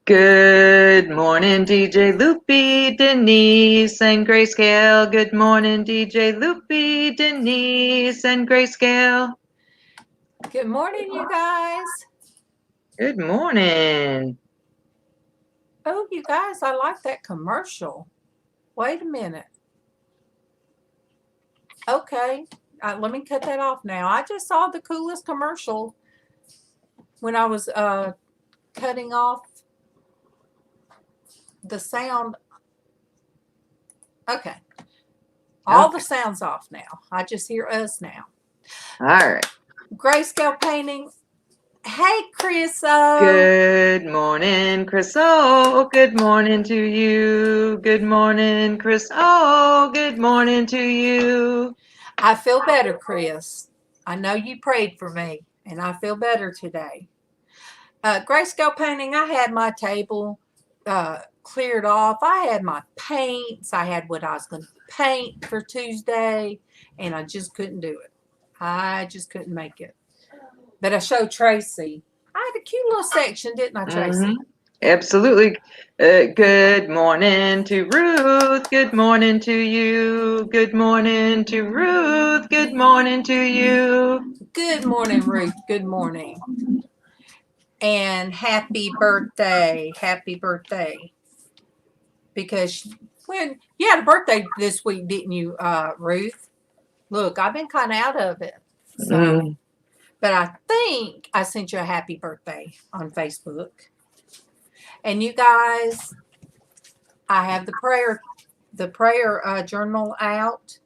Good morning, DJ Loopy, Denise, and Grayscale. Good morning, DJ Loopy, Denise, and Grayscale. Good morning, you guys. Good morning. Oh, you guys, I like that commercial. Wait a minute. Okay, let me cut that off now. I just saw the coolest commercial when I was cutting off the sound. Okay. All the sounds off now. I just hear us now. All right. Grayscale painting. Hey, Chris. Good morning, Chris. Oh, good morning to you. Good morning, Chris. Oh, good morning to you. I feel better, Chris. I know you prayed for me, and I feel better today. Grayscale painting, I had my table cleared off. I had my paints. I had what I was going to paint for Tuesday, and I just couldn't do it. I just couldn't make it. But I showed Traci. I had a cute little section, didn't I, Traci? Absolutely. Good morning to Ruth. Good morning to you. Good morning to Ruth. Good morning to you. Good morning, Ruth. Good morning. And happy birthday. Happy birthday. Because when you had a birthday this week, didn't you, Ruth? Look, I've been kind of out of it. So, but I think I sent you a happy birthday on Facebook. And you guys, I have the prayer journal out.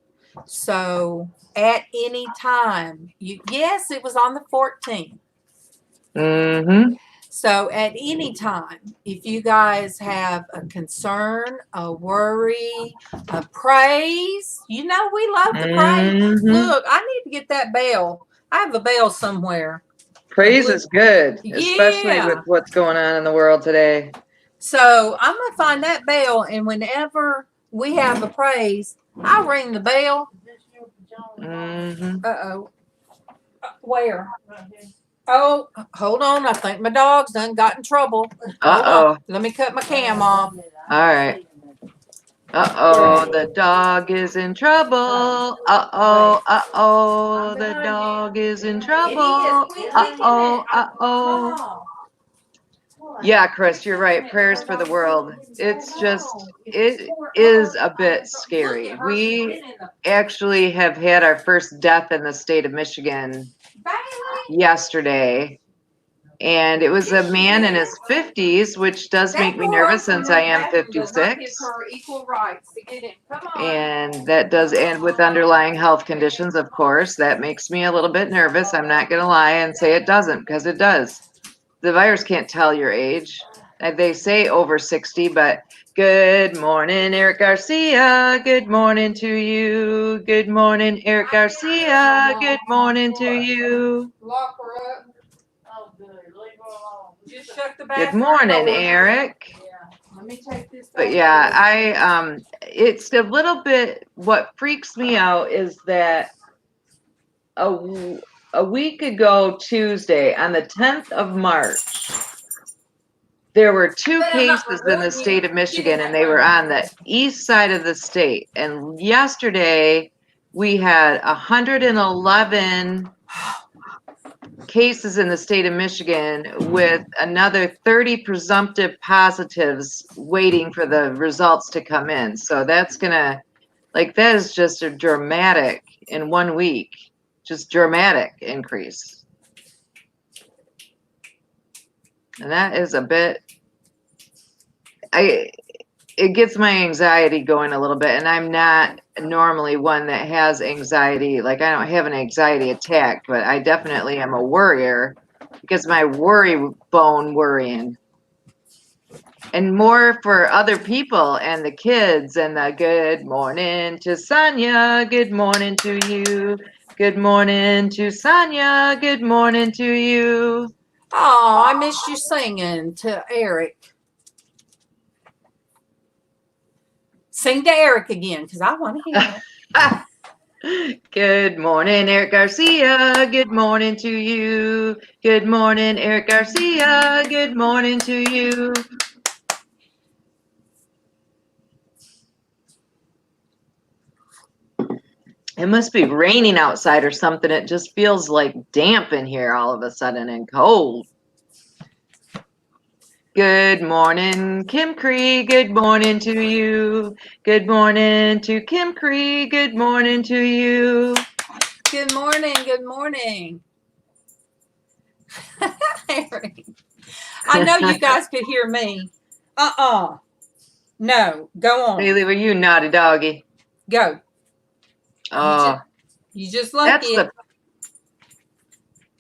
So at any time, yes, it was on the 14th. So at any time, if you guys have a concern, a worry, a praise, you know we love to praise. Look, I need to get that bell. I have a bell somewhere. Praise is good, especially with what's going on in the world today. So I'm going to find that bell, and whenever we have a praise, I'll ring the bell. Uh-oh. Where? Oh, hold on. I think my dog's done got in trouble. Uh-oh. Let me cut my cam off. All right. Uh-oh, the dog is in trouble. Uh-oh, uh-oh, the dog is in trouble. Uh-oh, uh-oh. Yeah, Chris, you're right. Prayers for the world. It's just, it is a bit scary. We actually have had our first death in the state of Michigan yesterday. And it was a man in his 50s, which does make me nervous since I am 56. And that does end with underlying health conditions, of course. That makes me a little bit nervous. I'm not going to lie and say it doesn't, because it does. The virus can't tell your age. They say over 60, but good morning, Eric Garcia. Good morning to you. Good morning, Eric Garcia. Good morning to you. Lock her up. Just shut the Good morning, Eric. Let me take this. But yeah, it's a little bit, what freaks me out is that a week ago Tuesday, on the 10th of March, there were 2 cases in the state of Michigan, and they were on the east side of the state. And yesterday, we had 111 cases in the state of Michigan, with another 30 presumptive positives waiting for the results to come in. So that's gonna, like, that is just a dramatic, in 1 week, just dramatic increase. And that is a bit, it gets my anxiety going a little bit, and I'm not normally one that has anxiety. Like, I don't have an anxiety attack, but I definitely am a worrier, because my worry bone worrying. And more for other people and the kids, and the good morning to Sonia. Good morning to you. Good morning to Sonia. Good morning to you. Oh, I missed you singing to Eric. Sing to Eric again, because I want to hear it. Good morning, Eric Garcia. Good morning to you. Good morning, Eric Garcia. Good morning to you. It must be raining outside or something. It just feels like damp in here all of a sudden and cold. Good morning, Kim Cree. Good morning to you. Good morning to Kim Cree. Good morning to you. Good morning. Good morning. Harry. I know you guys could hear me. No, go on. Bailey, were you naughty doggy? Go. Oh, you just lucky.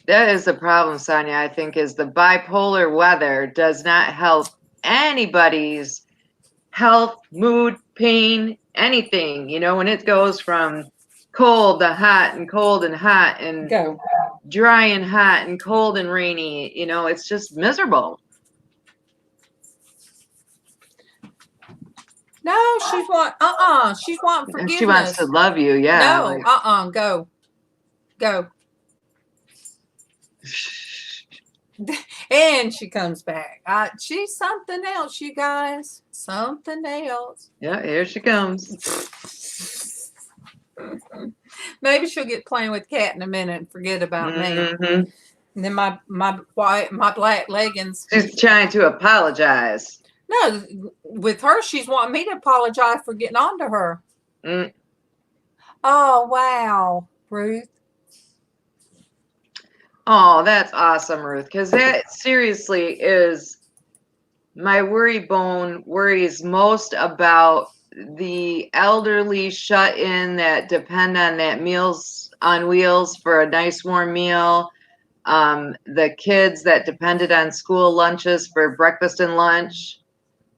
That is the problem, Sonia, I think, is the bipolar weather does not help anybody's health, mood, pain, anything. You know, when it goes from cold to hot and cold and hot and dry and hot and cold and rainy, you know, it's just miserable. No, she's wanting forgiveness. She wants to love you, yeah. No, go. And she comes back. She's something else, you guys. Something else. Yeah, here she comes. Maybe she'll get playing with cat in a minute and forget about me. And then my black leggings. She's trying to apologize. No, with her, she's wanting me to apologize for getting on to her. Oh, wow, Ruth. Oh, that's awesome, Ruth, because that seriously is my worry bone. Worries most about the elderly shut in that depend on that Meals on Wheels for a nice warm meal. The kids that depended on school lunches for breakfast and lunch.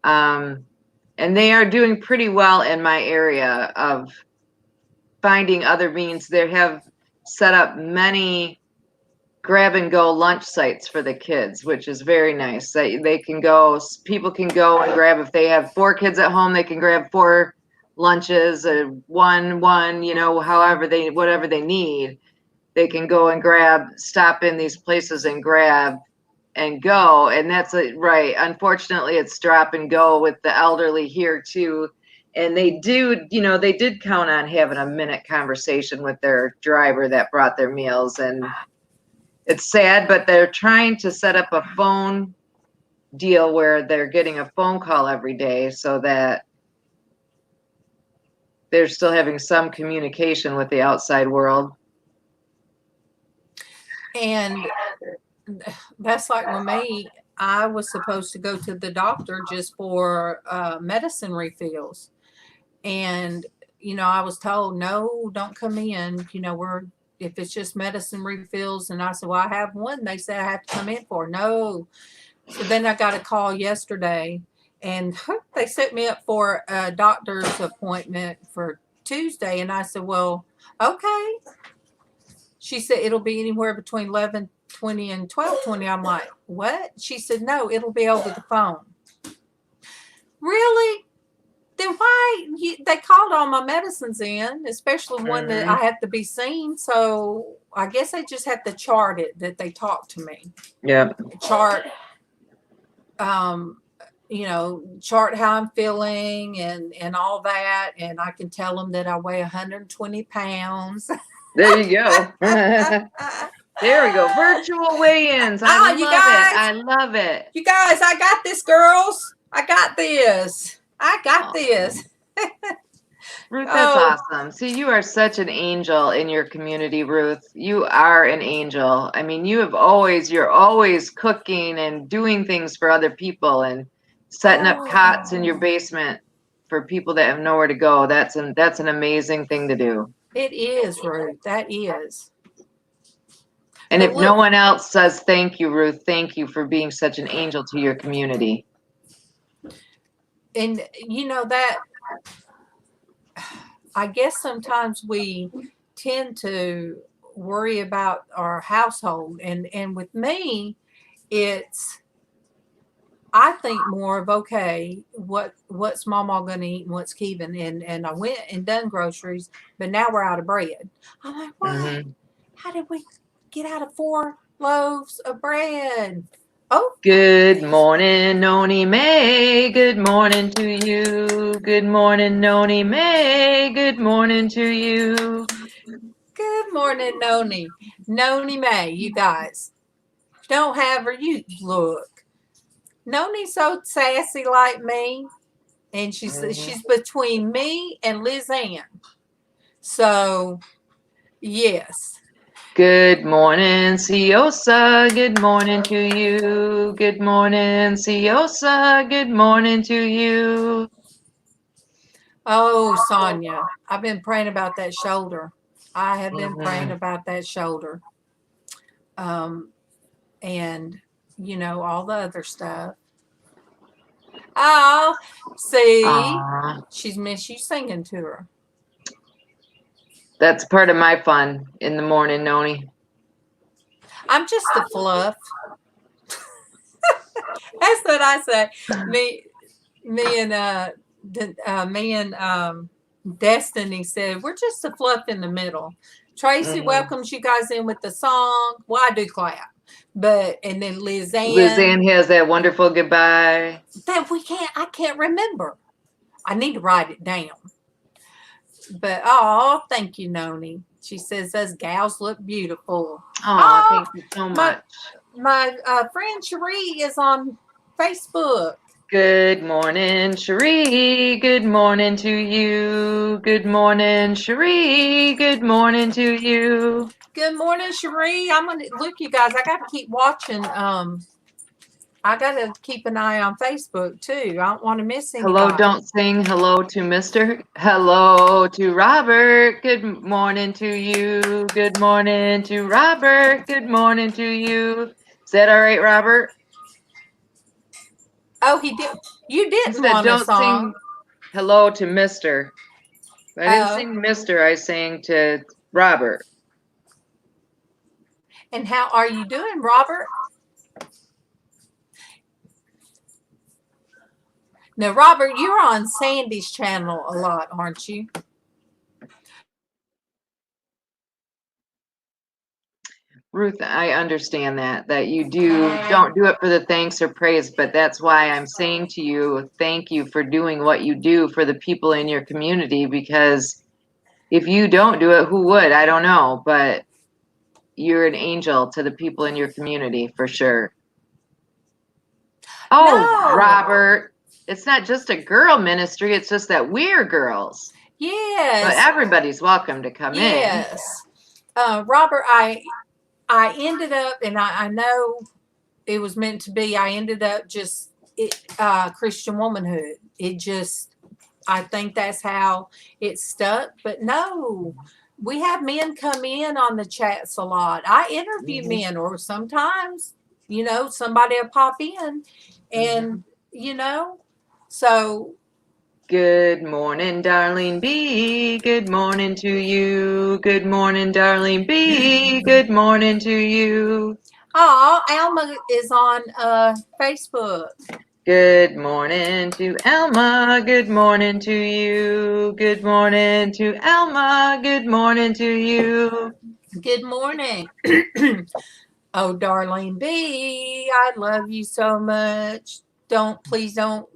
And they are doing pretty well in my area of finding other means. They have set up many grab and go lunch sites for the kids, which is very nice. They can go, people can go and grab, if they have 4 kids at home, they can grab 4 lunches, one, you know, whatever they need, they can go and stop in these places and grab and go. And that's right. Unfortunately, it's drop and go with the elderly here too. And they did count on having a minute conversation with their driver that brought their meals. And it's sad, but they're trying to set up a phone deal where they're getting a phone call every day so that they're still having some communication with the outside world. And that's like with me. I was supposed to go to the doctor just for medicine refills. And, you know, I was told, no, don't come in. You know, if it's just medicine refills. And I said, well, I have one. They said I have to come in for. No. So then I got a call yesterday and they set me up for a doctor's appointment for Tuesday. And I said, well, okay. She said, it'll be anywhere between 11:20 and 12:20. I'm like, what? She said, no, it'll be over the phone. Really? Then why? They called all my medicines in, especially one that I have to be seen. So I guess they just have to chart it that they talk to me. Yeah. Chart, you know, chart how I'm feeling and all that. And I can tell them that I weigh 120 pounds. There you go. There we go. Virtual weigh-ins. I love it. You guys, I got this, girls. I got this. Ruth, that's awesome. See, you are such an angel in your community, Ruth. You are an angel. I mean, you're always cooking and doing things for other people and setting up cots in your basement for people that have nowhere to go. That's an amazing thing to do. It is, Ruth. That is. And if no one else says thank you, Ruth, thank you for being such an angel to your community. And you know that I guess sometimes we tend to worry about our household. And with me, I think more of, okay, what's MawMaw going to eat and what's Kevin? And I went and done groceries, but now we're out of bread. I'm like, what? Mm-hmm. How did we get out of 4 loaves of bread? Oh. Good morning, Noni May. Good morning to you. Good morning, Noni May. Good morning to you. Good morning, Noni. Noni May, you guys. Don't have her, you look. Noni's so sassy like me. And she's between me and LizzAnn. So, yes. Good morning, Ciosa. Good morning to you. Good morning, Ciosa. Good morning to you. Oh, Sonia, I've been praying about that shoulder. I have been praying about that shoulder. And, you know, all the other stuff. Oh, see, she's missed you singing to her. That's part of my fun in the morning, Noni. I'm just the fluff. That's what I say. Me and Destiny said we're just the fluff in the middle. Traci welcomes you guys in with the song. Well, I do clap, and then LizzAnn has that wonderful goodbye. That I can't remember. I need to write it down. But thank you, Noni. She says those gals look beautiful. Oh, thank you so much. My friend Cherie is on Facebook. Good morning, Cherie. Good morning to you. Good morning, Cherie. Good morning to you. Good morning, Cherie. I'm gonna look, you guys. I got to keep watching. I got to keep an eye on Facebook too. I don't want to miss anybody. Hello, don't sing. Hello to Mr. Hello to Robert. Good morning to you. Good morning to Robert. Good morning to you. Is that all right, Robert? Oh, he did. You didn't want a song. Sing hello to Mr. I didn't sing Mr. I sang to Robert. And how are you doing, Robert? Now, Robert, you're on Sandy's channel a lot, aren't you? Ruth, I understand that you don't do it for the thanks or praise, but that's why I'm saying to you, thank you for doing what you do for the people in your community, because if you don't do it, who would? I don't know, but you're an angel to the people in your community for sure. Oh, no. Robert, it's not just a girl ministry, it's just that we're girls. Yes. But everybody's welcome to come in. Yes. Robert, I ended up, and I know it was meant to be, I ended up just Christian Womanhood. It just, I think that's how it stuck. But no, we have men come in on the chats a lot. I interview men, or sometimes, you know, somebody will pop in and, you know, so. Good morning, Darlene B. Good morning to you. Good morning, Darlene B. Good morning to you. Oh, Alma is on Facebook. Good morning to Alma. Good morning to you. Good morning to Alma. Good morning to you. Good morning. Oh, Darlene B, I love you so much. Please don't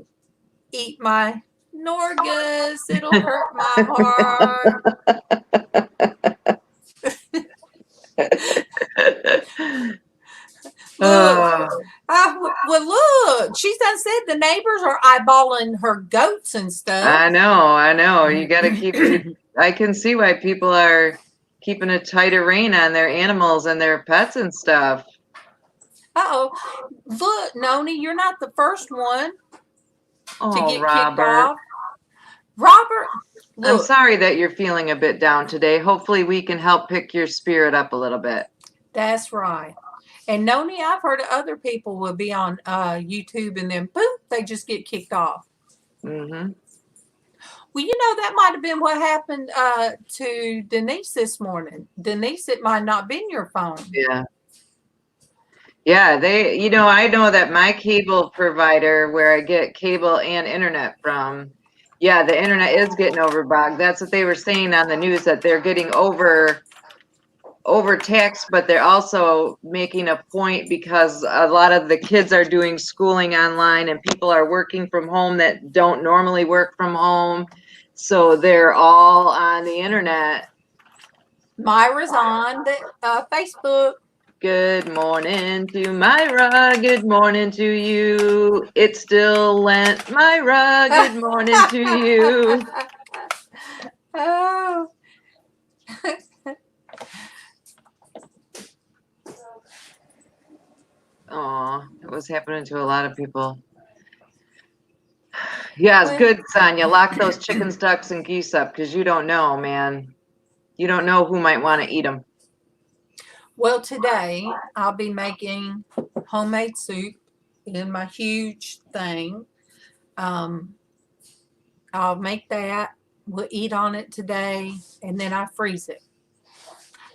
eat my Norgus. It'll hurt my heart. Look, well, look, she's done said the neighbors are eyeballing her goats and stuff. I know. You got to keep it. I can see why people are keeping a tighter rein on their animals and their pets and stuff. Look, Noni, you're not the first one to get Robert. kicked off. Robert, look. I'm sorry that you're feeling a bit down today. Hopefully we can help pick your spirit up a little bit. That's right. And Noni, I've heard of other people will be on YouTube and then boom, they just get kicked off. Mm-hmm. Well, you know, that might have been what happened to Denise this morning. Denise, it might not been your phone. Yeah. Yeah, I know that my cable provider, where I get cable and internet from, yeah, the internet is getting overbogged. That's what they were saying on the news, that they're getting overtaxed, but they're also making a point because a lot of the kids are doing schooling online and people are working from home that don't normally work from home. So they're all on the internet Myra's on the Facebook. Good morning to Myra. Good morning to you. It's still Lent, Myra. Good morning to you. Oh. Oh, it was happening to a lot of people. Yes, good, Sonia. Lock those chickens, ducks, and geese up because you don't know, man. You don't know who might want to eat them. Well, today I'll be making homemade soup in my huge thing. I'll make that. We'll eat on it today, and then I freeze it.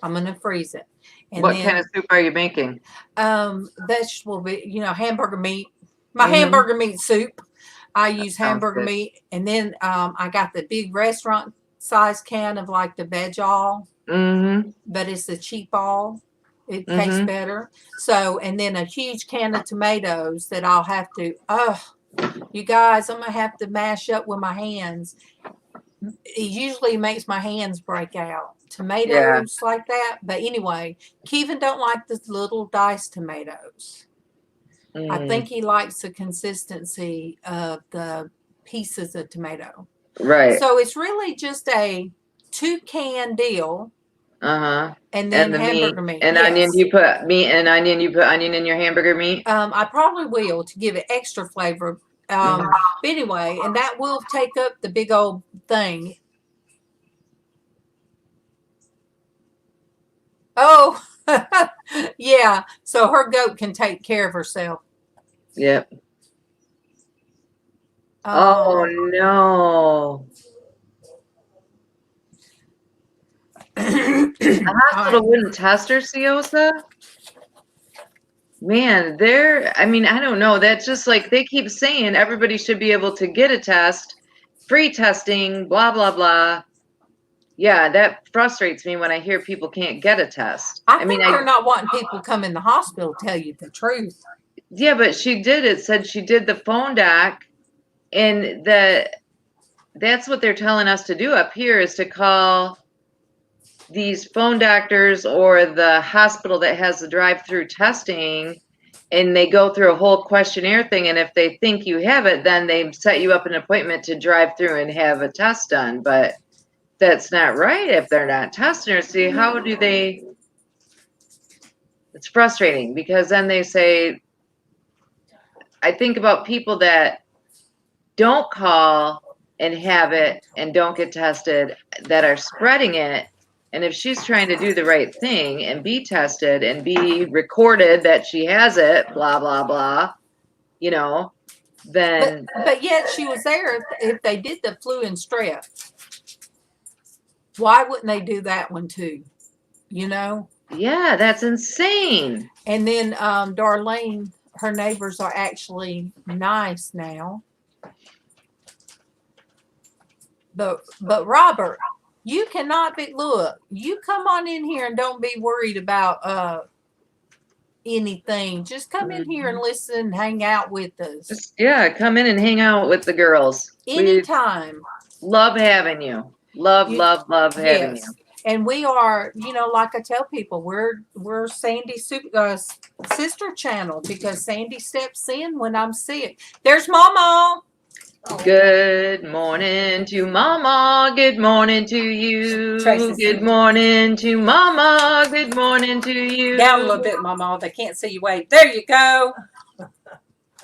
I'm gonna freeze it. And What then, kind of soup are you making? vegetable, hamburger meat. My hamburger meat soup. I use hamburger meat, and then I got the big restaurant size can of like the veg all, but it's the cheap all. It tastes better. So, and then a huge can of tomatoes that I'll have to. You guys, I'm gonna have to mash up with my hands. It usually makes my hands break out. Tomatoes like that. But anyway, Kevin don't like the little diced tomatoes. I think he likes the consistency of the pieces of tomato. Right. So it's really just a 2-can deal. And then hamburger meat. And onion. You put meat and onion. You put onion in your hamburger meat. I probably will to give it extra flavor. But anyway, and that will take up the big old thing. Oh, yeah. So her goat can take care of herself. Yep. Oh no. The hospital wouldn't test her COSA? Man, I don't know. That's just like they keep saying everybody should be able to get a test, free testing, blah, blah, blah. Yeah, that frustrates me when I hear people can't get a test. I mean, they're not wanting people to come in the hospital to tell you the truth. Yeah, but she did. It said she did the phone doc, and that's what they're telling us to do up here is to call these phone doctors or the hospital that has the drive-through testing, and they go through a whole questionnaire thing, and if they think you have it, then they set you up an appointment to drive through and have a test done. But that's not right if they're not testing her. See, how do they? It's frustrating because then they say, I think about people that don't call and have it and don't get tested that are spreading it. And if she's trying to do the right thing and be tested and be recorded that she has it, blah, blah, blah, then. But yet she was there if they did the flu and strep. Why wouldn't they do that one too? Yeah, that's insane. And then Darlene, her neighbors are actually nice now. But Robert, you cannot you come on in here and don't be worried about anything. Just come in here and listen and hang out with us. Come in and hang out with the girls. Anytime. Love having you. Love having you. And we are, like I tell people, we're Sandy's sister channel because Sandy steps in when I'm sick. There's MawMaw. Good morning to MawMaw. Good morning to you. Traci, good morning to MawMaw. Good morning to you. Down a little bit, MawMaw. They can't see you wave. There you go.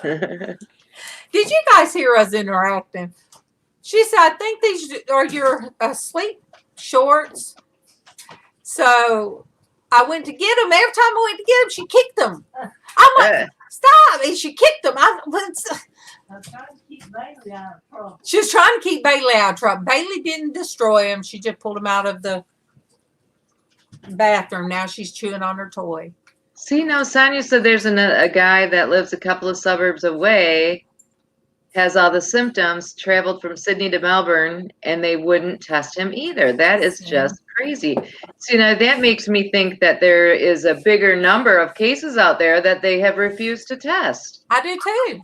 Did you guys hear us interacting? She said, I think these are your sleep shorts. So I went to get them. Every time I went to get them, she kicked them. I'm like, stop. And she kicked them. I was trying to keep Bailey out of trouble. She was trying to keep Bailey out of trouble. Bailey didn't destroy them. She just pulled them out of the bathroom. Now she's chewing on her toy. See, now Sonia said there's a guy that lives a couple of suburbs away, has all the symptoms, traveled from Sydney to Melbourne, and they wouldn't test him either. That is just crazy. So, that makes me think that there is a bigger number of cases out there that they have refused to test. I do too.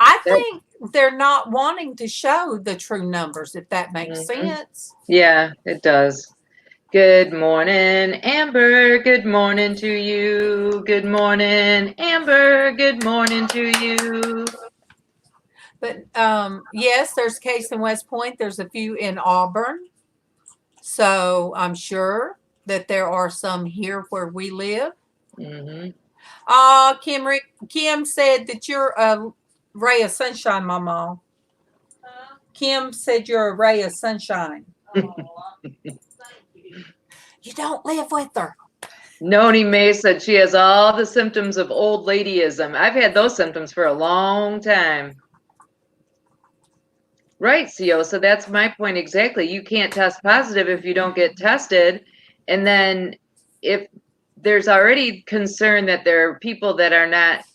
I think they're not wanting to show the true numbers, if that makes sense. Yeah, it does. Good morning, Amber. Good morning to you. Good morning, Amber. Good morning to you. But yes, there's a case in West Point. There's a few in Auburn. So I'm sure that there are some here where we live. Mm-hmm. Kim said that you're a ray of sunshine, MawMaw. Kim said you're a ray of sunshine. You don't live with her. Noni May said she has all the symptoms of old ladyism. I've had those symptoms for a long time. Right, CO. So that's my point exactly. You can't test positive if you don't get tested. And then if there's already concern that there are people that are not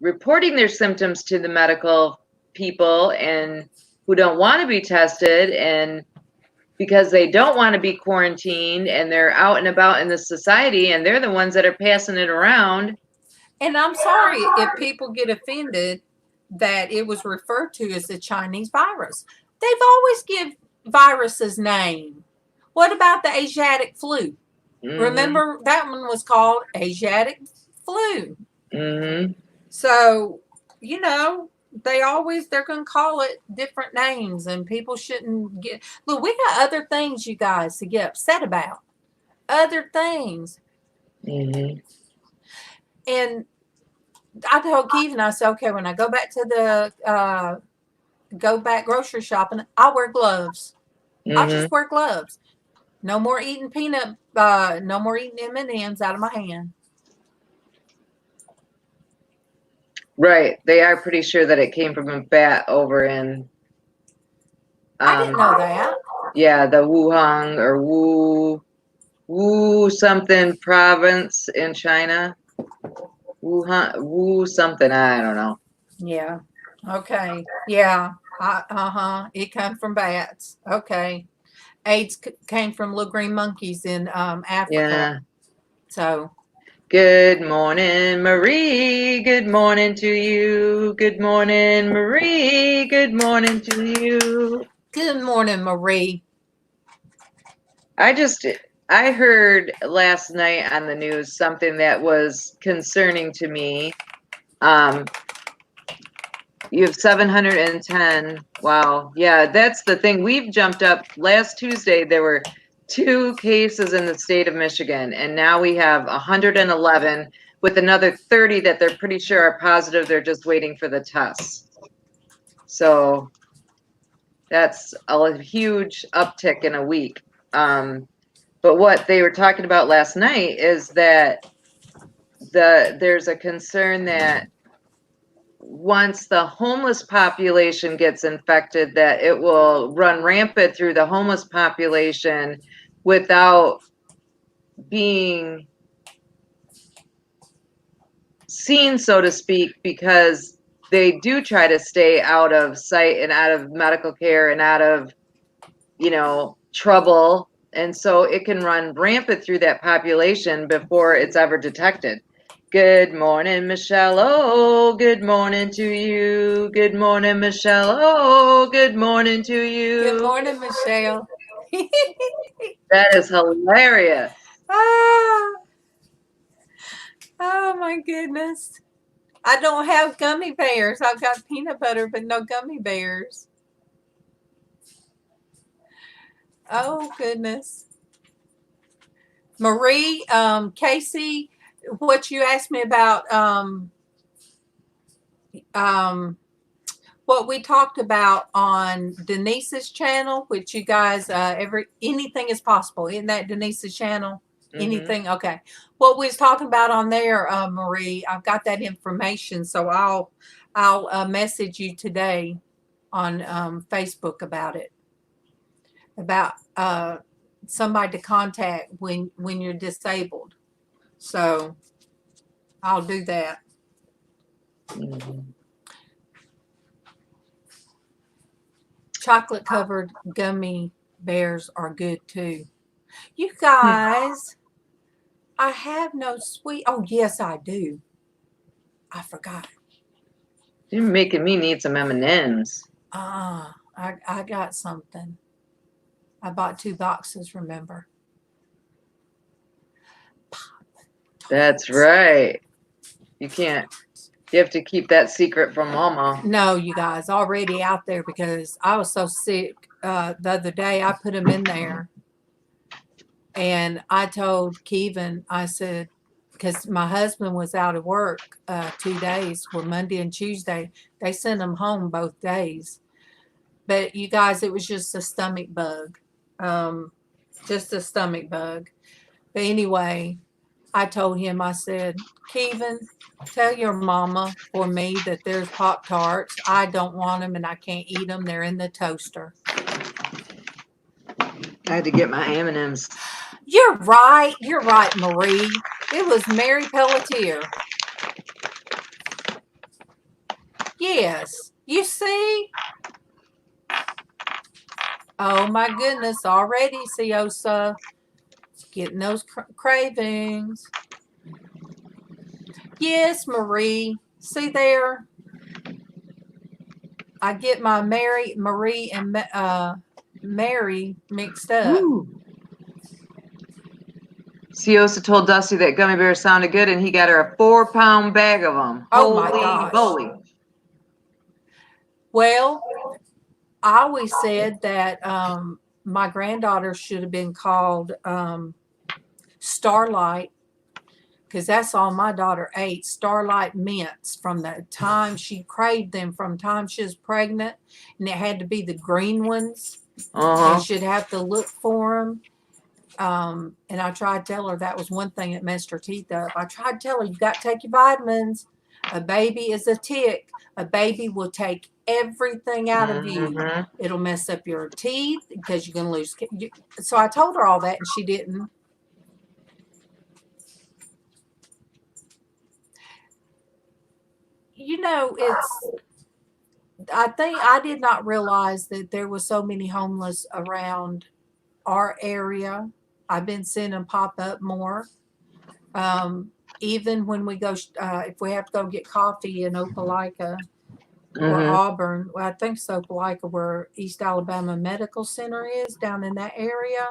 reporting their symptoms to the medical people and who don't want to be tested, and because they don't want to be quarantined and they're out and about in the society and they're the ones that are passing it around. And I'm sorry if people get offended that it was referred to as the Chinese virus. They've always give viruses name. What about the Asiatic flu? Mm-hmm. Remember that one was called Asiatic flu. Mm-hmm. So, they're going to call it different names, and people shouldn't get. Look, we got other things, you guys, to get upset about. Other things. Mm-hmm. And I told Keith, and I said, okay, when I go back to the grocery shopping, I'll wear gloves. Mm-hmm. I'll just wear gloves. No more eating no more eating M&Ms out of my hand. Right. They are pretty sure that it came from a bat over in I didn't know that. Yeah, the Wuhan or Wu something province in China. Wu something, I don't know. Yeah. Okay. Yeah. It came from bats. Okay. AIDS came from little green monkeys in Africa. Yeah. So. Good morning, Marie. Good morning to you. Good morning, Marie. Good morning to you. Good morning, Marie. I heard last night on the news something that was concerning to me. You have 710. Wow. Yeah, that's the thing. We've jumped up. Last Tuesday, there were 2 cases in the state of Michigan, and now we have 111 with another 30 that they're pretty sure are positive. They're just waiting for the tests. So that's a huge uptick in a week. But what they were talking about last night is that there's a concern that once the homeless population gets infected, that it will run rampant through the homeless population without being seen, so to speak, because they do try to stay out of sight and out of medical care and out of, trouble. And so it can run rampant through that population before it's ever detected. Good morning, Michelle. Oh, good morning to you. Good morning, Michelle. Oh, good morning to you. Good morning, Michelle. That is hilarious. Oh my goodness. I don't have gummy bears. I've got peanut butter, but no gummy bears. Oh, goodness. Marie, Casey, what you asked me about, what we talked about on Denise's channel, which you guys, anything is possible. Isn't that Denise's channel? Mm-hmm. Anything? Okay. What we was talking about on there, Marie, I've got that information. So I'll message you today on Facebook about it. About somebody to contact when you're disabled. So I'll do that. Mm-hmm. Chocolate covered gummy bears are good too. You guys, I have no sweet. Oh yes, I do. I forgot. You're making me need some M&Ms. I got something. I bought 2 boxes, remember? That's right. You can't. You have to keep that secret from MawMaw. No, you guys, already out there because I was so sick the other day. I put him in there, and I told Kevin, I said, because my husband was out of work 2 days, were Monday and Tuesday. They sent him home both days. But you guys, it was just a stomach bug. Just a stomach bug. But anyway, I told him, I said, Kevin, tell your mama for me that there's Pop-Tarts. I don't want them and I can't eat them. They're in the toaster. I had to get my M&Ms. You're right. You're right, Marie. It was Mary Pelletier. Yes. You see? Oh my goodness. Already, Siosa. Getting those cravings. Yes, Marie. See there? I get my Marie, and Mary mixed up. Ooh. Siosa told Dusty that gummy bears sounded good, and he got her a 4-pound bag of them. Oh my Holy gosh. moly. Well, I always said that my granddaughter should have been called Starlight, because that's all my daughter ate. Starlight mints from the time she craved them, from the time she was pregnant, and it had to be the green ones. Uh-huh. And she'd have to look for them. And I tried to tell her that was one thing that messed her teeth up. I tried to tell her, you got to take your vitamins. A baby is a tick. A baby will take everything out of you. It'll mess up your teeth because you're going to lose. So I told her all that, and she didn't. You know, I think I did not realize that there were so many homeless around our area. I've been seeing them pop up more. Even when we go, if we have to go get coffee in Opelika or Auburn, well, I think it's Opelika where East Alabama Medical Center is, down in that area.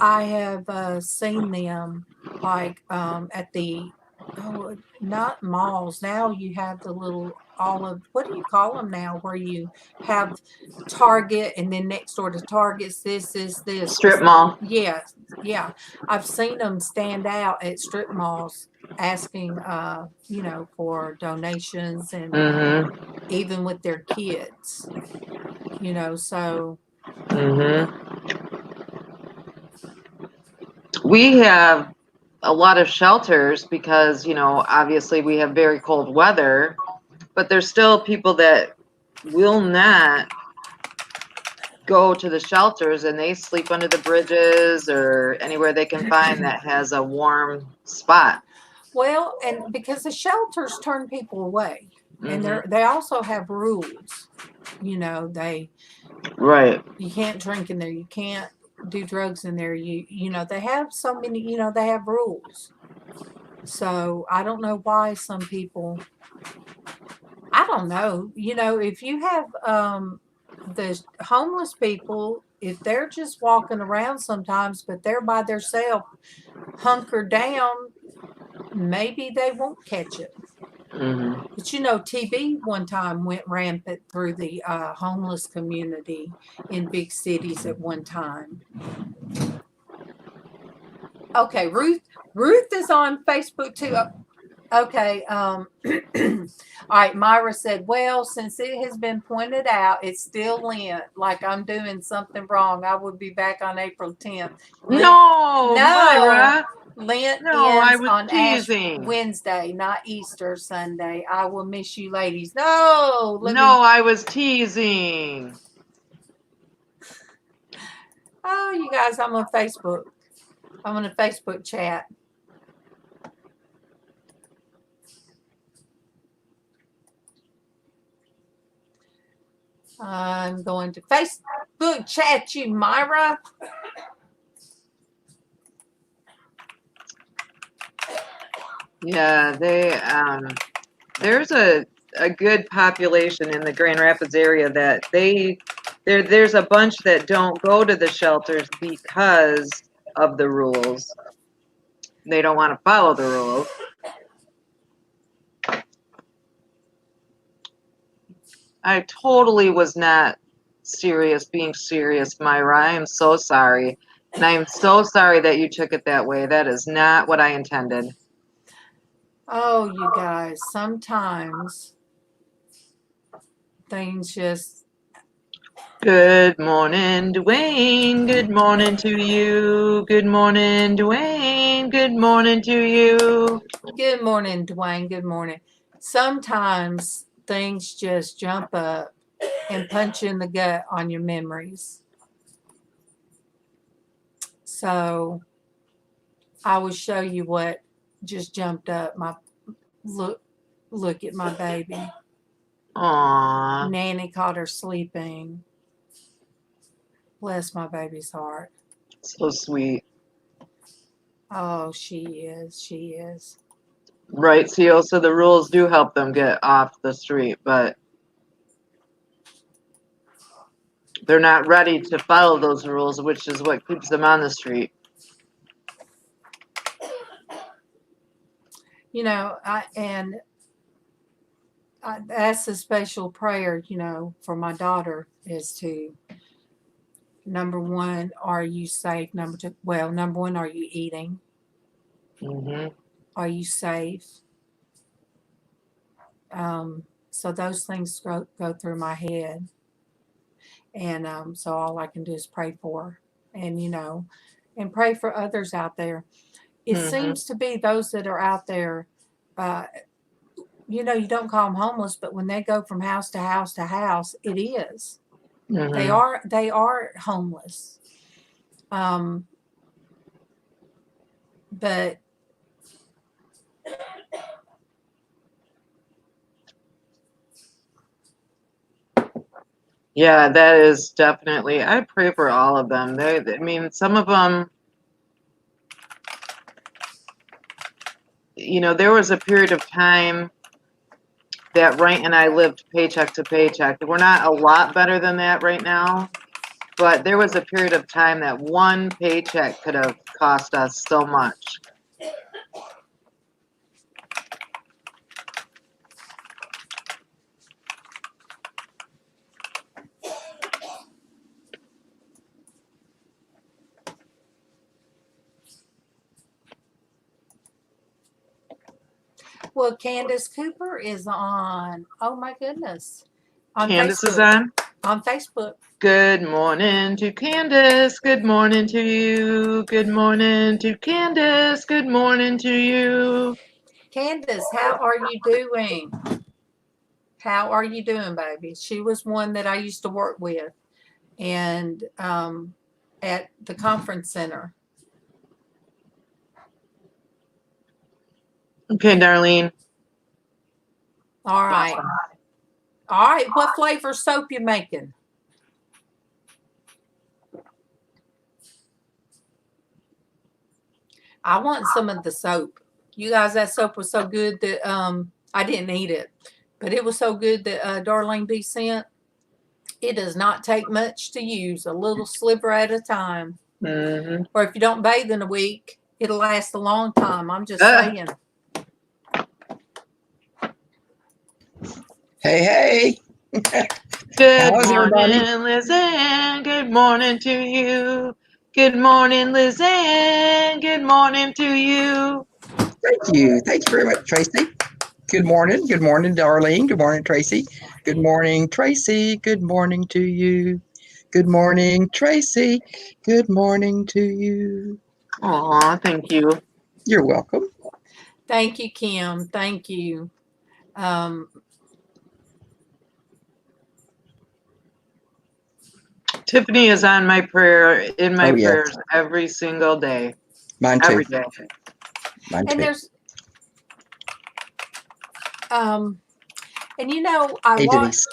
I have seen them like at the, not malls. Now you have the little what do you call them now, where you have Target and then next door to Target's this. Strip mall. Yeah. I've seen them stand out at strip malls asking, for donations, and even with their kids, so. We have a lot of shelters because, obviously we have very cold weather, but there's still people that will not go to the shelters, and they sleep under the bridges or anywhere they can find that has a warm spot. Well, and because the shelters turn people away, and they also have rules. Right. You can't drink in there. You can't do drugs in there. They have so many. They have rules. So I don't know why some people. I don't know. If you have the homeless people, if they're just walking around sometimes, but they're by themselves, hunkered down, maybe they won't catch it. But TB one time went rampant through the homeless community in big cities at one time. Okay, Ruth is on Facebook too. Okay. All right. Myra said, well, since it has been pointed out, it's still Lent, like I'm doing something wrong. I will be back on April 10th. No, Myra. Lent ends on Ash Wednesday, not Easter Sunday. I will miss you ladies. No. I was teasing. Oh, you guys, I'm on Facebook. I'm on a Facebook chat. I'm going to Facebook chat you, Myra. Yeah, there's a good population in the Grand Rapids area that there's a bunch that don't go to the shelters because of the rules. they don't want to follow the rules. I totally was not being serious, Myra. I am so sorry. And I am so sorry that you took it that way. That is not what I intended. Oh, you guys, sometimes things just. Good morning, Dwayne. Good morning to you. Good morning, Dwayne. Good morning to you. Good morning, Dwayne. Good morning. Sometimes things just jump up and punch you in the gut on your memories. So I will show you what just jumped up. My look at my baby. Aww. Nanny caught her sleeping. Bless my baby's heart. So sweet. Oh, she is. She is. Right, Seal. So the rules do help them get off the street, but they're not ready to follow those rules, which is what keeps them on the street. You know, that's a special prayer, for my daughter is to, number one, are you safe? Number one, are you eating? Mm-hmm. Are you safe? So those things go through my head. And so all I can do is pray for her and pray for others out there. It seems to be those that are out there, you don't call them homeless, but when they go from house to house to house, it is. Mm-hmm. They are homeless. But Yeah, that is definitely. I pray for all of them. I mean, some of them. There was a period of time that Wright and I lived paycheck to paycheck. We're not a lot better than that right now, but there was a period of time that one paycheck could have cost us so much. well, Candace Cooper is on. Oh my goodness, on Candace Facebook. is on. On Facebook. Good morning to Candace. Good morning to you. Good morning to Candace. Good morning to you. Candace, how are you doing? How are you doing, baby? She was one that I used to work with, and at the conference center. Okay, Darlene. All right. All right. What flavor soap you making? I want some of the soap. You guys, that soap was so good that I didn't eat it, but it was so good that Darlene B sent. It does not take much to use, a little sliver at a time. Mm-hmm. Or if you don't bathe in a week, it'll last a long time. I'm just saying. Hey. Good How's morning, everybody? LizzAnn. Good morning to you. Good morning, LizzAnn. Good morning to you. Thank you. Thank you very much, Tracy. Good morning. Good morning, Darlene. Good morning, Tracy. Good morning, Tracy. Good morning to you. Good morning, Tracy. Good morning to you. Aw, thank you. You're welcome. Thank you, Kim. Thank you. Tiffany is on my prayers Yes. every single day. Mine too. Every day. Mine and too. there's and Hey, Denise.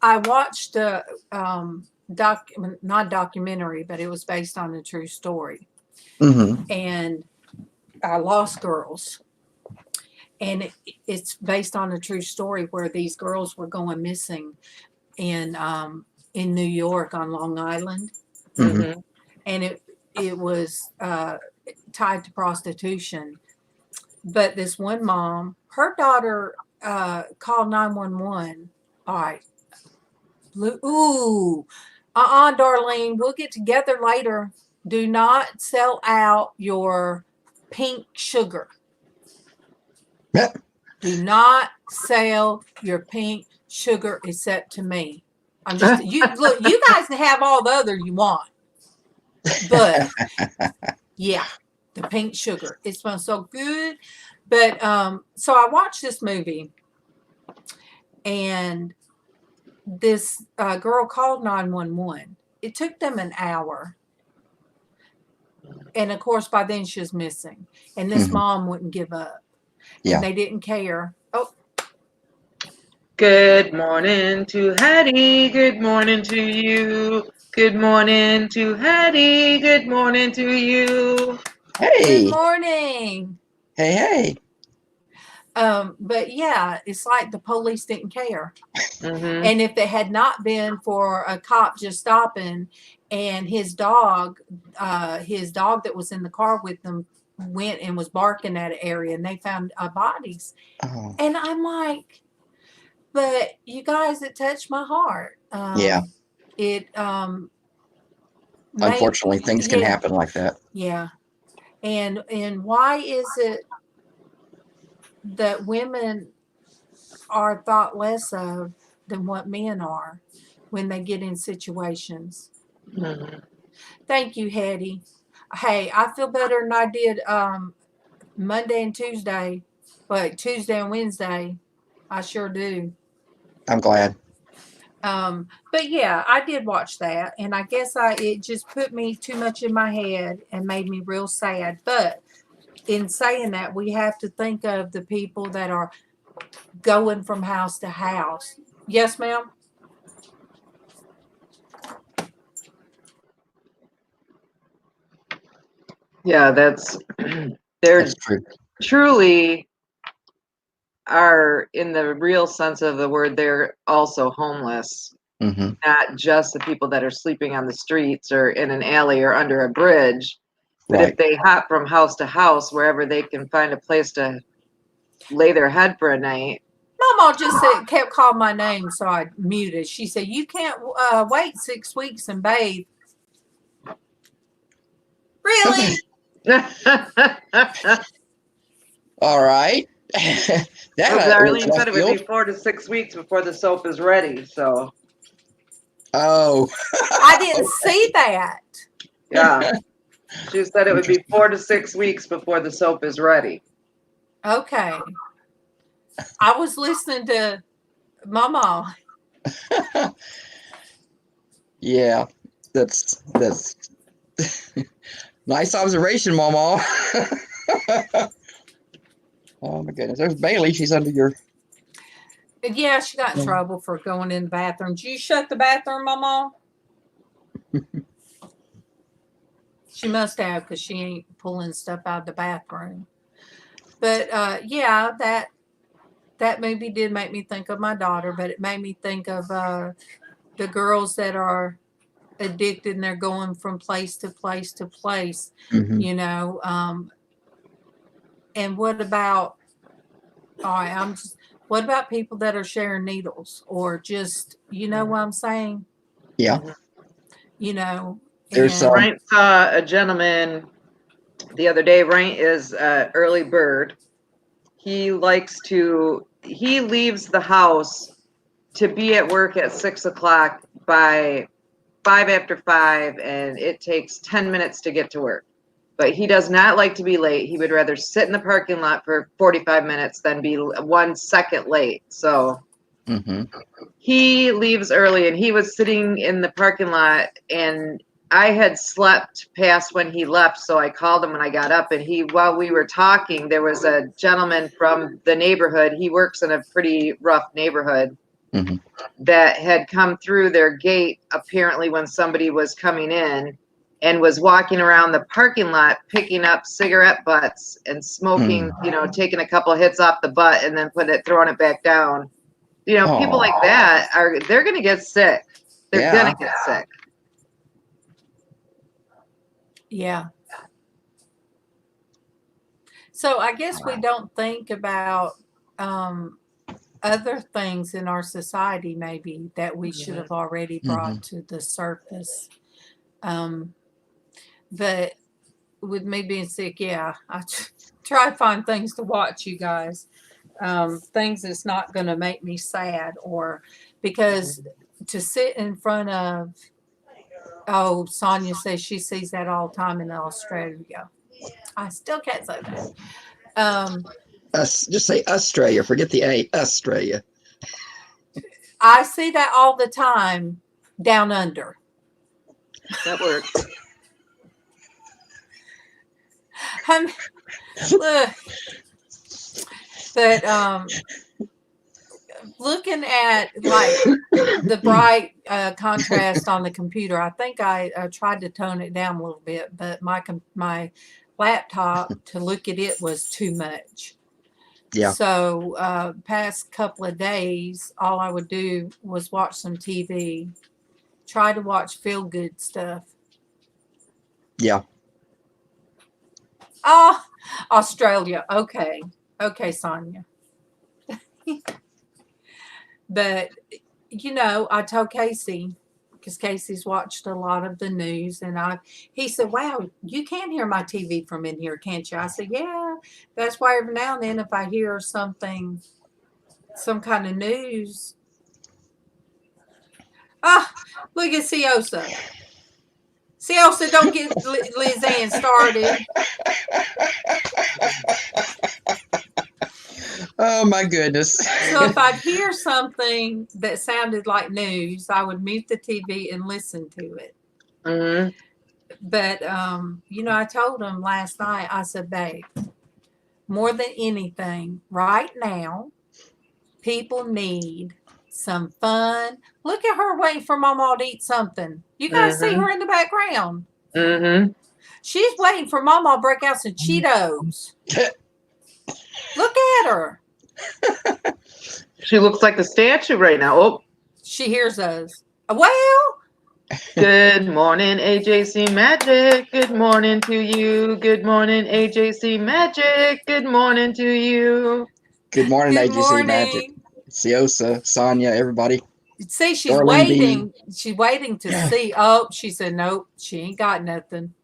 I watched a not documentary, but it was based on a true story. Mm-hmm. And I Lost Girls. And it's based on a true story where these girls were going missing in New York on Long Island. Mm-hmm. And it was tied to prostitution. But this one mom, her daughter called 911. All right. Ooh. Darlene, we'll get together later. Do not sell out your pink sugar. Yep. Do not sell your pink sugar except to me. I'm just you guys can have all the other you want. But yeah, the pink sugar. It smells so good. But so I watched this movie, and this girl called 911. It took them an hour. And of course, by then she was missing. And this mom wouldn't give up. Yeah. And they didn't care. Oh, Good morning to Hattie. Good morning to you. Good morning to Hattie. Good morning to you. Hey. good morning. Hey. But yeah, it's like the police didn't care. Mm-hmm. And if it had not been for a cop just stopping and his dog that was in the car with them went and was barking at an area, and they found bodies. Oh. And I'm like, but you guys, it touched my heart. Yeah. It Unfortunately, things can happen like that. Yeah. And why is it that women are thought less of than what men are when they get in situations? Mm-hmm. Thank you, Hetty. Hey, I feel better than I did Monday and Tuesday. But Tuesday and Wednesday, I sure do. I'm glad. But yeah, I did watch that, and I guess it just put me too much in my head and made me real sad. But in saying that, we have to think of the people that are going from house to house. Yes, ma'am? Yeah, That's true. truly are, in the real sense of the word, they're also homeless. Mm-hmm. Not just the people that are sleeping on the streets or in an alley or under a bridge, but Right. if they hop from house to house, wherever they can find a place to lay their head for a night. Mama just kept calling my name, so I muted. She said, "You can't wait 6 weeks and bathe." Really? All right. That Darlene said it would field. be 4 to 6 weeks before the soap is ready. So Oh. I didn't see that. yeah, she said it would be 4 to 6 weeks before the soap is ready. Okay. I was listening to MawMaw. Yeah, that's nice observation, MawMaw. Oh my goodness, there's Bailey. She's under your. Yeah, she got in trouble for going in the bathroom. Did you shut the bathroom, MawMaw? She must have, because she ain't pulling stuff out of the bathroom. But yeah, that movie did make me think of my daughter, but it made me think of the girls that are addicted and they're going from place to place to place, Mm-hmm. you know. And what about, what about people that are sharing needles or just, you know what I'm saying? Yeah. You know. There's Ryan saw a gentleman the other day. Ryan is an early bird. He leaves the house to be at work at 6 o'clock by 5 after 5, and it takes 10 minutes to get to work. But he does not like to be late. He would rather sit in the parking lot for 45 minutes than be 1 second late. So he leaves early, and he was sitting in the parking lot, and I had slept past when he left, so I called him when I got up, and while we were talking, there was a gentleman from the neighborhood. He works in a pretty rough neighborhood that had come through their gate, apparently when somebody was coming in, and was walking around the parking lot picking up cigarette butts and smoking, taking a couple hits off the butt and then throwing it back down. People like that they're going to get sick. They're going to get sick. Yeah. So I guess we don't think about other things in our society maybe that we should have already brought to the surface. But with me being sick, yeah, I try to find things to watch, you guys. Things that's not going to make me sad, or because to sit in front of, oh, Sonia says she sees that all the time in Australia. I still can't say that. Just say Australia. Forget the A. Australia. I see that all the time down under. That works. Look, but looking at like the bright contrast on the computer, I think I tried to tone it down a little bit, but my laptop, to look at it, was too much. Yeah. So past couple of days, all I would do was watch some TV, try to watch feel good stuff. Yeah. Oh, Australia. Okay, Sonia. But I told Casey, because Casey's watched a lot of the news, and he said, "Wow, you can hear my TV from in here, can't you?" I said, "Yeah, that's why every now and then, if I hear something, some kind of news." Look at Ciosa. Ciosa, don't get LizzAnn started. Oh my goodness. So if I'd hear something that sounded like news, I would mute the TV and listen to it. Mm-hmm. But, I told him last night, I said, babe, more than anything, right now, people need some fun. Look at her waiting for MawMaw to eat something. You guys see her in the background. Mm-hmm. She's waiting for MawMaw to break out some Cheetos. Look at her. She looks like a statue right now. Oh, she hears us. Well, good morning, AJC Magic. Good morning to you. Good morning, AJC Magic. Good morning to you. Good morning, good AJC morning. Magic. Ciosa, Sonia, everybody. See, she's Darlene waiting. B. She's waiting to see. Oh, she said, nope, she ain't got nothing.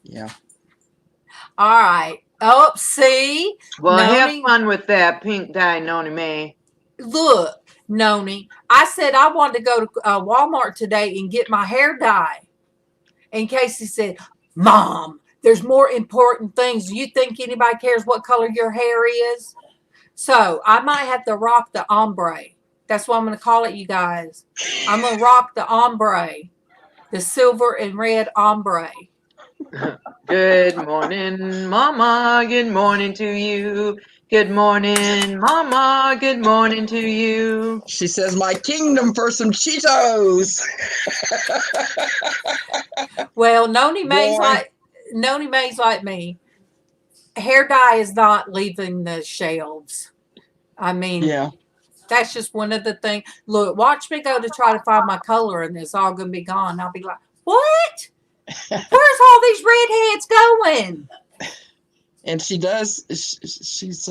Yeah. All right. Oh, see? Well, Noni, have fun with that pink dye, Noni May. Look, Noni, I said I wanted to go to Walmart today and get my hair dye. And Casey said, Mom, there's more important things. Do you think anybody cares what color your hair is? So I might have to rock the ombre. That's what I'm going to call it, you guys. I'm going to rock the ombre, the silver and red ombre. Good morning, Mama. Good morning to you. Good morning, Mama. Good morning to you. She says, my kingdom for some Cheetos. Well, Noni Mae's like me. Hair dye is not leaving the shelves. I mean, yeah. That's just one of the things. Look, watch me go to try to find my color, and it's all going to be gone. I'll be like, what? Where's all these redheads going? And she does. She's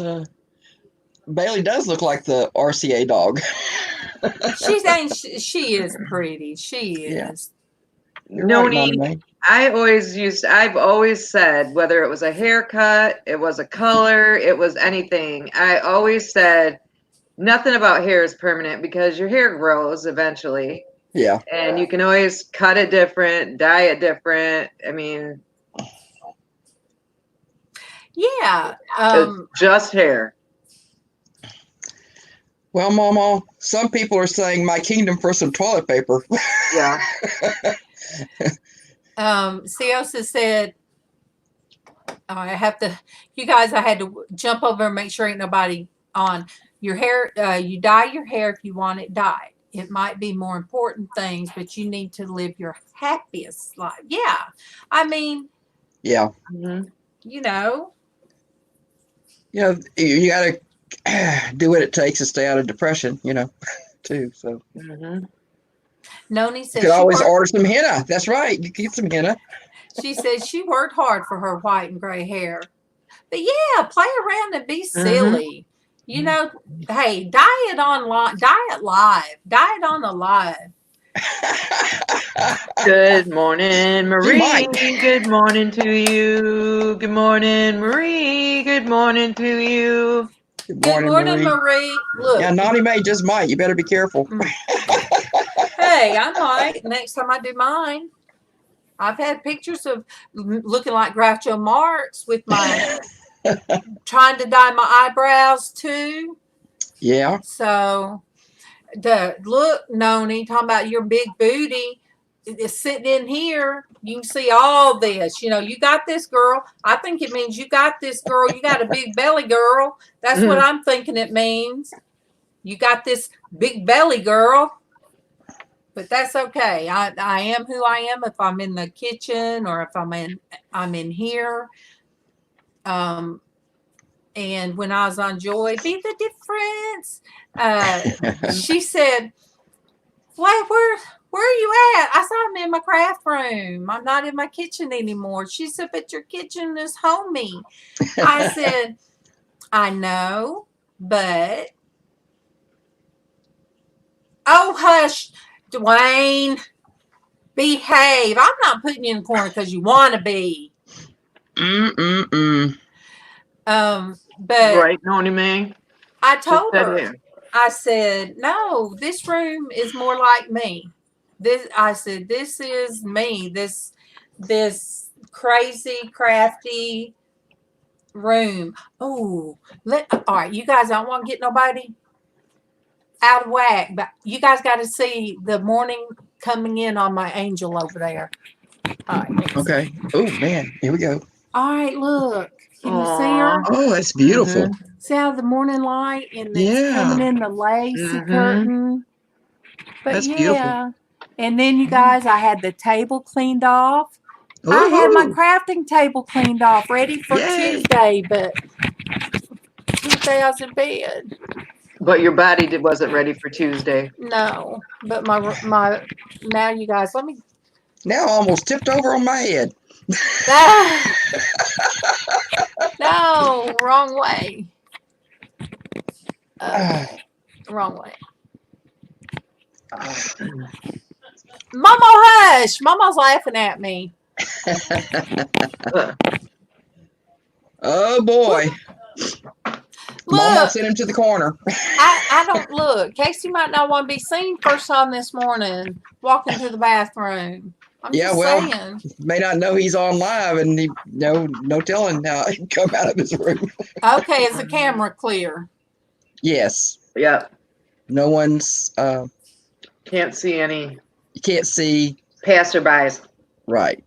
Bailey does look like the RCA dog. She is pretty. She is. Yeah. Noni, right, I've always said, whether it was a haircut, it was a color, it was anything, I always said nothing about hair is permanent because your hair grows eventually. Yeah. And you can always cut it different, dye it different. I mean, yeah. it's just hair. Well, MawMaw, some people are saying my kingdom for some toilet paper. Yeah. Ciosa said, I had to jump over and make sure ain't nobody on your hair. You dye your hair if you want it dyed. It might be more important things, but you need to live your happiest life. Yeah. I mean, yeah. Mm-hmm. You got to do what it takes to stay out of depression, too. So. Mm-hmm. Noni You said could always order some henna. That's right. You can get some henna. she said she worked hard for her white and gray hair. But yeah, play around and be silly. You know, hey, diet online, diet live, diet on the live. Good morning, Marie. might. Good morning to you. Good morning, Marie. Good morning to you. Good Good morning, Marie. Marie. Look, Yeah, Naughty May just might. You better be careful. hey, I might next time I do mine. I've had pictures of looking like Groucho Marx with my trying to dye my eyebrows too. Yeah. So the look, Noni, talking about your big booty is sitting in here. You can see all this. You know, you got this, girl. I think it means you got this, girl. You got a big belly, girl. That's what I'm thinking it means. You got this big belly, girl. But that's okay. I am who I am if I'm in the kitchen or if I'm in here. And when I was on Joy, be the difference. She said, "Wait, where are you at?" I said, "I'm in my craft room. I'm not in my kitchen anymore." She said, "But your kitchen is homey." I said, "I know, but oh hush, Dwayne, behave. I'm not putting you in the corner because you want to be." But Right, Noni May. I told Just her, here. I said, "No, this room is more like me. I said, this is me. This crazy, crafty room." Oh, all right, you guys, I don't want to get nobody out of whack, but you guys got to see the morning coming in on my angel over there. All right. Okay. Oh, man. Here we go. All right, look. Can you see her? Oh, that's beautiful. See how the morning light and it's coming in the lacy curtain. But That's beautiful. And then you guys, I had the table cleaned off. I had my crafting table cleaned off, ready for Tuesday, but Tuesday I was in bed. But your body wasn't ready for Tuesday. No, but my now you guys, let me. Now I almost tipped over on my head. No, wrong way. Wrong way. Mama, hush! Mama's laughing at me. Oh boy. Mama sent him to the corner. I don't look. Casey might not want to be seen first time this morning walking to the bathroom. I'm just saying. May not know he's on live, and he no telling how he come out of his room. Okay, is the camera clear? Yes. Yep. No one's. Can't see any. You can't see passerbys. Right.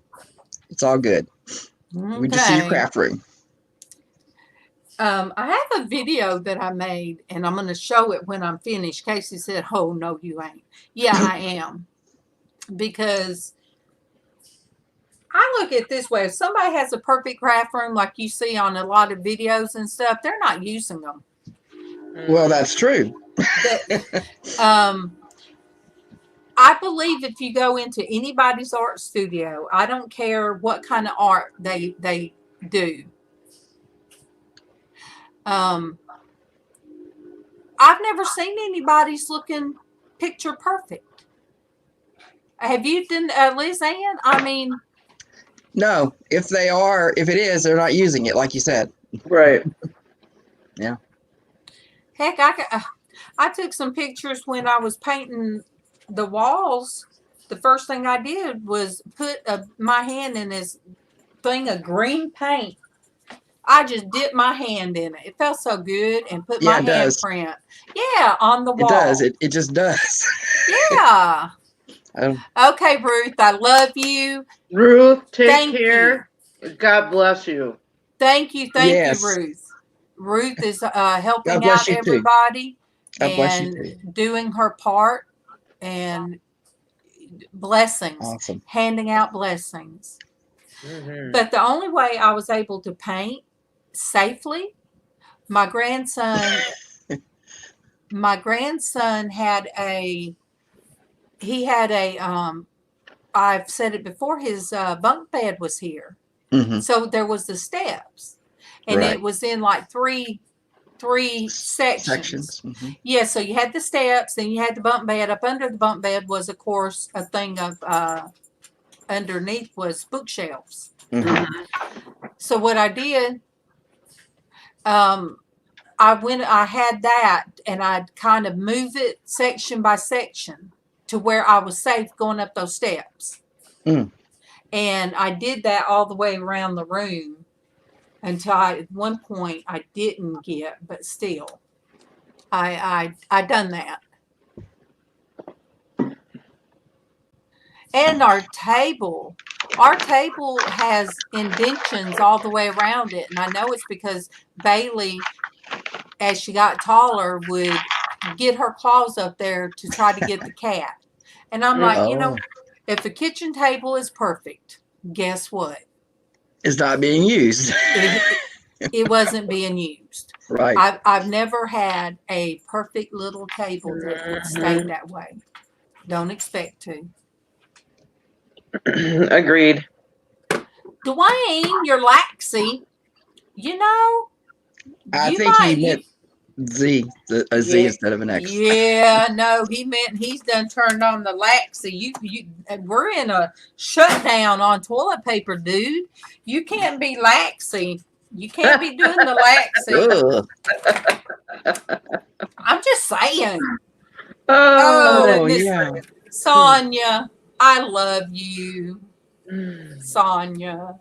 It's all good. Okay. We just see your craft room. I have a video that I made, and I'm going to show it when I'm finished. Casey said, "Oh, no, you ain't." Yeah, I am. Because I look at it this way. If somebody has a perfect craft room like you see on a lot of videos and stuff, they're not using them. Well, that's true. I believe if you go into anybody's art studio, I don't care what kind of art they do. I've never seen anybody's looking picture perfect. Have you done LizzAnn? I mean, no. If it is, they're not using it, like you said. Right. Yeah. Heck, I took some pictures when I was painting the walls. The first thing I did was put my hand in this thing of green paint. I just dipped my hand in it. It felt so good, and put my handprint. Yeah, on the wall. It does. It just does. Yeah. Okay, Ruth, I love you. Ruth, take care. God bless you. Thank you, Ruth. Ruth is helping out everybody and doing her part and blessings, awesome. Handing out blessings. But the only way I was able to paint safely, my grandson had a he had a I've said it before, his bunk bed was here. Mm-hmm. So there was the steps. And Right. it was in like three sections. Mm-hmm. Yeah, so you had the steps, then you had the bunk bed. Up under the bunk bed was, of course, a thing of underneath was bookshelves. Mm-hmm. So what I did, I had that, and I'd kind of move it section by section to where I was safe going up those steps. Mm. And I did that all the way around the room until at one point I didn't get, but still, I done that. And our table has indentions all the way around it, and I know it's because Bailey, as she got taller, would get her claws up there to try to get the cat. And I'm like, if the kitchen table is perfect, guess what? It's not being used. It wasn't being used. Right. I've never had a perfect little table that stayed that way. Don't expect to. Agreed. Dwayne, you're laxy. You know, I you think might, he meant Z, a Z Yeah. instead of an X. Yeah, no, he meant he's done turned on the laxy. We're in a shutdown on toilet paper, dude. You can't be laxy. You can't be doing the laxy. Ugh. I'm just saying. Oh, Miss yeah. Sonia, I love you, Sonia.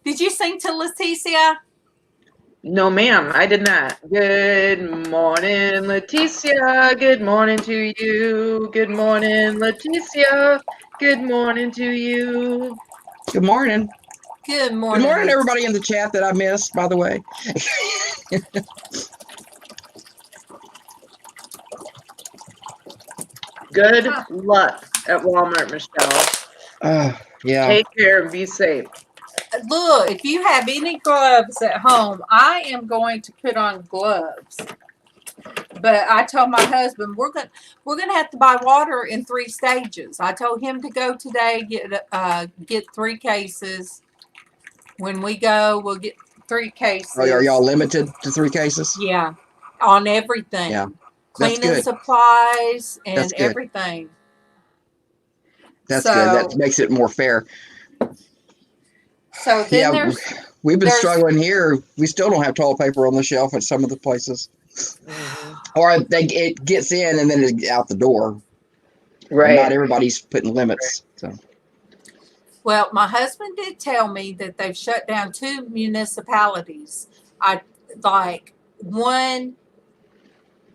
Did you sing to Leticia? No, ma'am, I did not. Good morning, Leticia. Good morning to you. Good morning, Leticia. Good morning to you. Good morning. Good morning. Good morning, everybody in the chat that I missed, by the way. Good luck at Walmart, Michelle. Yeah. Take care and be safe. Look, if you have any gloves at home, I am going to put on gloves. But I told my husband we're gonna have to buy water in 3 stages. I told him to go today, get 3 cases. When we go, we'll get 3 cases. Oh, are y'all limited to 3 cases? Yeah, on everything. Yeah. Cleaning good. supplies and That's good. everything. That's good. That makes it more fair. So then we've been struggling here. We still don't have toilet paper on the shelf at some of the places. Or it gets in and then it's out the door. Right. And not everybody's putting limits. So. Well, my husband did tell me that they've shut down 2 municipalities. One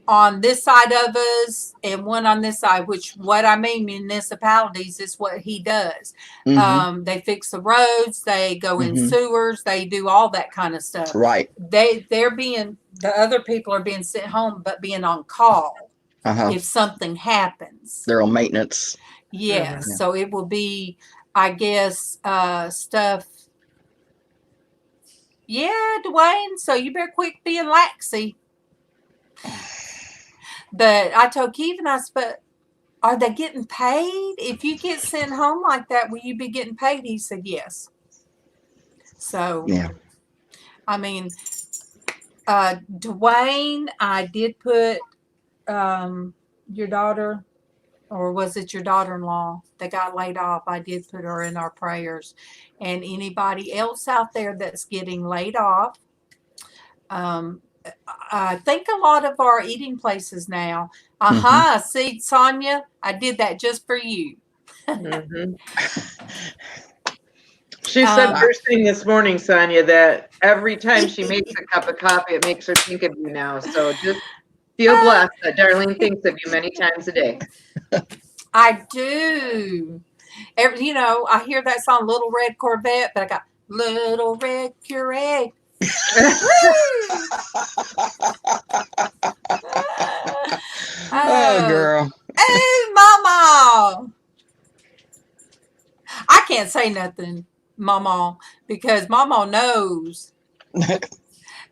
on this side of us and one on this side, which what I mean municipalities is what he does. Mm-hmm. They fix the roads, they go in sewers, they do all that kind of stuff. Right. The other people are being sent home, but being on call if something happens. They're on maintenance. Yes. Yeah. So it will be, I guess, stuff. Yeah, Dwayne. So you better quit being laxy. But I told Keith and I said, are they getting paid? If you get sent home like that, will you be getting paid? He said, yes. So, yeah. I mean, Dwayne, I did put your daughter, or was it your daughter-in-law that got laid off? I did put her in our prayers. And anybody else out there that's getting laid off, I think a lot of our eating places now. See, Sonia, I did that just for you. She said first thing this morning, Sonia, that every time she makes a cup of coffee, it makes her think of you now. So just feel blessed that Darlene thinks of you many times a day. I do. I hear that song, Little Red Corvette, but I got Little Red Corvette. Oh, girl. Hey, MawMaw. I can't say nothing, MawMaw, because MawMaw knows.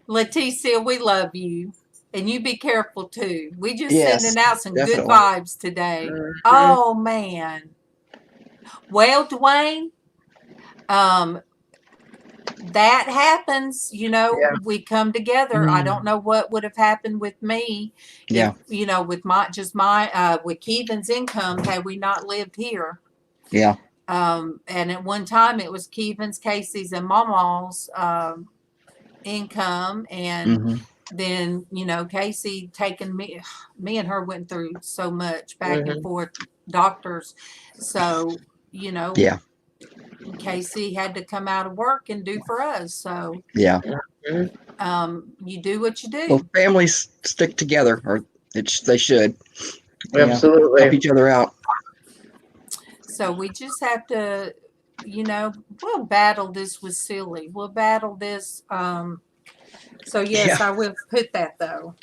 Leticia, we love you. And you be careful too. We just Yes, sending out some good definitely. vibes today. Mhm. Oh man. Well, Dwayne, that happens, Yeah. we come together. I don't know what would have happened with me Yeah. if, with with Keevan's income had we not lived here. Yeah. And at one time it was Keevan's, Casey's, and MawMaw's income, and Hmm. then Casey taking me and her went through so much back and forth doctors, so Yeah. Casey had to come out of work and do for us, so Yeah. you do what you do. Well, families stick together, or they should. Yeah. Absolutely. Help each other out. So we just have to, we'll battle this with silly. We'll battle this. So yes, Yeah. I will put that though.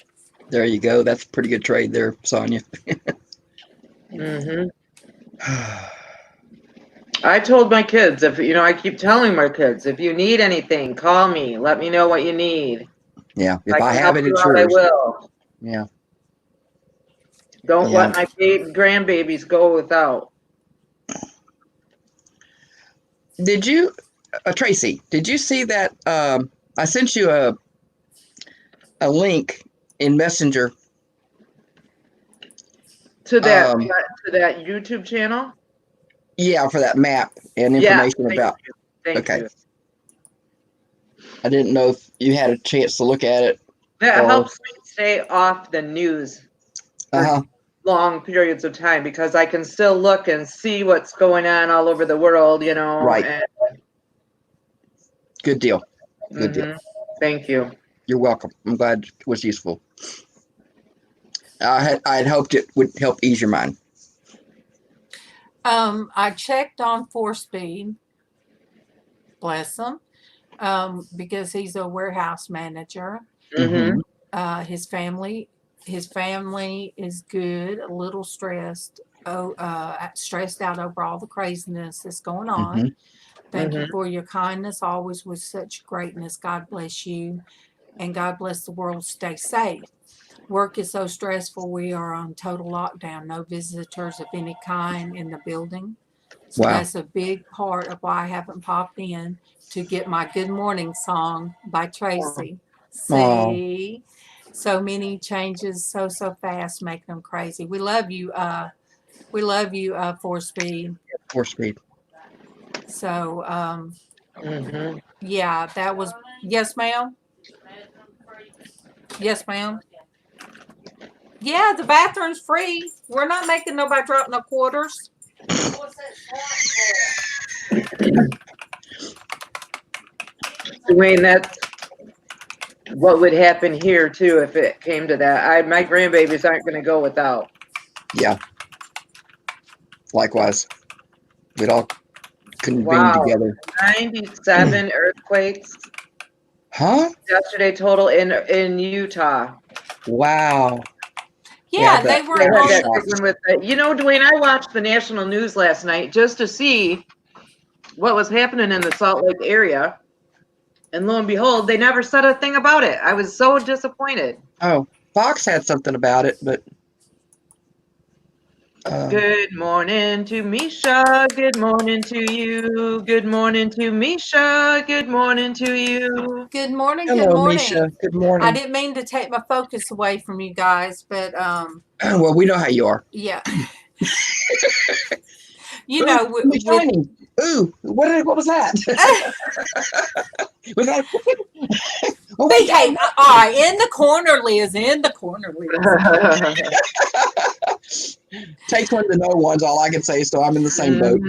There you go. That's a pretty good trade there, Sonia. Hmm. I told my kids, I keep telling my kids, if you need anything, call me. Let me know what you need. Yeah. If I can have help it, you it's out, I yours. will. Yeah. Don't Yeah. let my grandbabies go without. Did you, Tracy? Did you see that? I sent you a link in Messenger. To that YouTube channel? Yeah, for that map and Yeah. information about. Thank Okay. you. I didn't know if you had a chance to look at it. That Or- helps me stay off the news for long periods of time, because I can still look and see what's going on all over the world, Right. And, Good deal. Good deal. Thank you. You're welcome. I'm glad it was useful. I'd hoped it would help ease your mind. I checked on 4Speed. Bless him. Because he's a warehouse manager. Mm-hmm. His family is good, a little stressed. Stressed out over all the craziness that's going on. Thank you for your kindness, always with such greatness. God bless you, and God bless the world. Stay safe. Work is so stressful. We are on total lockdown. No visitors of any kind in the building. So Wow. that's a big part of why I haven't popped in to get my good morning song by Traci. See, so many changes so fast, make them crazy. We love you. 4Speed. 4Speed. So yeah, that was, yes, ma'am. Yes, ma'am. Yeah, the bathroom's free. We're not making nobody drop no quarters. Dwayne, that's what would happen here too if it came to that. My grandbabies aren't going to go without. Yeah. Likewise. We'd all convene Wow. together. 97 earthquakes Huh? yesterday total in Utah. Wow. Yeah, that- they were They had on that the, big one with Dwayne, I watched the national news last night just to see what was happening in the Salt Lake area. And lo and behold, they never said a thing about it. I was so disappointed. Oh, Fox had something about it, but Good morning to Misha. Good morning to you. Good morning to Misha. Good morning to you. good morning. hello, Good morning. Misha. Good morning. I didn't mean to take my focus away from you guys, but Well, we know how you are. yeah. Ooh, me shining. Ooh, what was that? Was that? Oh, wait, Hey, all right, in the corner, Liz. In the corner, Liz. takes one to know one's all I can say. So I'm in the same boat,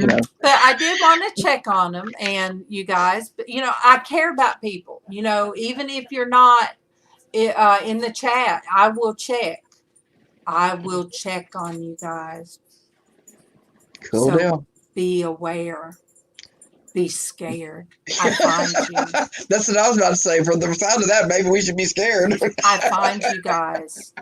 But I did want to check on them and you guys. But I care about people. Even if you're not in the chat, I will check. I will check on you guys. Cool So deal. be aware. Be scared. I find you. That's what I was about to say. From the sound of that, maybe we should be scared. I find you guys.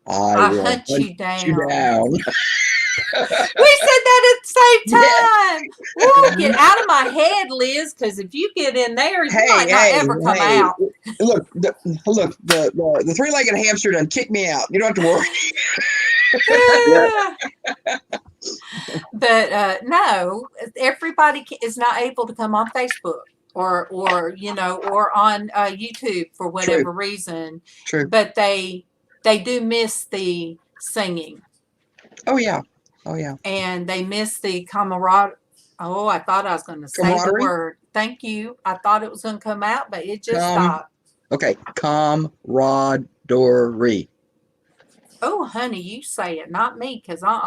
I will hunt you you down. down. We said that at the same time. Woo, get out of my head, Liz, because if you get in there, you might not ever come out. Look, the three-legged hamster done kicked me out. You don't have to worry. But no, everybody is not able to come on Facebook or or on YouTube for whatever reason. True. But they do miss the singing. Oh yeah. And they miss the camaraderie. Oh, I thought I was going to say the word. Thank you. I thought it was going to come out, but it just stopped. Okay, camaraderie. Oh, honey, you say it, not me, because I'm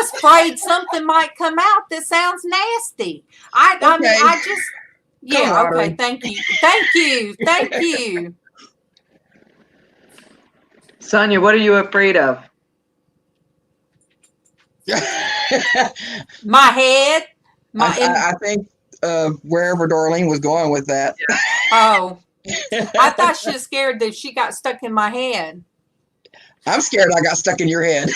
afraid something might come out that sounds nasty. I just, yeah, okay, thank you. Sonia, what are you afraid of? My head. I think wherever Darlene was going with that. Oh, I thought she was scared that she got stuck in my head. I'm scared I got stuck in your head.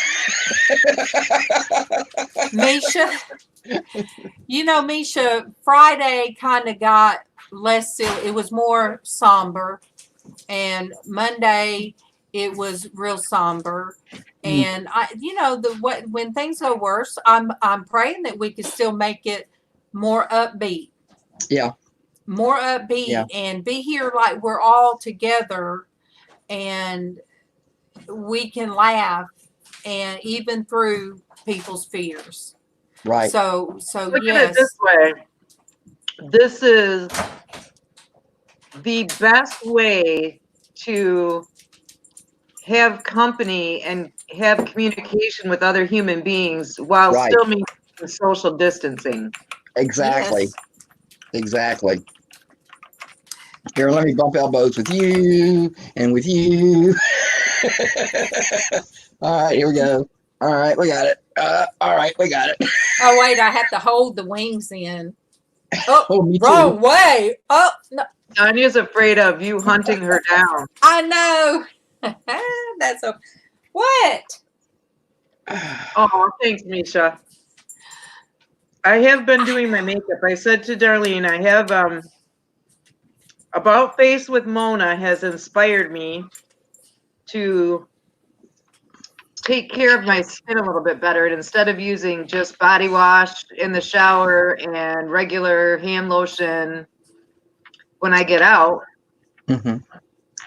Misha, Misha, Friday kind of got less silly. It was more somber. And Monday, it was real somber. And when things go worse, I'm praying that we can still make it more upbeat. Yeah. More upbeat and be here like we're all together and we can laugh and even through people's fears. Right. So look at it this way. This is the best way to have company and have communication with other human beings while still maintaining social distancing. Exactly. Yes. Exactly. Here, let me bump elbows with you and with you. All right, here we go. All right, we got it. All right, we got it. Oh, wait, I have to hold the wings in. Oh, me wrong too. way. Oh, no. Sonia's afraid of you hunting her down. I know. That's what? Oh, thanks, Misha. I have been doing my makeup. I said to Darlene, I have About Face with Mona has inspired me to take care of my skin a little bit better. And instead of using just body wash in the shower and regular hand lotion when I get out,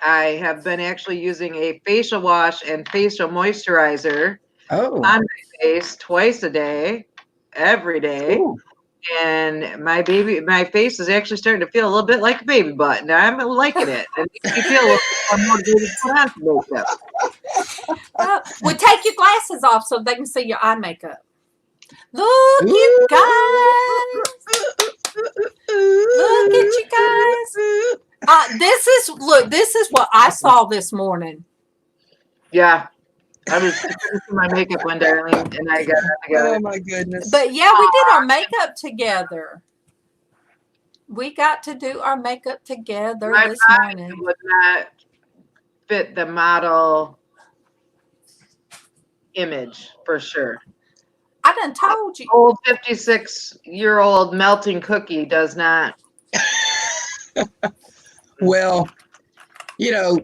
I have been actually using a facial wash and facial moisturizer on my face twice a day, every day. Ooh. And my face is actually starting to feel a little bit like a baby butt, and I'm liking it. And it makes me feel a little bit more motivated to put on some makeup. Well, take your glasses off so they can see your eye makeup. Look, you guys. Look at you guys. This is what I saw this morning. Yeah. I was finishing my makeup one day, and I got it together. Oh my goodness! But yeah, we did our makeup together. We got to do our makeup together this morning. Would not fit the model image for sure. I done told you. Old 56-year-old melting cookie does not. Well, the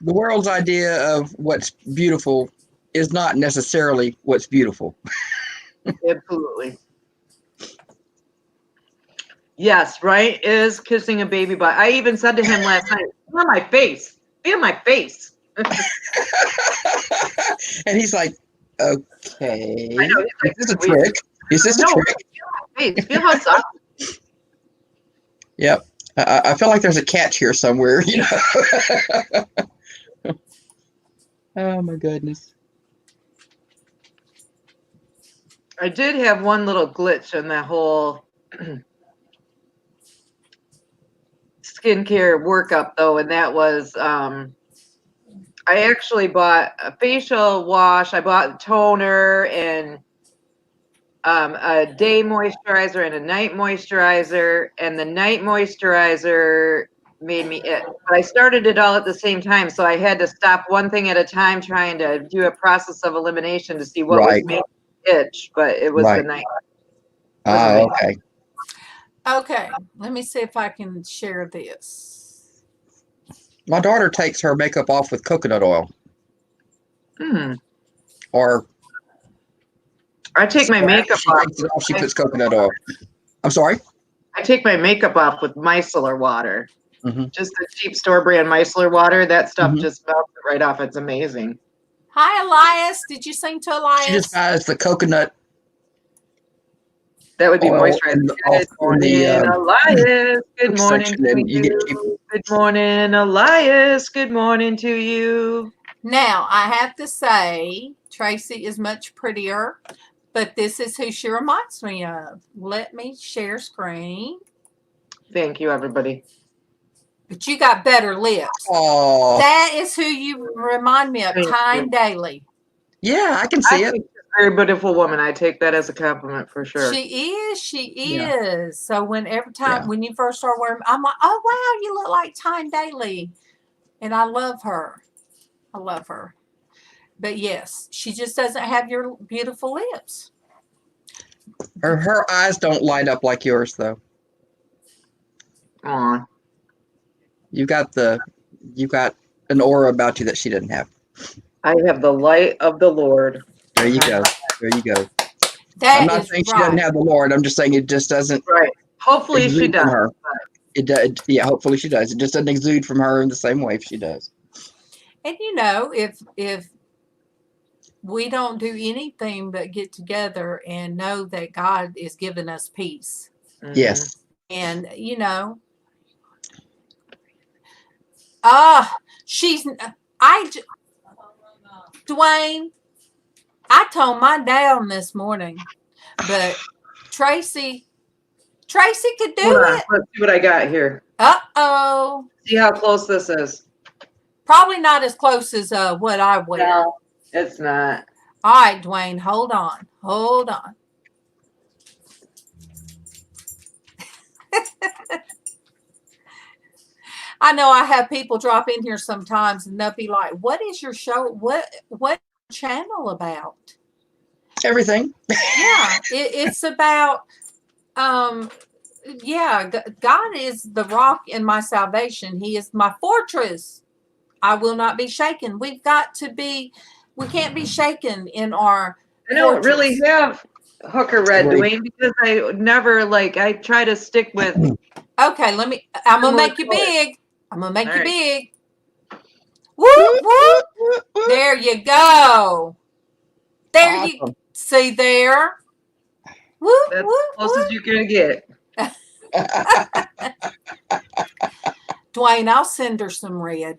world's idea of what's beautiful is not necessarily what's beautiful. Absolutely. Yes, right? Is kissing a baby butt. I even said to him last night, feel my face. Feel my face. And he's like, okay. I know, is this a trick? Is this a trick? Feel my face. Feel how soft. Yep. I feel like there's a catch here somewhere, Oh my goodness. I did have one little glitch in that whole skincare workup though, and that was I actually bought a facial wash, I bought toner and a day moisturizer and a night moisturizer, and the night moisturizer made me itch. But I started it all at the same time, so I had to stop one thing at a time, trying to do a process of elimination to see what was Right. making me itch. But it was the Right. night. Okay. Okay, let me see if I can share this. My daughter takes her makeup off with coconut oil. Or I take my makeup she off. takes it off, she puts coconut oil. I'm sorry? I take my makeup off with micellar water. Mm-hmm. Just the cheap store brand micellar water. That stuff Mhm. just melts it right off. It's amazing. Hi, Elias. Did you sing to Elias? She just buys the coconut That would be oil moisturizing. Good morning, Elias. Good morning section, to and you get cheap. you. Good morning, Elias. Good morning to you. Now, I have to say, Traci is much prettier, but this is who she reminds me of. Let me share screen. Thank you, everybody. But you got better lips. Oh, That is who you remind me of, Thank Time you. Daily. yeah, I can I see it. think she's a very beautiful woman. I take that as a compliment for sure. She is. Yeah. So every time Yeah. when you first start wearing, I'm like, oh wow, you look like Time Daily, and I love her. I love her. But yes, she just doesn't have your beautiful lips. Her eyes don't light up like yours, though. Aw. You got an aura about you that she didn't have. I have the light of the Lord. There you go. There you go. That I'm not is saying she doesn't right. have the Lord. I'm just saying it just doesn't Right. Hopefully she exude from does. her. It does. Yeah, hopefully she does. It just doesn't exude from her in the same way if she does. And you know, if we don't do anything but get together and know that God is giving us peace, Mhm. Yes. and you know, she's Dwayne. I toned mine down this morning, but Traci could do Hold on. it. Let's see what I got here. Uh-oh. See how close this is. Probably not as close as what I wear. No, it's not. All right, Dwayne, hold on. Hold on. I know I have people drop in here sometimes and they'll be like, what is your show? What channel about? Everything. Yeah, it's about yeah, God is the rock in my salvation. He is my fortress. I will not be shaken. We can't be shaken in our I don't really fortress. have hooker red, Agreed. Dwayne, because I never I try to stick with. Okay, I'm gonna Similar make you color. big. I'm gonna make All you right. big. Whoop whoop. There you go. There you Awesome. see there. Whoop That's whoop as close whoop. as you're gonna get. Dwayne, I'll send her some red.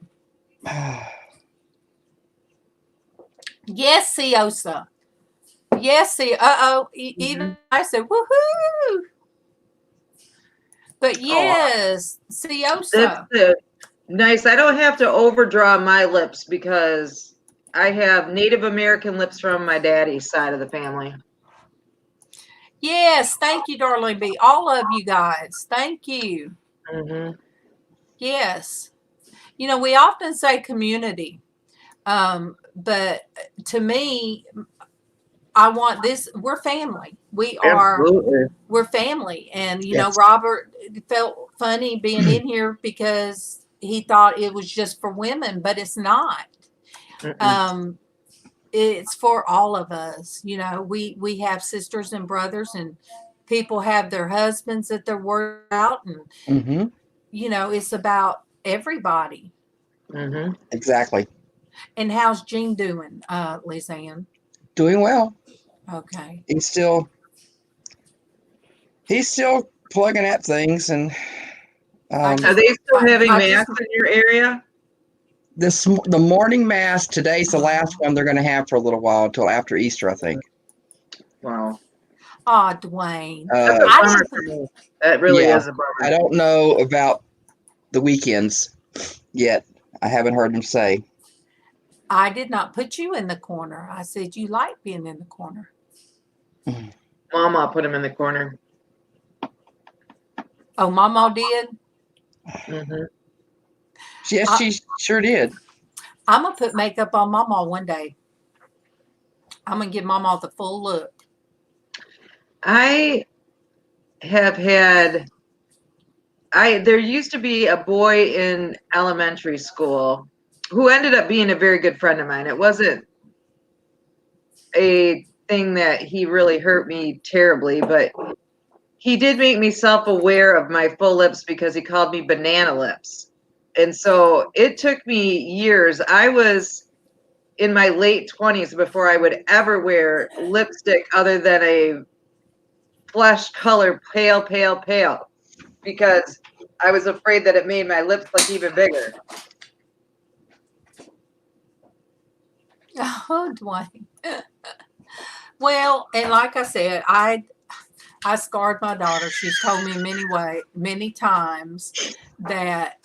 Yes, Ciosa. Yes, even I said woohoo. But yes, That's Ciosa. nice. I don't have to overdraw my lips because I have Native American lips from my daddy's side of the family. Yes, thank you, Darling B. All of you guys. Thank you. Mm-hmm. Yes. You know, we often say community. But to me, I want this. We're family. Absolutely. We're family. And, you know, Yes. Robert felt funny being in here because he thought it was just for women, but it's not. Mm-mm. It's for all of us. You know, we have sisters and brothers, and people have their husbands that they're worried about. And, Mm-hmm. you know, it's about everybody. Mm-hmm. Exactly. And how's Jean doing, LizzAnn? Doing well. Okay. He's still plugging at things, and Are they still having I masks just- in your area? the morning mass today's the last one they're going to have for a little while until after Easter, I think. Wow. Oh, Dwayne. That's a I bummer didn't- for me. That really Yeah. is a bummer. I don't know about the weekends yet. I haven't heard him say. I did not put you in the corner. I said you like being in the corner. MawMaw put him in the corner. Oh, MawMaw did? Hmm. Yes, she sure did. I'm going to put makeup on MawMaw one day. I'm going to give MawMaw the full look. I have had, there used to be a boy in elementary school who ended up being a very good friend of mine. It wasn't a thing that he really hurt me terribly, but he did make me self-aware of my full lips because he called me banana lips. And so it took me years. I was in my late 20s before I would ever wear lipstick other than a flesh color, pale, because I was afraid that it made my lips look even bigger. Oh, Dwayne. Well, and like I said, I scarred my daughter. She's told me many times that,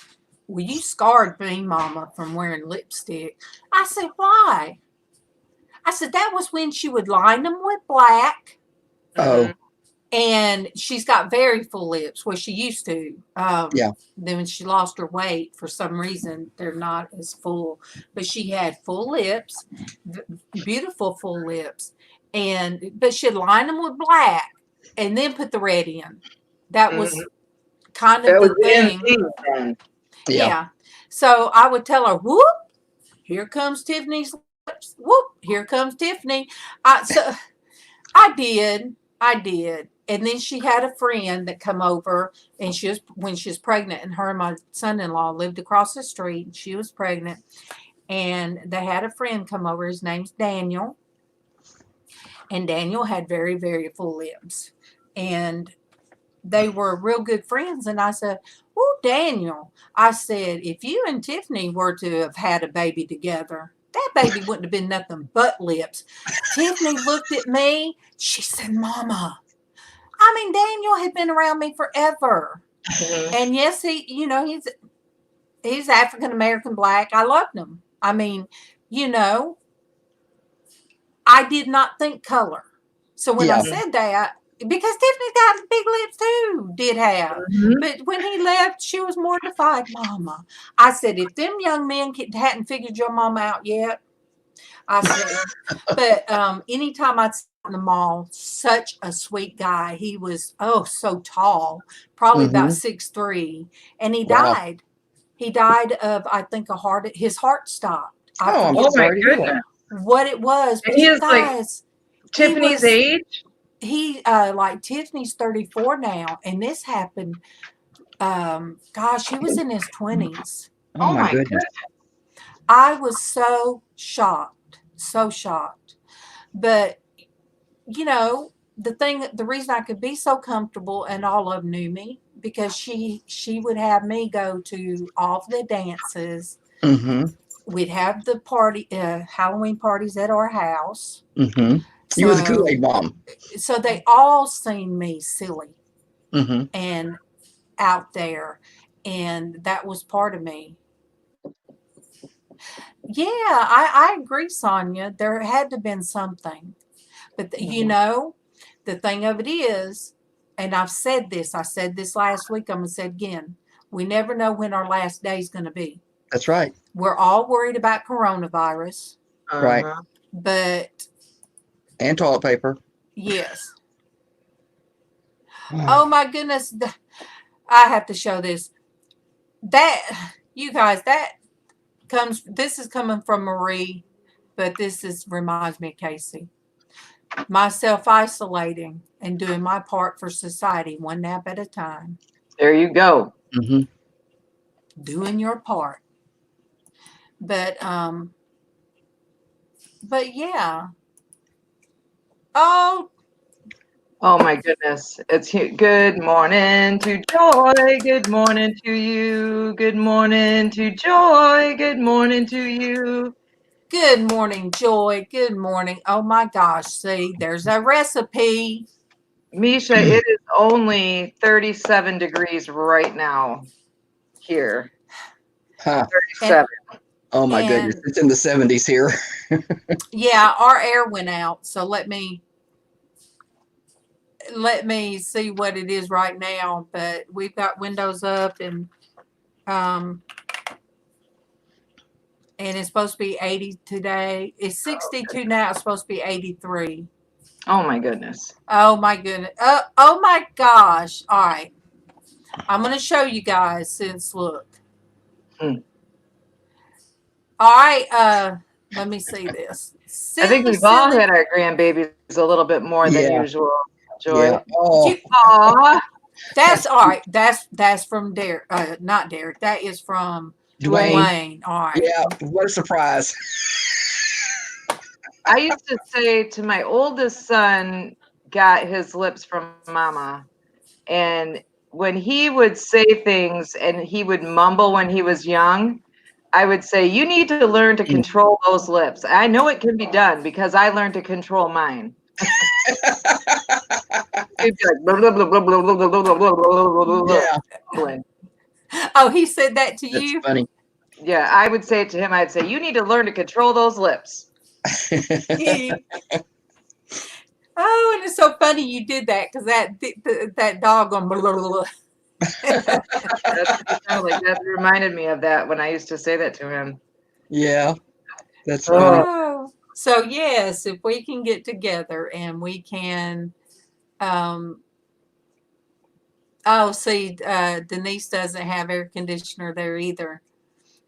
well, you scarred me, Mama, from wearing lipstick. I said, why? I said, that was when she would line them with black. Oh, And she's got very full lips. Well, she used to. Yeah. Then when she lost her weight, for some reason, they're not as full. But she had full lips, beautiful full lips. But she'd line them with black and then put the red in. That was kind of That was the thing. then. Yeah. So I would tell her, whoop, here comes Tiffany's lips. Whoop, here comes Tiffany. I did. And then she had a friend that come over, and when she was pregnant, and her and my son-in-law lived across the street, and she was pregnant, and they had a friend come over. His name's Daniel. And Daniel had very, very full lips. And they were real good friends. And I said, oh, Daniel, I said, if you and Tiffany were to have had a baby together, that baby wouldn't have been nothing but lips. Tiffany looked at me. She said, Mama, I mean, Daniel had been around me forever. And yes, he's African-American black. I loved him. I mean, I did not think color. So when I said that, because Tiffany got big lips too, did have. But when he left, she was mortified, Mama. I said, if them young men hadn't figured your mama out yet, I said, but anytime I'd see him in the mall, such a sweet guy. He was, so tall, probably about 6'3", and he died. He died of, I think, his heart stopped. I'm Oh my sorry to hear goodness. What it was. And he is guys, Tiffany's age? He like Tiffany's 34 now, and this happened. He was in his 20s. Oh my goodness. I was so shocked. But the reason I could be so comfortable, and all of them knew me, because she would have me go to all the dances. We'd have the party, Halloween parties at our house. You were the Kool-Aid mom. So they all seen me silly Mm-hmm. and out there, and that was part of me. Yeah, I agree, Sonia. There had to have been something. But, the thing of it is, and I said this last week, I'm going to say it again, we never know when our last day is going to be. That's right. We're all worried about coronavirus. Right. But. And toilet paper. Yes. Oh, my goodness. I have to show this. You guys, this is coming from Marie, but reminds me of Casey. My self-isolating and doing my part for society, one nap at a time. There you go. Mm-hmm. Doing your part. But yeah. Oh my goodness. It's good morning to Joy. Good morning to you. Good morning to Joy. Good morning to you. Good morning, Joy. Good morning. Oh my gosh. See, there's a recipe. Misha, it is only 37 degrees right now here. 37. Oh my goodness. It's in the 70s here. Yeah, our air went out. So let me. let me see what it is right now. But we've got windows up, and it's supposed to be 80 today. It's 62 now. It's supposed to be 83. Oh my goodness. Oh my goodness. Oh my gosh. All right. I'm going to show you guys since look. Hmm. All right. Let me see this. I think we've all had our grandbabies a little bit more than usual. Joy. Yeah. Oh, Aw. That's all right. That's from Derek. Not Derek. That is from Dwayne. All right. yeah. What a surprise. I used to say to my oldest son, got his lips from Mama, and when he would say things and he would mumble when he was young, I would say, you need to learn to control those lips. I know it can be done because I learned to control mine. He'd be like, blah, blah, blah, blah, blah, blah, blah, blah, blah, blah, blah. Yeah. Oh, he said that to That's you? funny. Yeah, I would say it to him, I'd say, you need to learn to control those lips. Oh, and it's so funny you did that because that dog on blah, blah, blah. That reminded me of that when I used to say that to him. Yeah. That's funny. Oh. So yes, if we can get together and we can Denise doesn't have air conditioner there either.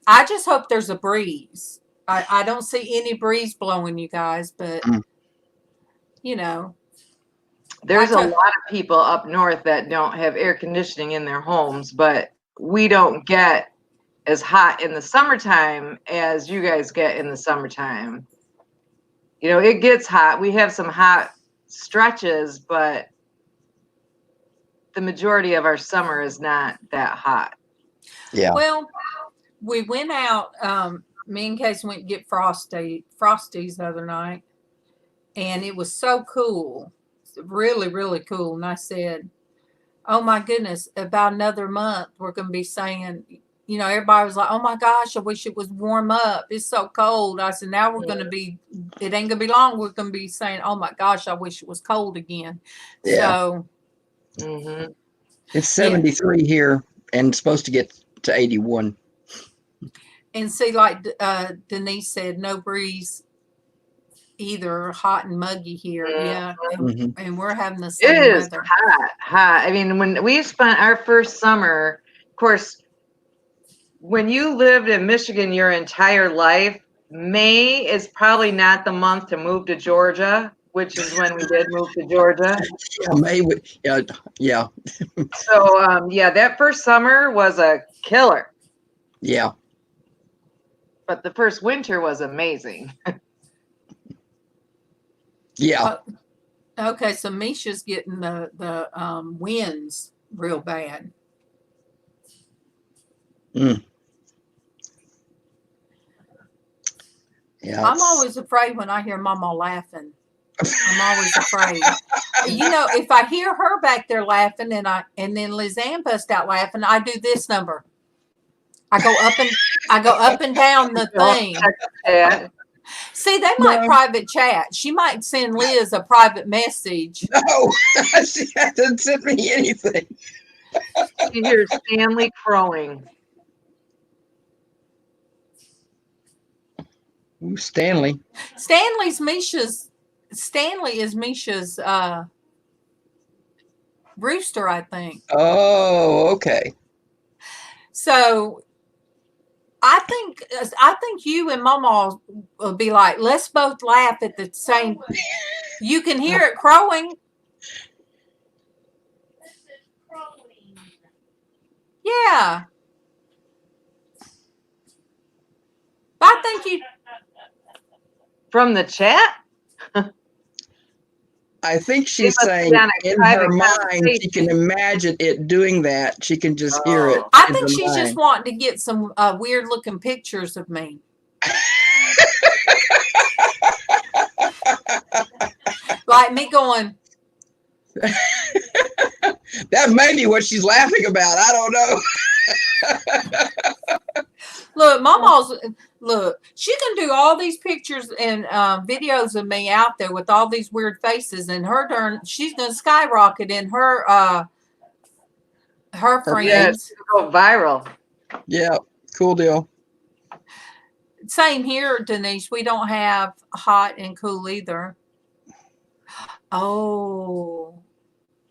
I just hope there's a breeze. I don't see any breeze blowing, you guys, but you know. There's a lot of people up north that don't have air conditioning in their homes, but we don't get as hot in the summertime as you guys get in the summertime. You know, it gets hot. We have some hot stretches, but the majority of our summer is not that hot. Yeah. Well, we went out, me and Casey went to get Frosties the other night, and it was so cool. Really, really cool. And I said, oh my goodness, about another month, we're going to be saying, you know, everybody was like, oh my gosh, I wish it was warm up. It's so cold. I said, now we're going to be, it ain't going to be long. We're going to be saying, oh my gosh, I wish it was cold again. Yeah. So. It's 73 here and supposed to get to 81. And see, like Denise said, no breeze either, hot and muggy here. Yeah. And we're having the same weather. It is hot. I mean, when we spent our first summer, of course, when you lived in Michigan your entire life, May is probably not the month to move to Georgia, which is when we did move to Georgia. Yeah, May. Yeah. So, that first summer was a killer. Yeah. But the first winter was amazing. Yeah. Okay, so Misha's getting the winds real bad. Yeah. I'm always afraid when I hear MawMaw laughing. I'm always afraid. You know, if I hear her back there laughing and then LizzAnn bust out laughing, I do this number. I go up and down the thing. See, they might private chat. She might send Lizz a private message. No, she hasn't sent me anything. She hears Stanley crowing. Ooh, Stanley. Stanley is Misha's rooster, I think. Oh, okay. So I think you and MawMaw will be like, let's both laugh at the same. You can hear it crowing. Yeah. I think you. From the chat? I think she's saying in her mind she can imagine it doing that. She can just hear it. I think she's just wanting to get some weird looking pictures of me. Like me going. That may be what she's laughing about. I don't know. Look, Look, she can do all these pictures and videos of me out there with all these weird faces, and she's gonna skyrocket in her Her friends. Go viral. Yeah, cool deal. Same here, Denise. We don't have hot and cool either. Oh,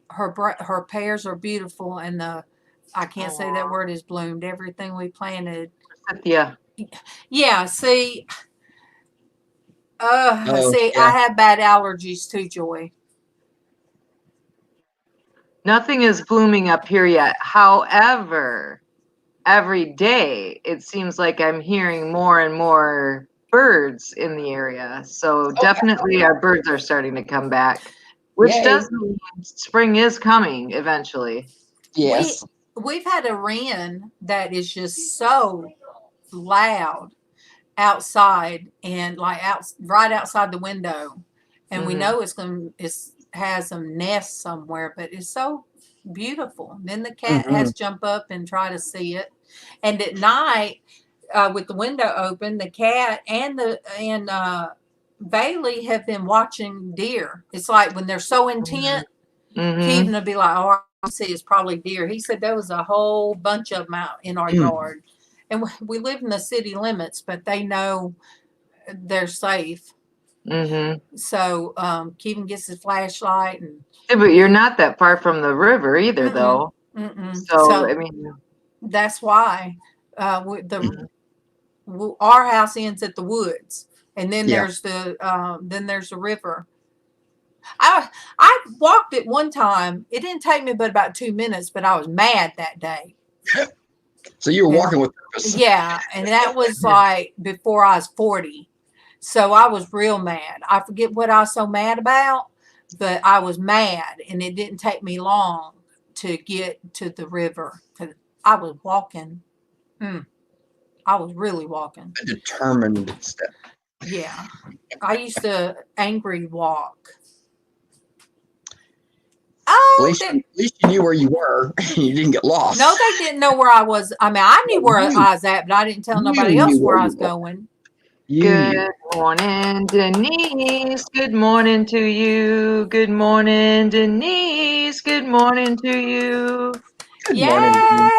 her pears are beautiful, and I can't say that word is bloomed. Everything we planted. Yeah. Yeah. See. Oh, See, yeah. I have bad allergies too, Joy. Nothing is blooming up here yet. However, every day it seems like I'm hearing more and more birds in the area. So definitely our birds are starting to come back, which Yay. does mean spring is coming eventually. Yes. We've had a wren that is just so loud outside and like right outside the window, and we know it has some nest somewhere, but it's so beautiful. Then the cat has to jump up and try to see it, and at night with the window open, the cat and Bailey have been watching deer. It's like when they're so intent, Keevan will be like, "Oh, I see, it's probably deer." He said there was a whole bunch of them out in our yard. And we live in the city limits, but they know they're safe. So Keevan gets his flashlight. But you're not that far from the river either, though. So, I mean, that's why our house ends at the woods, and then there's the river. I walked it one time. It didn't take me but about 2 minutes, but I was mad that day. So you were walking with purpose. Yeah, and that was like before I was 40. So I was real mad. I forget what I was so mad about, but I was mad, and it didn't take me long to get to the river because I was walking. I was really walking. A determined step. Yeah. I used to angry walk. Oh, at least you knew where you were. You didn't get lost. No, they didn't know where I was. I mean, I knew where I was at, but I didn't tell nobody else where I was going. Good morning, Denise. Good morning to you. Good morning, Denise. Good morning to you. Good Yay! morning.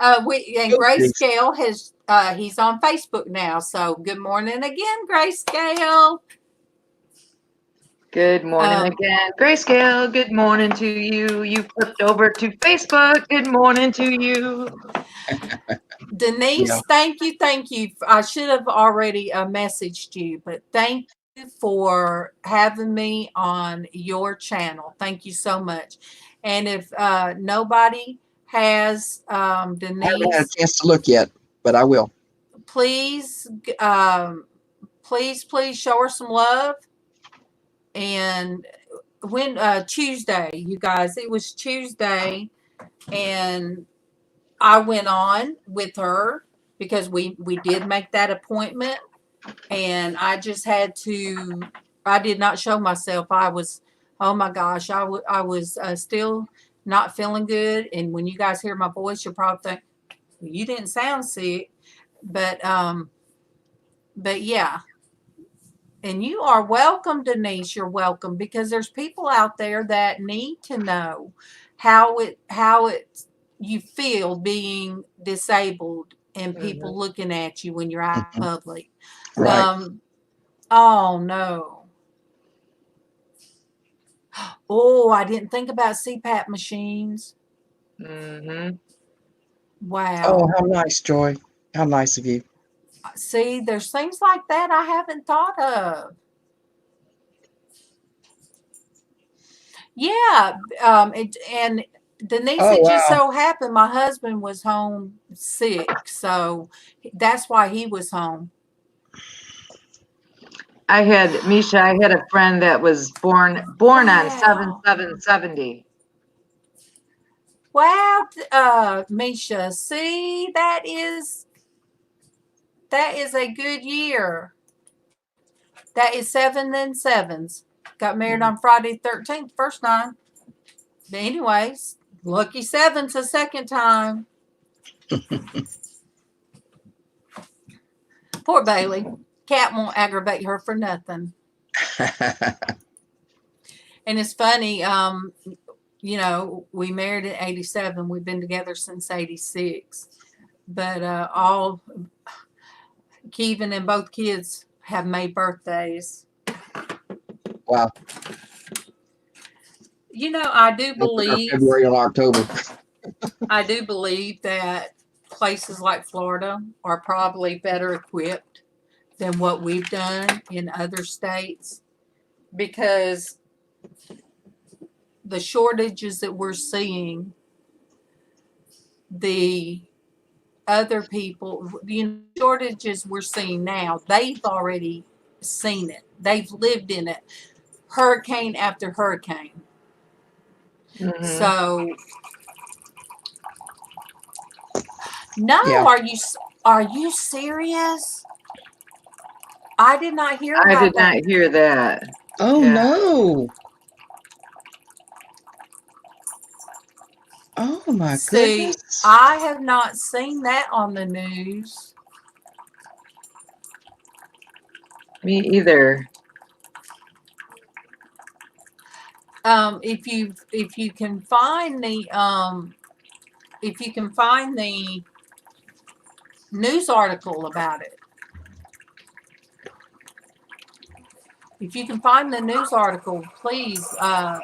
And Grayscale has he's on Facebook now. So good morning again, Grayscale. Good morning again, Grayscale. Good morning to you. You flipped over to Facebook. Good morning to you. Denise, thank you. I should have already messaged you, but thank you for having me on your channel. Thank you so much. And if nobody has Denise, I haven't had a chance to look yet, but I will. Please show her some love. And when Tuesday, you guys, it was Tuesday, and I went on with her because we did make that appointment, and I just had to. I did not show myself. I was, oh my gosh, I was still not feeling good. And when you guys hear my voice, you'll probably think you didn't sound sick, but yeah. And you are welcome, Denise. You're welcome, because there's people out there that need to know how you feel being disabled and people looking at you when you're out in public. Right. Oh no. Oh, I didn't think about CPAP machines. Wow. Oh, how nice, Joy. How nice of you. See, there's things like that I haven't thought of. Yeah. And Denise, it just so happened my husband was home sick, so that's why he was home. Misha, I had a friend that was born on 7/7/70. Wow, Misha, see, that is a good year. That is 7 and 7s. Got married on Friday 13th, first time. But anyways, lucky 7's the second time. Poor Bailey. Cat won't aggravate her for nothing. And it's funny, you know, we married in 87. We've been together since 86. But all Kevin and both kids have May birthdays. Wow. You know, I do believe February and October. I do believe that places like Florida are probably better equipped than what we've done in other states, because the shortages that we're seeing, the other people, the shortages we're seeing now, they've already seen it. They've lived in it, hurricane after hurricane. Mhm. So, no, Yeah. are you serious? I did not hear I about did that. not hear that. Oh Yeah. no. Oh my See, goodness. I have not seen that on the news. Me either. If you can find the news article about it. If you can find the news article, please Wow.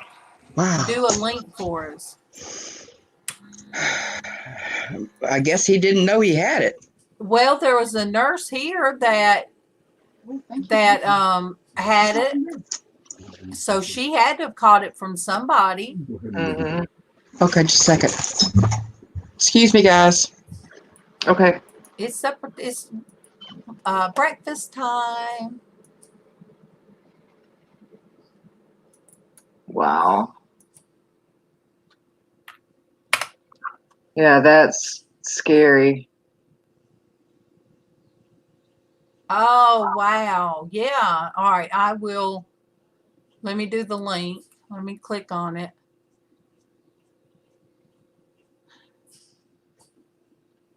do a link for us. I guess he didn't know he had it. Well, there was a nurse here that had it, so she had to have caught it from somebody. Mhm. Okay, just a second. Excuse me, guys. Okay. It's breakfast time. Wow. Yeah, that's scary. Oh, wow. Yeah. All right. I will. Let me do the link. Let me click on it.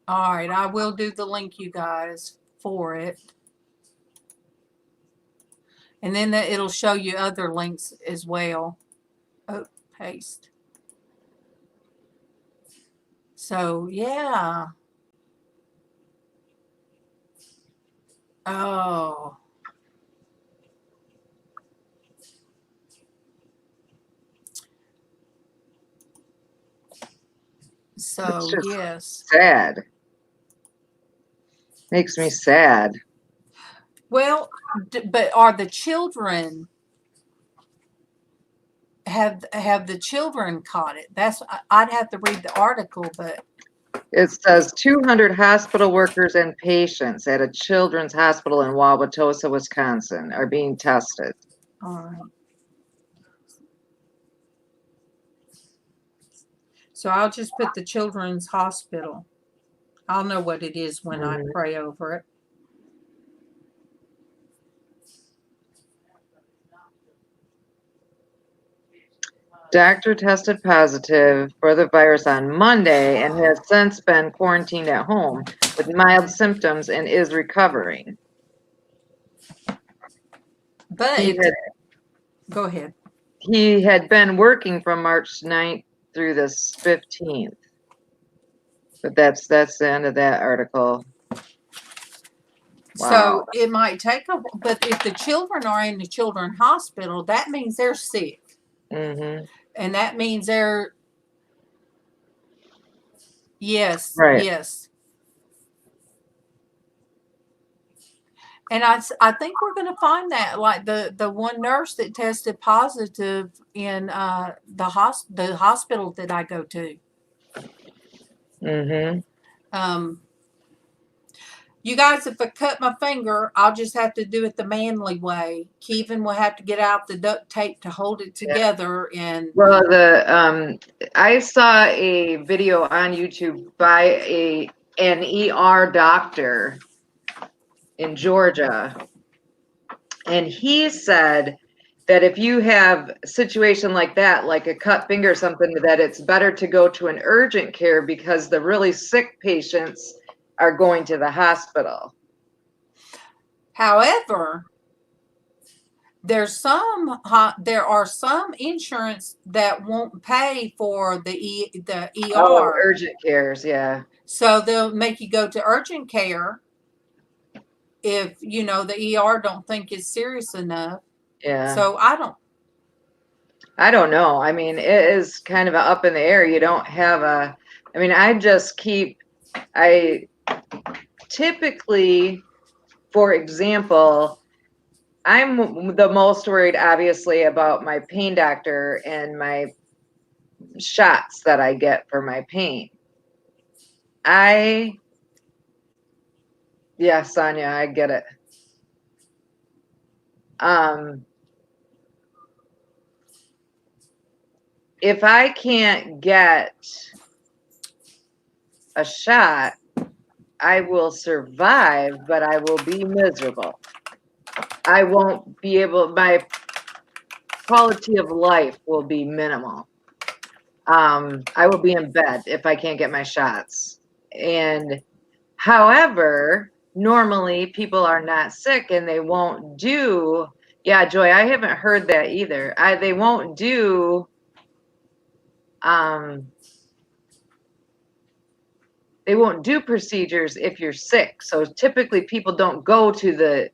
All right. I will do the link, you guys, for it. And then it'll show you other links as well. Oh, paste. So, yeah. Oh. So, It's just yes. sad. Makes me sad. Well, but are the children, have the children caught it? That's, I'd have to read the article, but It says 200 hospital workers and patients at a children's hospital in Wauwatosa, Wisconsin are being tested. all right. So I'll just put the children's hospital. I'll know what it is when I pray over it. Doctor tested positive for the virus on Monday and has since been quarantined at home with mild symptoms and is recovering. But He had, go ahead. he had been working from March 9th through the 15th. But that's the end of that article. So Wow. it might take but if the children are in the children's hospital, that means they're sick. Mm-hmm. And that means they're, yes, Right. yes. And I think we're going to find that, like the one nurse that tested positive in the hospital that I go to. Mm-hmm. You guys, if I cut my finger, I'll just have to do it the manly way. Kevin will have to get out the duct tape to hold it together. And well, I saw a video on YouTube by an ER doctor in Georgia, and he said that if you have a situation like that, like a cut finger or something, that it's better to go to an urgent care because the really sick patients are going to the hospital. However, there are some insurance that won't pay for the Oh, ER. urgent cares, yeah. So they'll make you go to urgent care if the ER don't think it's serious enough. Yeah. So I don't know. I mean, it is kind of up in the air. You don't have I typically, for example, I'm the most worried, obviously, about my pain doctor and my shots that I get for my pain. Yeah, Sonia, I get it. If I can't get a shot, I will survive, but I will be miserable. I won't be able, my quality of life will be minimal. I will be in bed if I can't get my shots. And however, normally people are not sick and they won't do, yeah, Joy, I haven't heard that either. They won't do, they won't do procedures if you're sick. So typically people don't go to the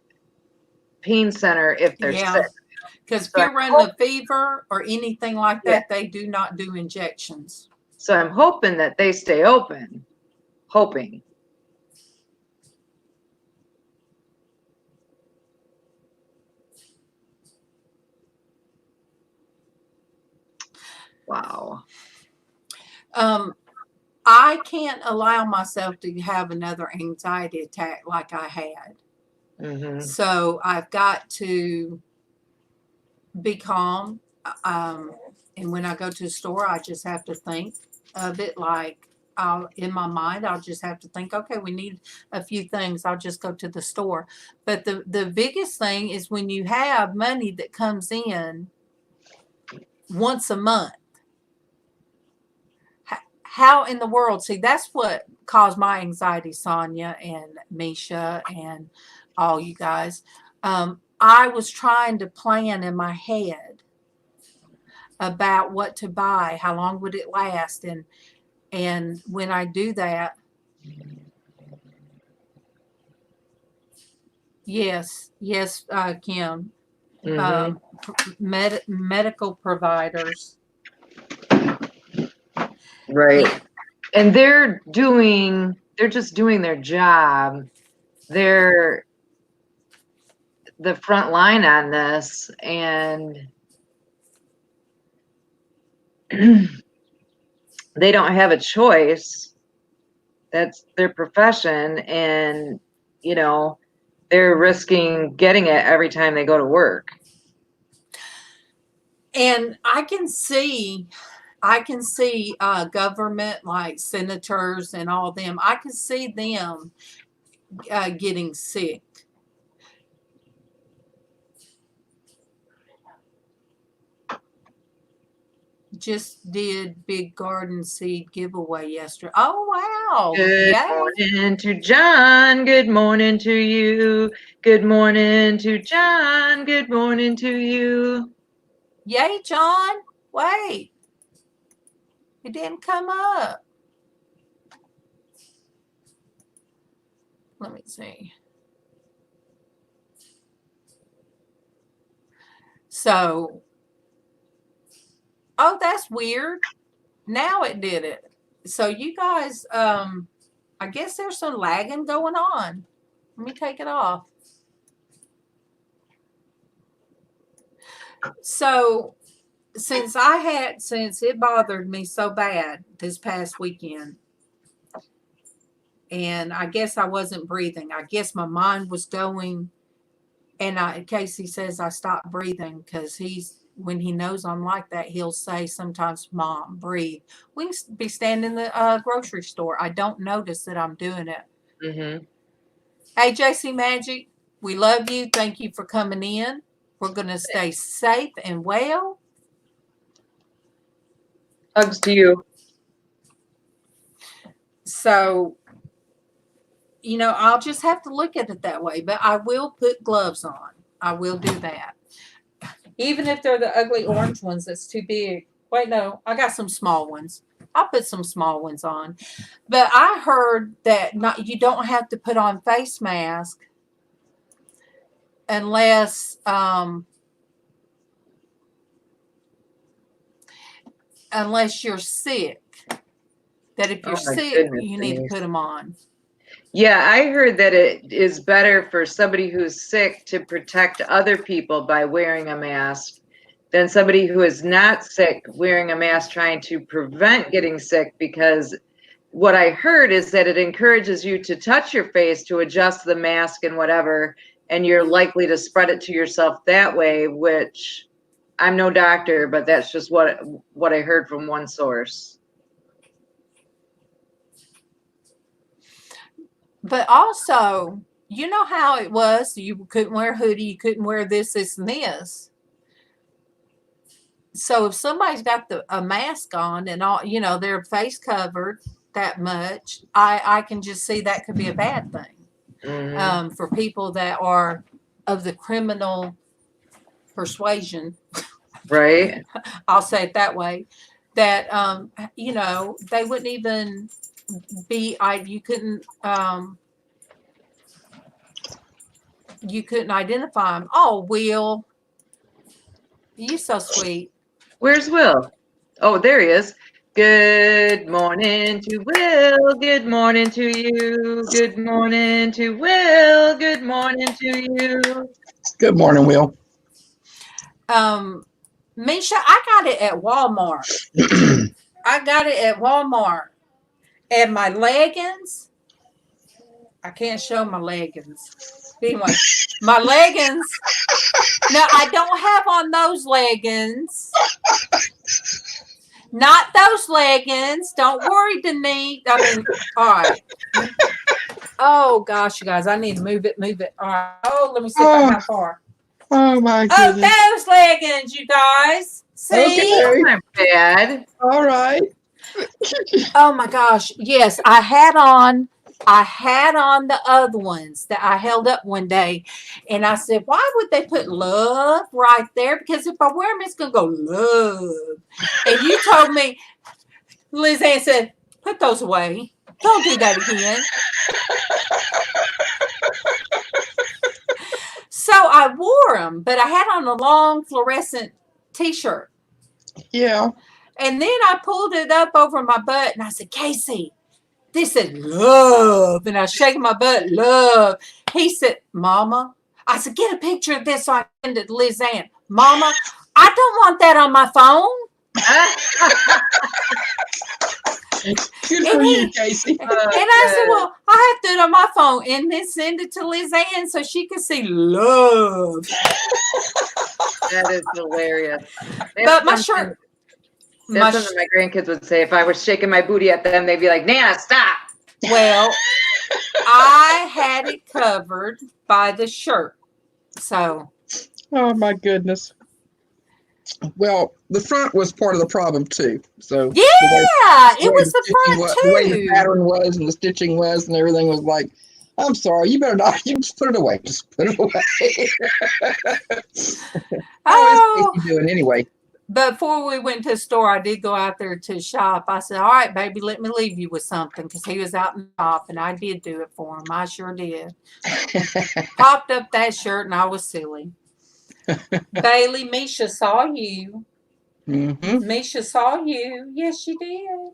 pain center if they're sick. Because So if you're running a fever or anything like that, they do not do injections. So I'm hoping that they stay open. Hoping. Wow. I can't allow myself to have another anxiety attack like I had. Mm-hmm. So I've got to be calm. And when I go to the store, I just have to think of it like in my mind, I'll just have to think, okay, we need a few things. I'll just go to the store. But the biggest thing is when you have money that comes in once a month. How in the world? See, that's what caused my anxiety, Sonia and Misha and all you guys. I was trying to plan in my head about what to buy, how long would it last, and when I do that, yes, Kim, Mm-hmm. Medical providers, Right. And they're just doing their job. They're the front line on this, and they don't have a choice. That's their profession, and they're risking getting it every time they go to work. And I can see government like senators and all them. I can see them getting sick. Just did big garden seed giveaway yesterday. Oh wow! Good morning to John. Good morning to you. Good morning to John. Good morning to you. Yay, John! Wait, it didn't come up. Let me see. So, oh, that's weird. Now it did it. So you guys, I guess there's some lagging going on. Let me take it off. So since it bothered me so bad this past weekend, and I guess I wasn't breathing. I guess my mind was going, and Casey says I stopped breathing because when he knows I'm like that, he'll say sometimes, "Mom, breathe." We can be standing in the grocery store. I don't notice that I'm doing it. Mm-hmm. Hey, JC Magic, we love you. Thank you for coming in. We're going to stay safe and well. Hugs to you. So I'll just have to look at it that way. But I will put gloves on. I will do that. Even if they're the ugly orange ones that's too big. Wait, no, I got some small ones. I'll put some small ones on. But I heard that you don't have to put on face mask unless you're sick. That if you're sick, you need to put them on. Yeah, I heard that it is better for somebody who's sick to protect other people by wearing a mask than somebody who is not sick wearing a mask trying to prevent getting sick, because what I heard is that it encourages you to touch your face to adjust the mask and whatever, and you're likely to spread it to yourself that way, which I'm no doctor, but that's just what I heard from one source. But also, you know how it was? You couldn't wear a hoodie. You couldn't wear this, and this. So if somebody's got a mask on and all, their face covered that much, I can just see that could be a bad thing for people that are of the criminal persuasion. Right. I'll say it that way. That they wouldn't even be. You couldn't identify them. Oh, Will, you so sweet. Where's Will? Oh, there he is. Good morning to Will. Good morning to you. Good morning to Will. Good morning to you. Good morning, Will. Misha, I got it at Walmart. And my leggings, I can't show my leggings. Anyway, my leggings. No, I don't have on those leggings. Not those leggings. Don't worry, Denise. All right. Oh, gosh, you guys. I need to move it. All right. Oh, let me see how far. Oh, my goodness. Oh, those leggings, you guys. See? Okay. Not bad. All right. Oh, my gosh. Yes, I had on the other ones that I held up one day. And I said, why would they put love right there? Because if I wear them, it's going to go love. And you told me, LizzAnn said, put those away. Don't do that again. So I wore them, but I had on a long fluorescent t-shirt. Yeah. And then I pulled it up over my butt and I said, Casey, this is love. And I was shaking my butt, love. He said, Mama. I said, get a picture of this so I can send it to LizzAnn. Mama, I don't want that on my phone. Good for you, Casey. And I said, well, I have to do it on my phone and then send it to LizzAnn so she can see love. That is hilarious. But my shirt. That's something my grandkids would say. If I was shaking my booty at them, they'd be like, Nana, stop. Well, I had it covered by the shirt. So. Oh, my goodness. Well, the front was part of the problem, too. So yeah, it was the front, too. The way the pattern was and the stitching was and everything was like, I'm sorry, you better not. You just put it away. Just put it away. How is Casey doing anyway? Before we went to the store, I did go out there to shop. I said, all right, baby, let me leave you with something, because he was out in the shop, and I did do it for him. I sure did. Popped up that shirt, and I was silly. Bailey, Misha saw you. Mm-hmm. Misha saw you. Yes, she did.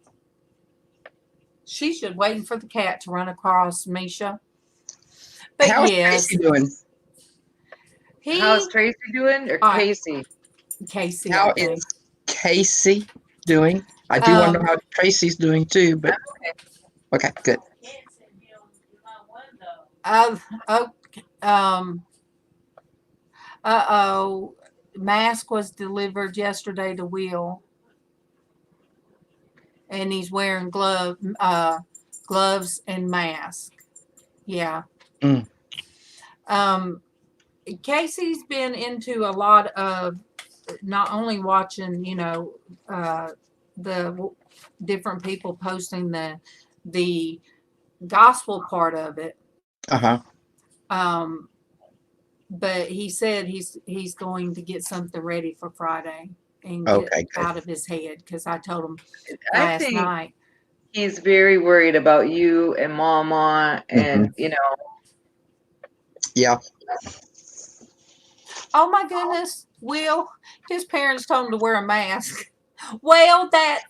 She's just waiting for the cat to run across Misha. But how's yes. Traci doing? How's Traci doing? Or Casey? Casey. How is Casey doing? I do want to know how Traci's doing too, but okay, good. Mask was delivered yesterday to Will, and he's wearing gloves and mask. Yeah. Casey's been into a lot of not only watching, the different people posting the gospel part of it. Uh-huh. But he said he's going to get something ready for Friday and get Okay, good. out of his head, because I told him I last think night. he's very worried about you and MawMaw, and you know. Yeah. Oh my goodness, Will, his parents told him to wear a mask. Well, that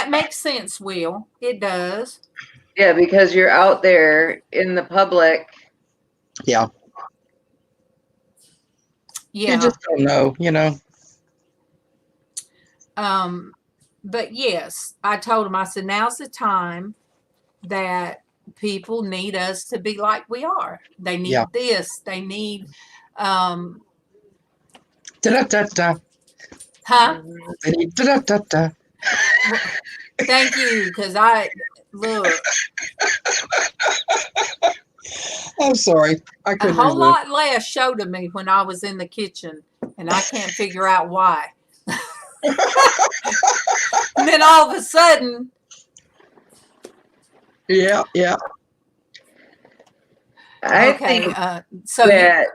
makes sense, Will. It does. Yeah, because you're out there in the public. Yeah. Yeah. You just don't know, you know. But yes, I told him, I said, now's the time that people need us to be like we are. They need this. They need, Da-da-da-da. huh? They need da-da-da-da. Thank you, because look. I'm sorry. I A couldn't whole resist. lot less showed to me when I was in the kitchen, and I can't figure out why. And then all of a sudden, Yeah. I okay, think so that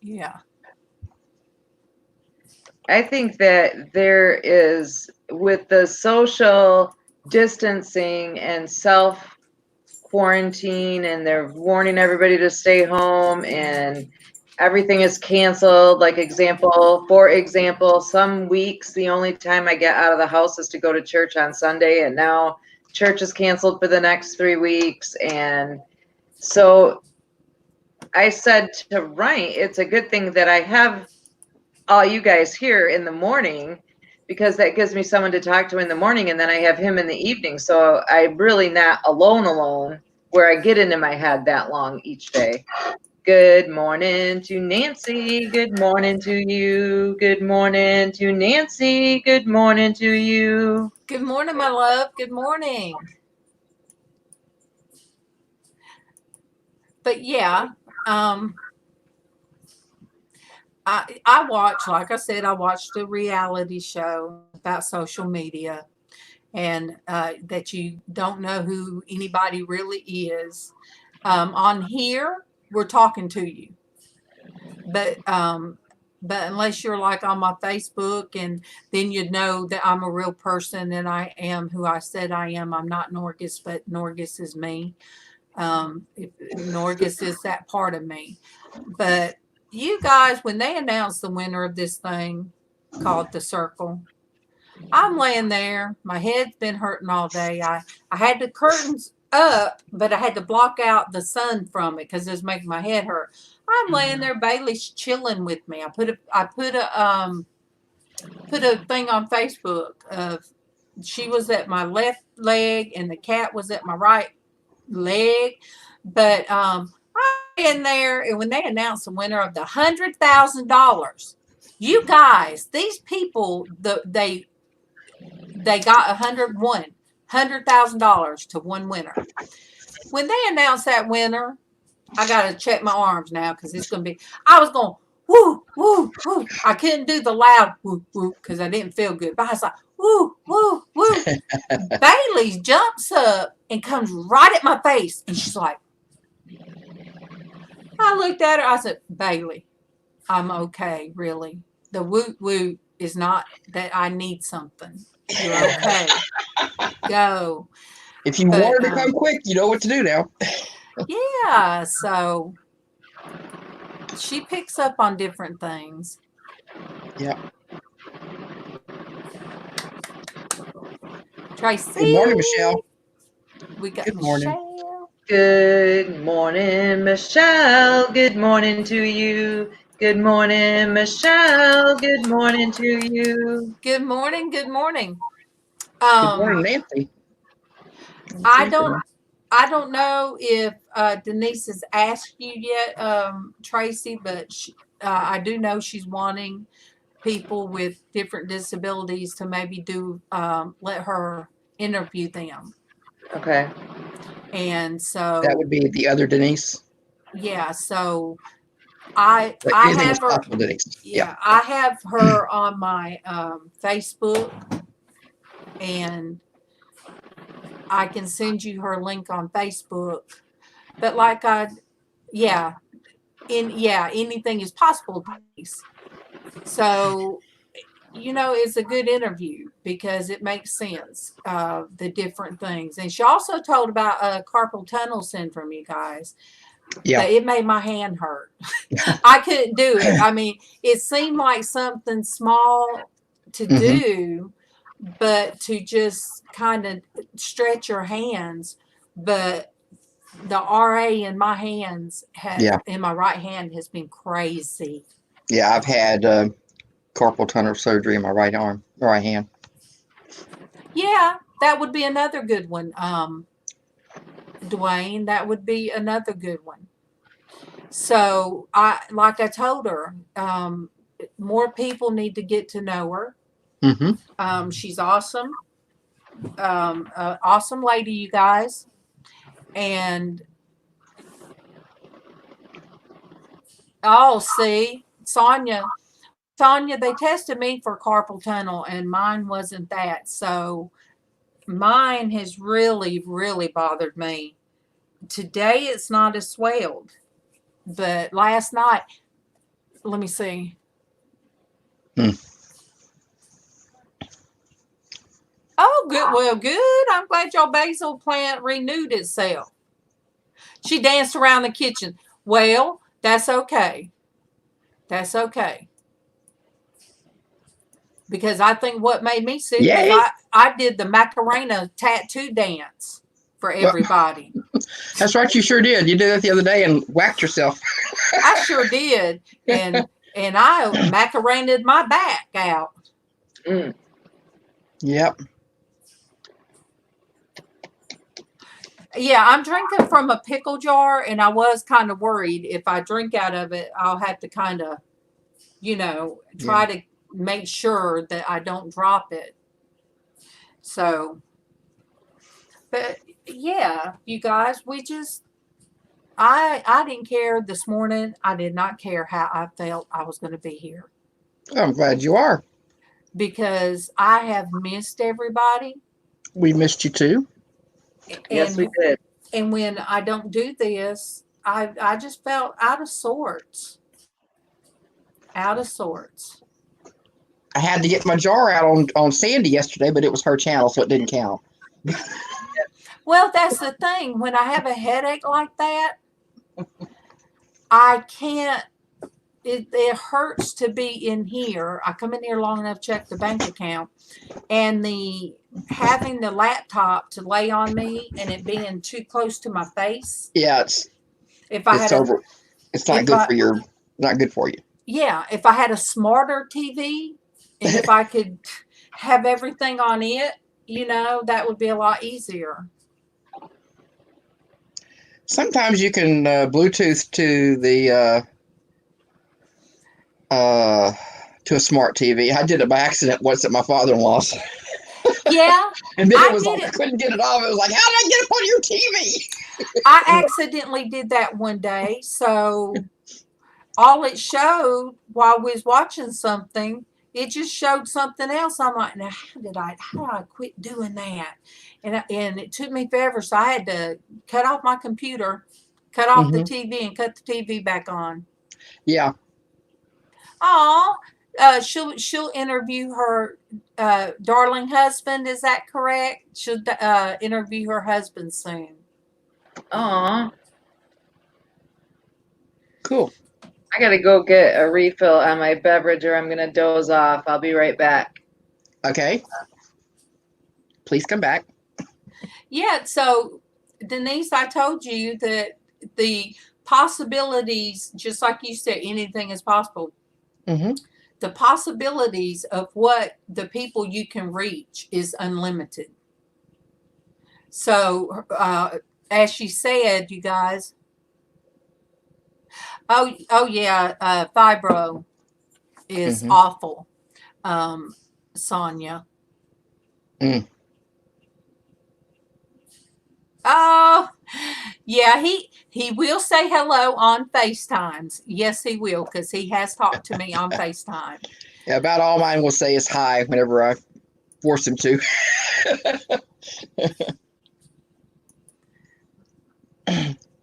yeah. I think that there is, with the social distancing and self quarantine, and they're warning everybody to stay home, and everything is canceled. For example, some weeks the only time I get out of the house is to go to church on Sunday, and now church is canceled for the next 3 weeks. And so I said to Ryan, it's a good thing that I have all you guys here in the morning, because that gives me someone to talk to in the morning, and then I have him in the evening. So I'm really not alone where I get into my head that long each day. Good morning to Nancy. Good morning to you. Good morning to Nancy. Good morning to you. Good morning, my love. Good morning. But yeah, I watch, like I said, I watched a reality show about social media, and that you don't know who anybody really is. On here, we're talking to you, but unless you're like on my Facebook, and then you'd know that I'm a real person and I am who I said I am. I'm not Norgis, but Norgis is me. Norgis is that part of me. But you guys, when they announced the winner of this thing called The Circle, I'm laying there. My head's been hurting all day. I had the curtains up, but I had to block out the sun from it because it was making my head hurt. I'm laying there. Bailey's chilling with me. I put a thing on Facebook of, she was at my left leg and the cat was at my right leg. But I'm in there, and when they announced the winner of the $100,000, you guys, these people, they got $100,000 to one winner. When they announced that winner, I got to check my arms now, because it's going to be, I was going, woo, woo, woo. I couldn't do the loud woo, woo, because I didn't feel good. But I was like, woo, woo, woo. Bailey jumps up and comes right at my face. And she's like, I looked at her. I said, Bailey, I'm okay, really. The woot woot is not that I need something. You're okay. Go. If you want her to come quick, you know what to do now. Yeah, so she picks up on different things. Yeah. Traci. Good morning, Michelle. We got Good morning. Michelle. Good morning, Michelle. Good morning to you. Good morning, Michelle. Good morning to you. Good morning. Good morning. Good morning, Nancy. I don't know if Denise has asked you yet, Traci, but I do know she's wanting people with different disabilities to maybe let her interview them. Okay. And so that would be the other Denise. Yeah, so I Anything have is her. possible, Denise. Yeah, I have her on my Facebook, and I can send you her link on Facebook. But anything is possible. So, it's a good interview because it makes sense, the different things. And she also told about carpal tunnel syndrome, you guys. Yeah. But it made my hand hurt. I couldn't do it. I mean, it seemed like something small to do, but to just kind of stretch your hands. But the RA in my hands in my right hand has been crazy. Yeah, I've had carpal tunnel surgery in my right hand. Yeah, that would be another good one. Dwayne, that would be another good one. So like I told her, more people need to get to know her. She's awesome. Awesome lady, you guys. And see, Sonia, they tested me for carpal tunnel and mine wasn't that. So mine has really, really bothered me. Today it's not as swelled, but last night, let me see. Oh, good. Well, good. I'm glad your basil plant renewed itself. She danced around the kitchen. Well, that's okay. That's okay. Because I think what made me sick was I did the Macarena tattoo dance for everybody. That's right, you sure did. You did that the other day and whacked yourself. I sure did. And I Macarenaed my back out. Yep. Yeah, I'm drinking from a pickle jar, and I was kind of worried if I drink out of it, I'll have to kind of, try to make sure that I don't drop it. So, but yeah, you guys, I didn't care this morning. I did not care how I felt I was going to be here. I'm glad you are. Because I have missed everybody. We missed you too. Yes, we did. And when I don't do this, I just felt out of sorts. Out of sorts. I had to get my jar out on Sandy yesterday, but it was her channel, so it didn't count. Well, that's the thing. When I have a headache like that, I can't. It hurts to be in here. I come in here long enough to check the bank account, and having the laptop to lay on me and it being too close to my face. Yeah, it's not good for you. Yeah, if I had a smarter TV and if I could have everything on it, that would be a lot easier. Sometimes you can Bluetooth to the to a smart TV. I did it by accident once at my father-in-law's. Yeah. And then I couldn't get it off. It was like, how did I get it on your TV? I accidentally did that one day. So all it showed while we was watching something, it just showed something else. I'm like, now how did I quit doing that? And it took me forever. So I had to cut off my computer, cut off the TV, and cut the TV back on. Yeah. She'll interview her darling husband. Is that correct? She'll interview her husband soon. Aw. Cool. I gotta go get a refill on my beverage or I'm gonna doze off. I'll be right back. Okay. Please come back. Yeah, so Denise, I told you that the possibilities, just like you said, anything is possible. The possibilities of what the people you can reach is unlimited. So, as she said, you guys, fibro is awful, Sonia. Oh, yeah, He will say hello on FaceTimes. Yes, he will, because he has talked to me on FaceTime. Yeah, about all mine will say is hi whenever I force him to.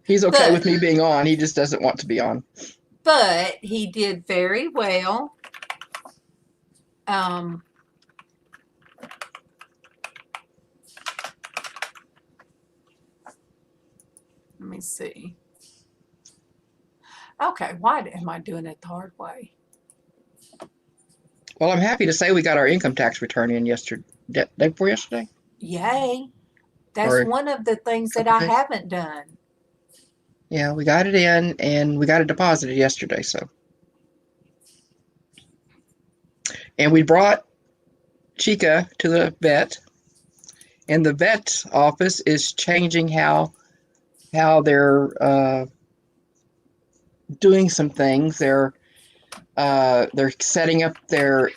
He's okay with me being on. He just doesn't want to be on. But he did very well. Let me see. Okay, why am I doing it the hard way? Well, I'm happy to say we got our income tax return in yesterday. Day before yesterday? Yay. That's Or one of the things that couple I days. haven't done. Yeah, we got it in and we got it deposited yesterday. So, and we brought Chica to the vet, and the vet office is changing how they're doing some things. They're setting up their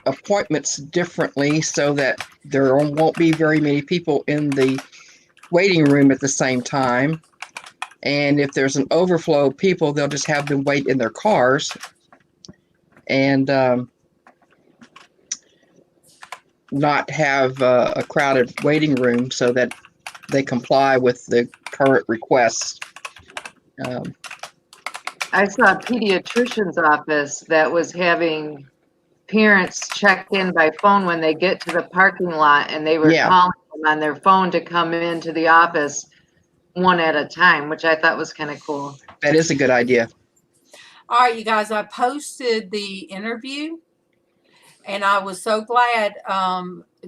appointments differently so that there won't be very many people in the waiting room at the same time. And if there's an overflow of people, they'll just have them wait in their cars and not have a crowded waiting room so that they comply with the current requests. I saw a pediatrician's office that was having parents check in by phone when they get to the parking lot, and they were calling them on their phone to come into the office one at a time, which I thought was kind of cool. That is a good idea. All right, you guys, I posted the interview, and I was so glad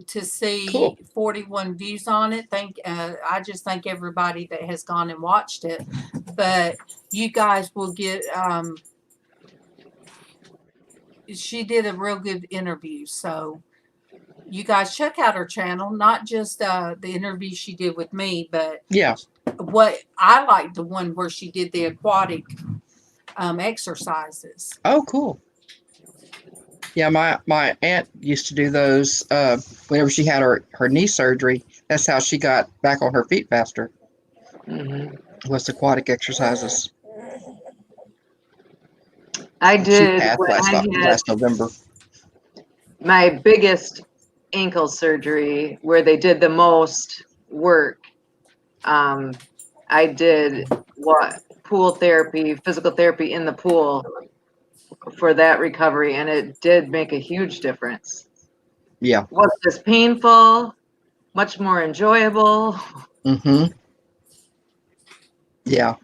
to see 41 views on it. I just thank everybody that has gone and watched it. But you guys will get. She did a real good interview, so you guys check out her channel. Not just the interview she did with me, but what I liked, the one where she did the aquatic exercises. Oh, cool. Yeah, my aunt used to do those whenever she had her knee surgery. That's how she got back on her feet faster. Was aquatic exercises. I did She passed when I had last November. my biggest ankle surgery, where they did the most work. I did pool therapy, physical therapy in the pool for that recovery, and it did make a huge difference. Yeah. It wasn't as painful, much more enjoyable. Yeah.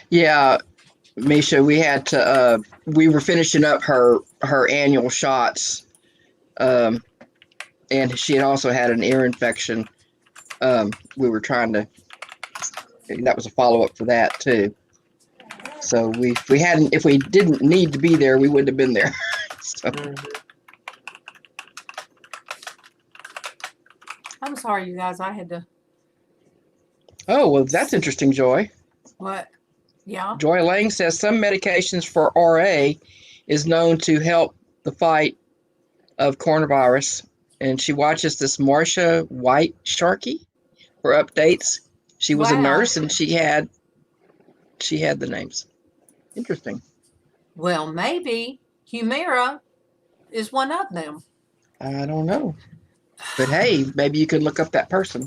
Yeah, Misha, we had to we were finishing up her annual shots, and she had also had an ear infection. We were trying to, that was a follow-up for that too. So we hadn't, if we didn't need to be there, we wouldn't have been there. So. I'm sorry, you guys. I had to. Oh, well, that's interesting, Joy. What? Yeah. Joy Lang says some medications for RA is known to help the fight of coronavirus. And she watches this Marsha White Sharkey for updates. She was a nurse and she had the names. Interesting. Well, maybe Humira is one of them. I don't know. But hey, maybe you could look up that person.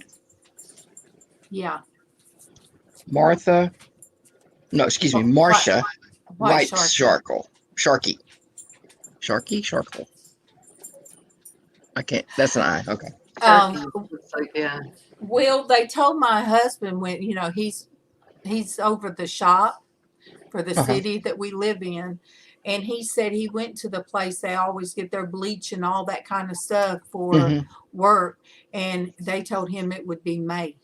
Yeah. Marsha White Sharkey. I can't. That's an I. Okay. Well, they told my husband when he's over the shop for the city that we live in, and he said he went to the place they always get their bleach and all that kind of stuff for work, and they told him it would be May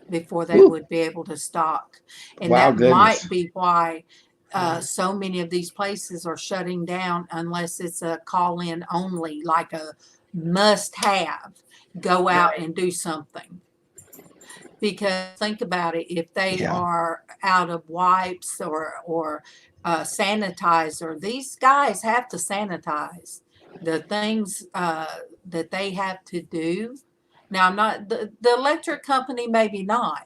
before they would be able to stock, and that might be why so many of these places are shutting down unless it's a call-in only, like a must-have. Go out and do something. Because think about it, if they are out of wipes or sanitizer, these guys have to sanitize. The things that they have to do Now, I'm not the electric company, maybe not,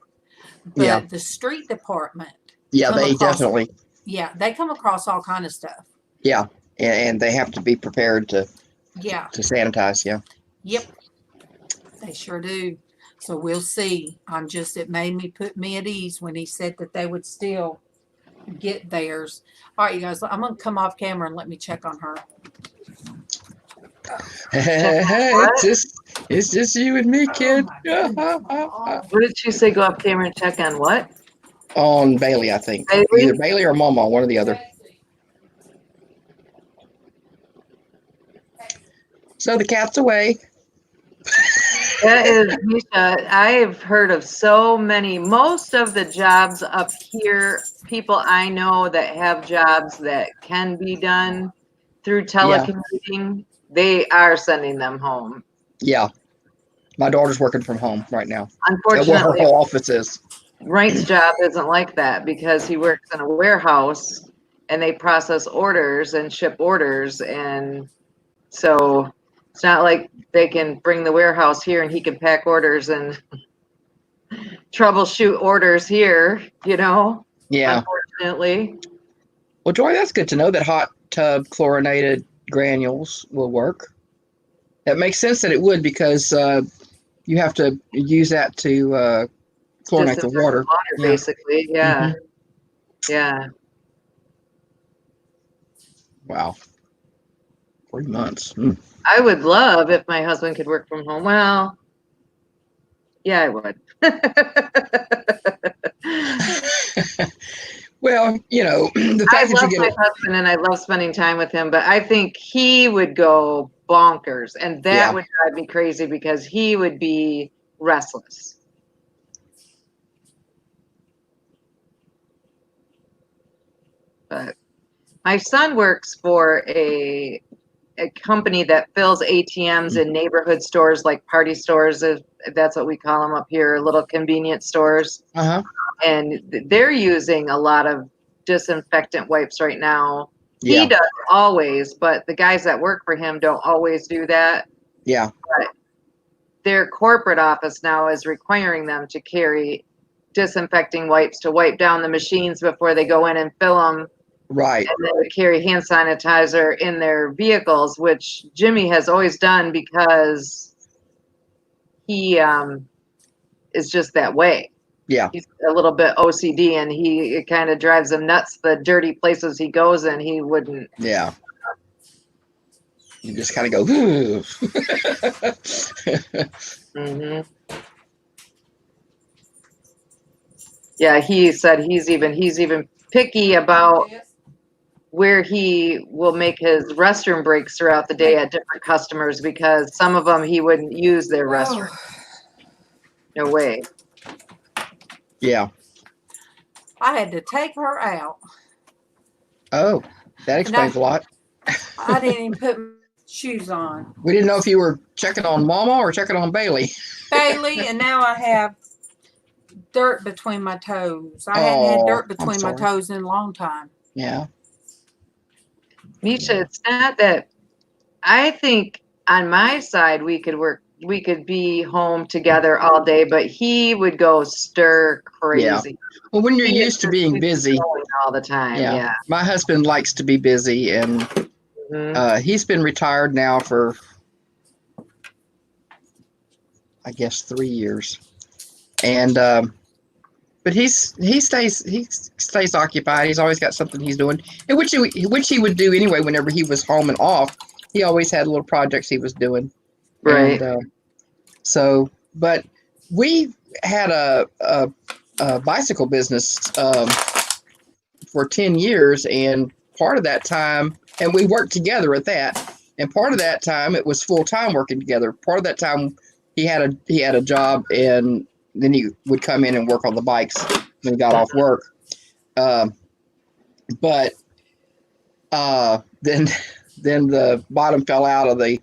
but Yeah. the street department. Yeah, come they across- definitely. Yeah, they come across all kind of stuff. Yeah, and they have to be prepared to Yeah. sanitize. Yeah. Yep. They sure do. So we'll see. It made me put me at ease when he said that they would still get theirs. All right, you guys, I'm going to come off camera and let me check on her. It's just you and me, kid. What did she say? Go off camera and check on what? On Bailey, I think. Bailey? Either Bailey or MawMaw, one or the other. So the cat's away. That is, Misha, I've heard of so many, most of the jobs up here, people I know that have jobs that can be done through telecommuting, they are sending them home. Yeah. My daughter's working from home right now. Where her Unfortunately, whole office is. Wright's job isn't like that because he works in a warehouse and they process orders and ship orders. And so it's not like they can bring the warehouse here and he can pack orders and troubleshoot orders here, Yeah. unfortunately. Well, Joy, that's good to know that hot tub chlorinated granules will work. That makes sense that it would because you have to use that to chlorinate the water. Yeah. Basically, yeah. Mhm. Yeah. Wow. 3 months. Mm. I would love if my husband could work from home. Well, yeah, I would. Well, the I fact that love you my get husband and I love spending time with him, but I think he would go bonkers and that Yeah. would drive me crazy because he would be restless. But my son works for a company that fills ATMs in neighborhood stores like party stores, if that's what we call them up here, little convenience stores. Uh-huh. And they're using a lot of disinfectant wipes right now. Yeah. He does always, but the guys that work for him don't always do that. Yeah. But their corporate office now is requiring them to carry disinfecting wipes to wipe down the machines before they go in and fill them. Right. And then they carry hand sanitizer in their vehicles, which Jimmy has always done because he is just that way. Yeah. He's a little bit OCD and it kind of drives him nuts. The dirty places he goes in, he wouldn't. Yeah. You just kind of go, ooh. Mm-hmm. Yeah, he said he's even picky about where he will make his restroom breaks throughout the day at different customers because some of them he wouldn't use their restroom. No way. Yeah. I had to take her out. Oh, that explains a lot. I didn't even put my shoes on. We didn't know if you were checking on MawMaw or checking on Bailey. Bailey, and now I have dirt between my toes. I hadn't had dirt between my toes in a long time. Yeah. Misha, it's not that. I think on my side we could be home together all day, but he would go stir crazy. Yeah. Well, when you're used to being busy all the time. Yeah. My husband likes to be busy, and he's been retired now for, I guess, 3 years, and but he stays occupied. He's always got something he's doing, and which he would do anyway. Whenever he was home and off, he always had little projects he was doing. Right. And, but we had a bicycle business for 10 years, and part of that time, and we worked together at that. And part of that time, it was full time working together. Part of that time, he had a job, and then he would come in and work on the bikes when he got off work. But then the bottom fell out of the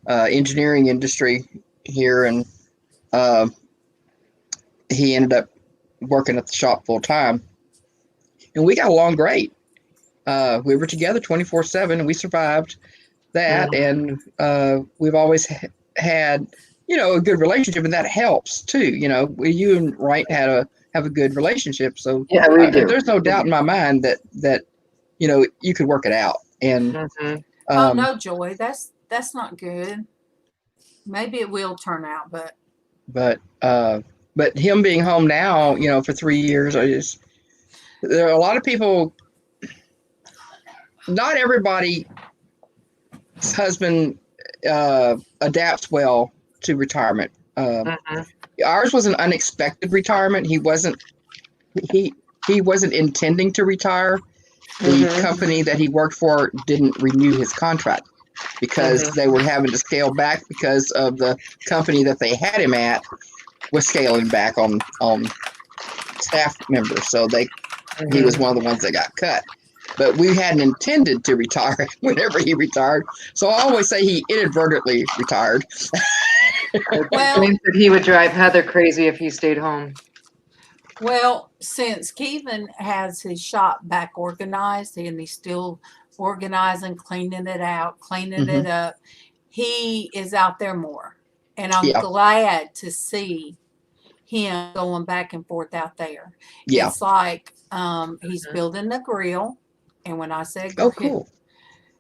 engineering industry here, and he ended up working at the shop full time. And we got along great. We were together 24/7, and we survived that. And we've always had a good relationship, and that helps too. You and Wright have a good relationship, so Yeah, we do. there's no doubt in my mind that you could work it out. And Mhm. Oh no, Joy, that's not good. Maybe it will turn out, but him being home now, for 3 years, there are a lot of people. Not everybody's husband adapts well to retirement. Mhm. Ours was an unexpected retirement. He wasn't intending to retire. The Mhm. company that he worked for didn't renew his contract because Mhm. they were having to scale back because of the company that they had him at was scaling back on staff members. So he was Mhm. one of the ones that got cut. But we hadn't intended to retire whenever he retired. So I always say he inadvertently retired. Well- James said he would drive Heather crazy if he stayed home. well, since Kevin has his shop back organized and he's still organizing, cleaning it out, cleaning it up, he is out there more. And I'm Yeah. glad to see him going back and forth out there. Yeah. It's like he's building the grill. And when I said Oh, cool.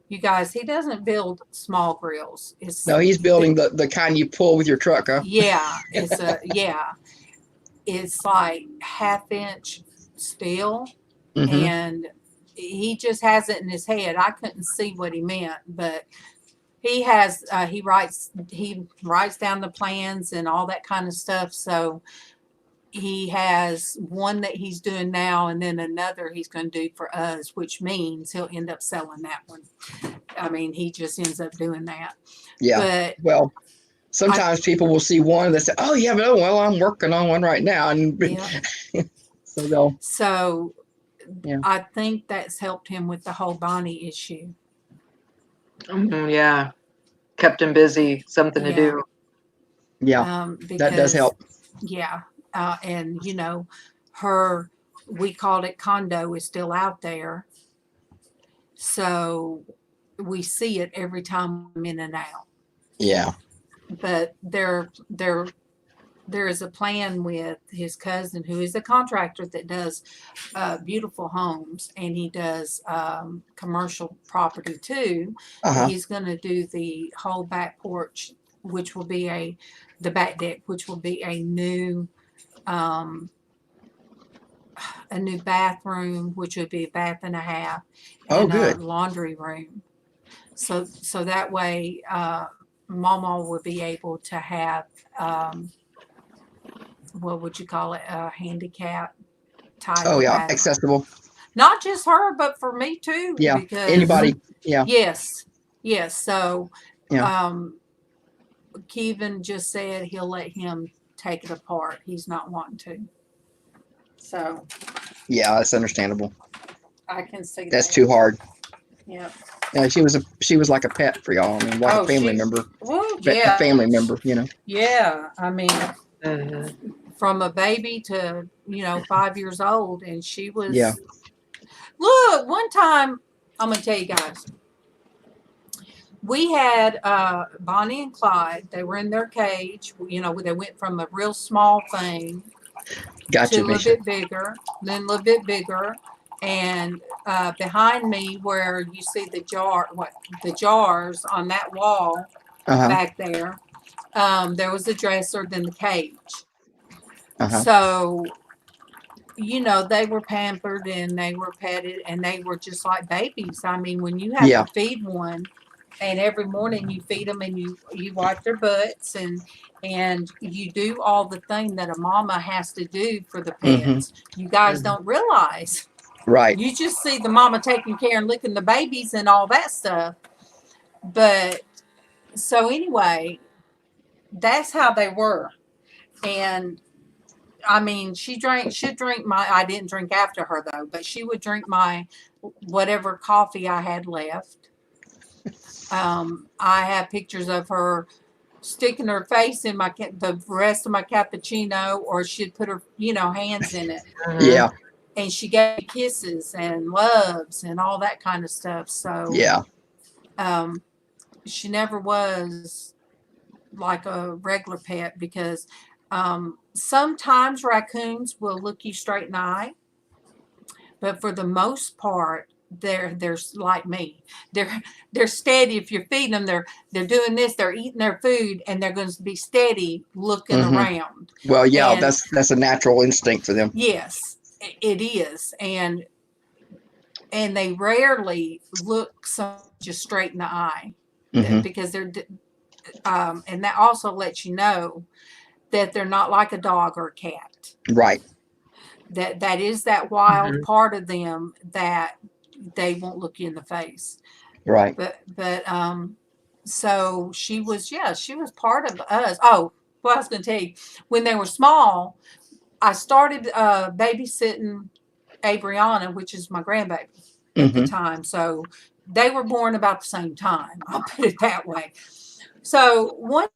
you guys, he doesn't build small grills. No, he's building the kind you pull with your truck, huh? Yeah, it's like 1/2 inch steel, and he just has it in his head. I couldn't see what he meant, but he has he writes down the plans and all that kind of stuff. So he has one that he's doing now, and then another he's going to do for us, which means he'll end up selling that one. I mean, he just ends up doing that. Yeah. But well, sometimes people will see one and they say, "Oh, yeah, but I'm working on one right now," and yeah. So yeah. I think that's helped him with the whole Bonnie issue. Mhm, yeah. Kept him busy, something to do. Yeah. Because, that does help. Yeah. And we called it condo, is still out there. So we see it every time I'm in and out. Yeah. But there is a plan with his cousin, who is a contractor that does beautiful homes, and he does commercial property too. He's going to do the whole back porch, which will be the back deck, which will be a new bathroom, which would be a bath and a half, and good. a laundry room. So that way, MawMaw will be able to have what would you call it? A handicap type. Oh, yeah, bathroom. accessible. Not just her, but for me too. Yeah, because anybody. Yeah. Yes. So, Yeah. Kevin just said he'll let him take it apart. He's not wanting to. So. Yeah, that's understandable. I can see that's that. too hard. Yeah. She was like a pet for y'all. I mean, like a family member. Well, yeah. A family member, Yeah, I mean, from a baby to 5 years old, and she was. Yeah. Look, one time, I'm gonna tell you guys. We had Bonnie and Clyde. They were in their cage. They went from a real small thing to a little bit bigger, then a little bit bigger. And behind me, where you see the jars on that wall back there, there was a dresser, then the cage. So, they were pampered and they were petted and they were just like babies. I mean, when you have to feed one, and every morning you feed them and you wipe their butts and you do all the thing that a mama has to do for the pets. You guys don't realize. Right. You just see the mama taking care and licking the babies and all that stuff. But so anyway, that's how they were. And I mean, she'd drink I didn't drink after her though, but she would drink my whatever coffee I had left. I have pictures of her sticking her face in the rest of my cappuccino, or she'd put her, hands in it. Yeah. And she gave kisses and loves and all that kind of stuff. So yeah, she never was like a regular pet because sometimes raccoons will look you straight in the eye, but for the most part, they're like me. They're steady. If you're feeding them, they're doing this. They're eating their food, and they're going to be steady looking around. Well, yeah, And that's a natural instinct for them. yes, it is, and they rarely look just straight in the eye because they're and that also lets you know that they're not like a dog or a cat. Right. That is that wild part of them that they won't look you in the face. Right. But so she was part of us. Oh, well, I was going to tell you, when they were small, I started babysitting Abriana, which is my grandbaby at the time. So they were born about the same time. I'll put it that way. So one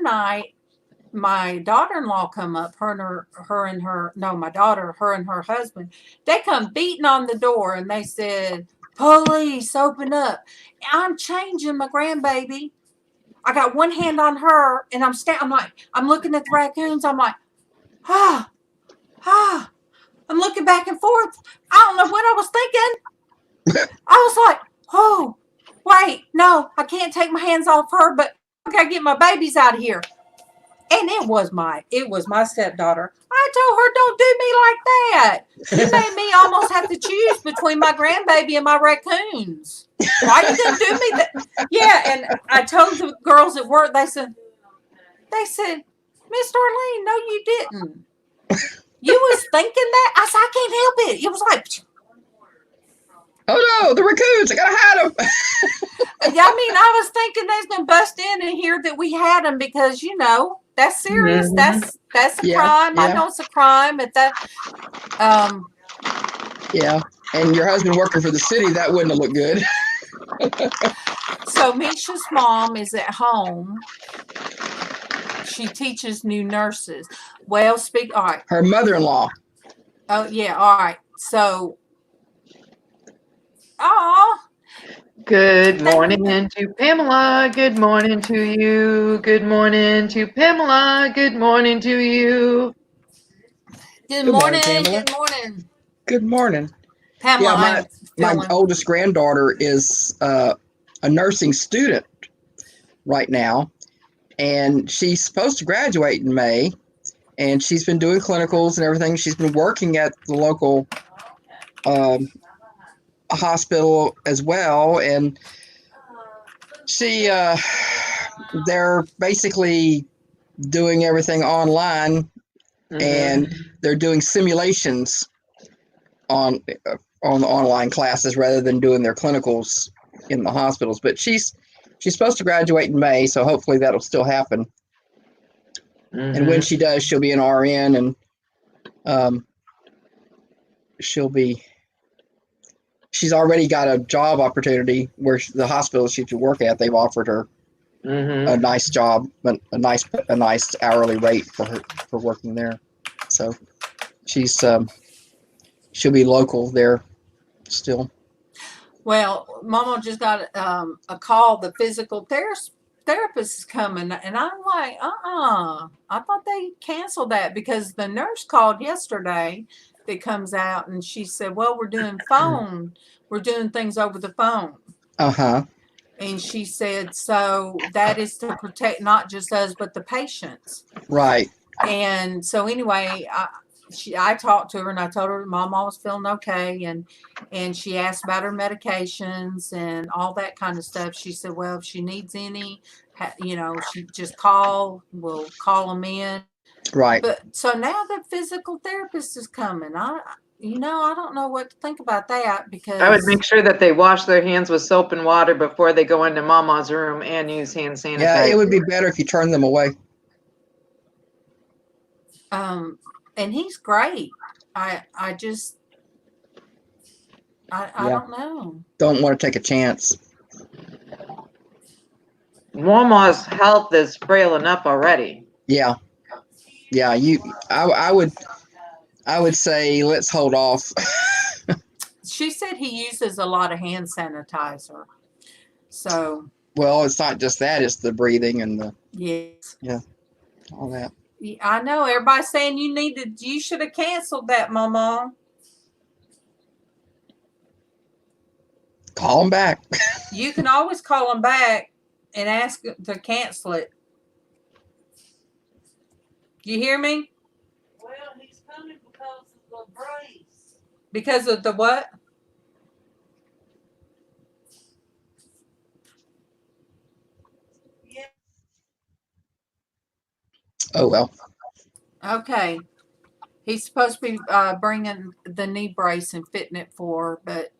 night, my daughter-in-law come up, her and her husband, they come beating on the door and they said, "Police, open up." I'm changing my grandbaby. I got one hand on her and I'm looking at the raccoons. I'm like, I'm looking back and forth. I don't know what I was thinking. I was like, oh, wait, no, I can't take my hands off her, but I gotta get my babies out of here. And it was my stepdaughter. I told her, don't do me like that. You made me almost have to choose between my grandbaby and my raccoons. Why you gonna do me that? Yeah, and I told the girls at work, they said, Miss Darlene, no, you didn't. You was thinking that? I said, I can't help it. It was like, oh no, the raccoons! I gotta hide them. I was thinking they was gonna bust in and hear that we had them because that's serious. That's a crime. Yeah. I know it's a crime at that. Yeah, and your husband working for the city, that wouldn't have looked good. So Misha's mom is at home. She teaches new nurses. Well, all right. Her mother-in-law. Oh yeah, all right. So, Good morning to Pamela. Good morning to you. Good morning to Pamela. Good morning to you. Good morning, Pamela. Good morning. Good morning. Pamela, my oldest granddaughter is a nursing student right now, and she's supposed to graduate in May, and she's been doing clinicals and everything. She's been working at the local hospital as well, and they're basically doing everything online, and they're doing simulations on the online classes rather than doing their clinicals in the hospitals. But she's supposed to graduate in May, so hopefully that'll still happen. And when she does, she'll be an RN, and she's already got a job opportunity where the hospital she should work at, they've offered her a nice job, a nice hourly rate for working there. So she'll be local there still. Well, Mama just got a call. The physical therapist is coming, and I'm like, I thought they canceled that because the nurse called yesterday that comes out, and she said, well, we're doing things over the phone. And she said, so that is to protect not just us, but the patients. Right. And so anyway, I talked to her and I told her MawMaw was feeling okay, and she asked about her medications and all that kind of stuff. She said, well, if she needs any, she just we'll call them in. Right. But so now the physical therapist is coming. I don't know what to think about that because I would make sure that they wash their hands with soap and water before they go into Mama's room and use hand sanitizer. Yeah, it would be better if you turned them away. And he's great. I don't know. Don't want to take a chance. MawMaw's health is frail enough already. Yeah. Yeah, I would say let's hold off. She said he uses a lot of hand sanitizer. So well, it's not just that, it's the breathing and the Yes. All that. Yeah, I know. Everybody's saying you should have canceled that, MawMaw. Call them back. You can always call them back and ask to cancel it. You hear me? Well, he's coming because of the brace. Because of the what? Yeah. Oh, well. Okay. He's supposed to be bringing the knee brace and fitting it for her, but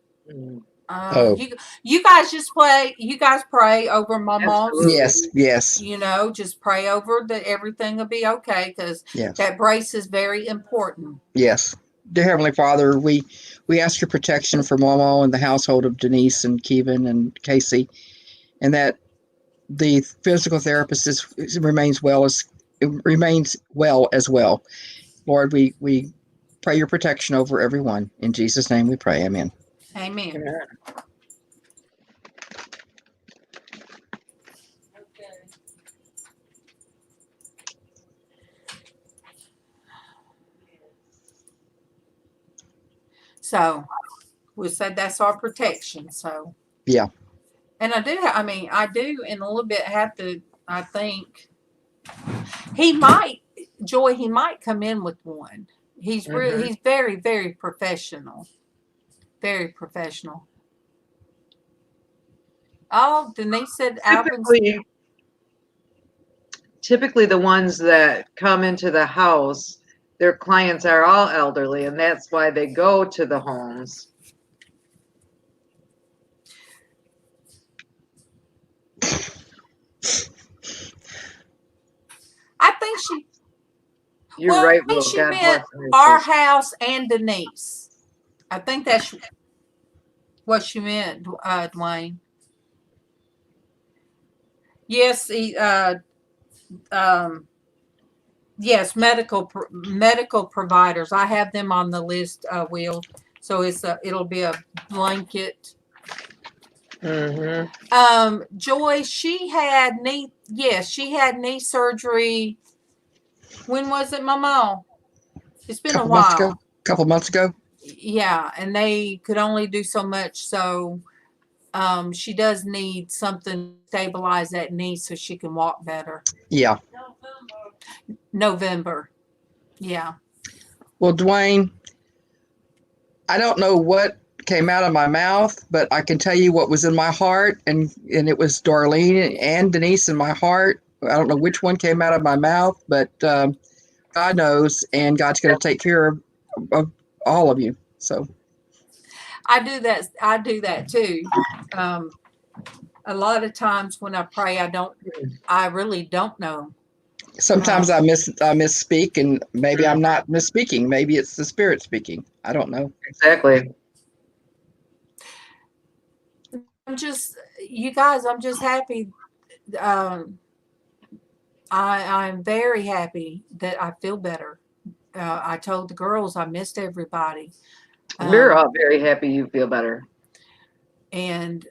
Oh. you guys just play. You guys pray over MawMaw. Absolutely. Yes. You know, just pray over that everything will be okay, because Yes. that brace is very important. Yes. Dear Heavenly Father, we ask your protection for MawMaw and the household of Denise and Kevin and Casey, and that the physical therapist remains well as well. Lord, we pray your protection over everyone. In Jesus' name we pray. Amen. Amen. Okay. So we said that's our protection. So Yeah. and I do in a little bit have to, I think he might come in with one. He's he's very, very professional. Very professional. Oh, Denise said Alvin's. Typically the ones that come into the house, their clients are all elderly, and that's why they go to the homes. I think she. You're Well, right, I think Will. she God meant bless her. our house and Denise. I think that's what she meant, Dwayne. Yes, yes, medical providers. I have them on the list, Will. So it'll be a blanket. Joy, she had knee surgery. When was it, MawMaw? It's been a while. Couple months ago. Yeah, and they could only do so much. So she does need something to stabilize that knee so she can walk better. Yeah. November. Yeah. Well, Dwayne, I don't know what came out of my mouth, but I can tell you what was in my heart, and it was Darlene and Denise in my heart. I don't know which one came out of my mouth, but God knows, and God's going to take care of all of you. So I do that too. A lot of times when I pray, I really don't know. sometimes I misspeak, and maybe I'm not misspeaking. Maybe it's the Spirit speaking. I don't know. Exactly. I'm just happy. I'm very happy that I feel better. I told the girls I missed everybody. We're all very happy you feel better. And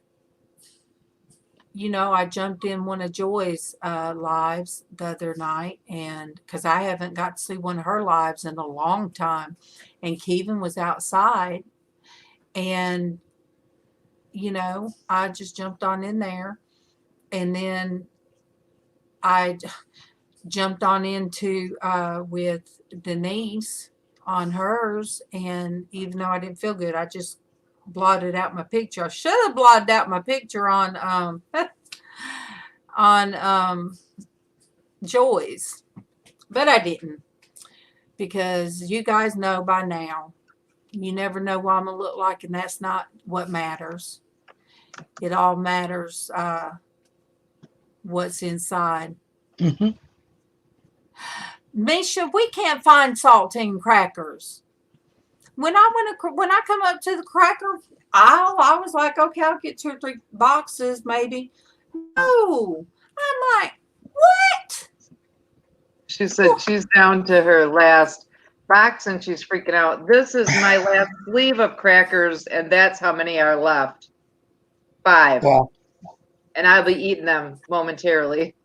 I jumped in one of Joy's lives the other night, and because I haven't got to see one of her lives in a long time, and Kevin was outside, and I just jumped on in there, and then I jumped on into with Denise on hers, and even though I didn't feel good, I just blotted out my picture. I should have blotted out my picture on Joy's, but I didn't, because you guys know by now, you never know what I'm gonna look like, and that's not what matters. It all matters what's inside. Mm-hmm. Misha, we can't find saltine crackers. When I come up to the cracker aisle, I was like, okay, I'll get 2 or 3 boxes maybe. No, I'm like, what? She said she's down to her last box and she's freaking out. This is my last sleeve of crackers, and that's how many are left. 5. Wow. And I'll be eating them momentarily.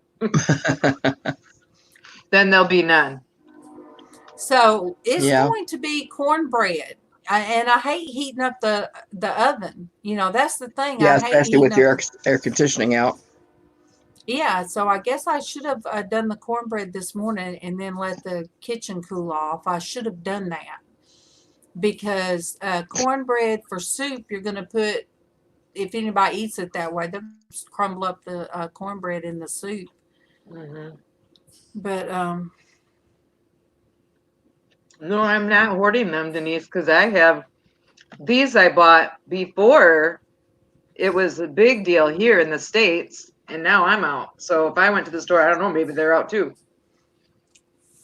Then there'll be none. So it's Yeah. going to be cornbread. And I hate heating up the oven. You know, that's the thing. Yeah, I hate especially with heating your up. air conditioning out. Yeah, so I guess I should have done the cornbread this morning and then let the kitchen cool off. I should have done that because cornbread for soup, you're going to put, if anybody eats it that way, they'll just crumble up the cornbread in the soup. Mhm. But No, I'm not hoarding them, Denise, because I have these I bought before it was a big deal here in the States, and now I'm out. So if I went to the store, I don't know, maybe they're out too.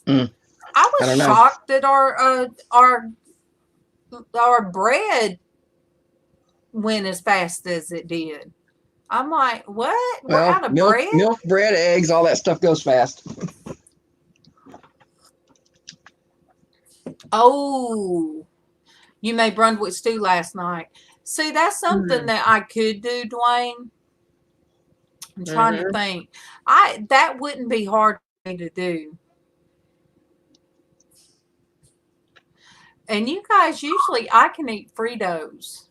I I was don't know. shocked that our bread went as fast as it did. I'm like, what? We're Well, out of bread? milk, bread, eggs, all that stuff goes fast. Oh, you made Brunswick stew last night. See, that's something that I could do, Dwayne. I'm trying to think. That wouldn't be hard for me to do. And you guys, usually I can eat Fritos,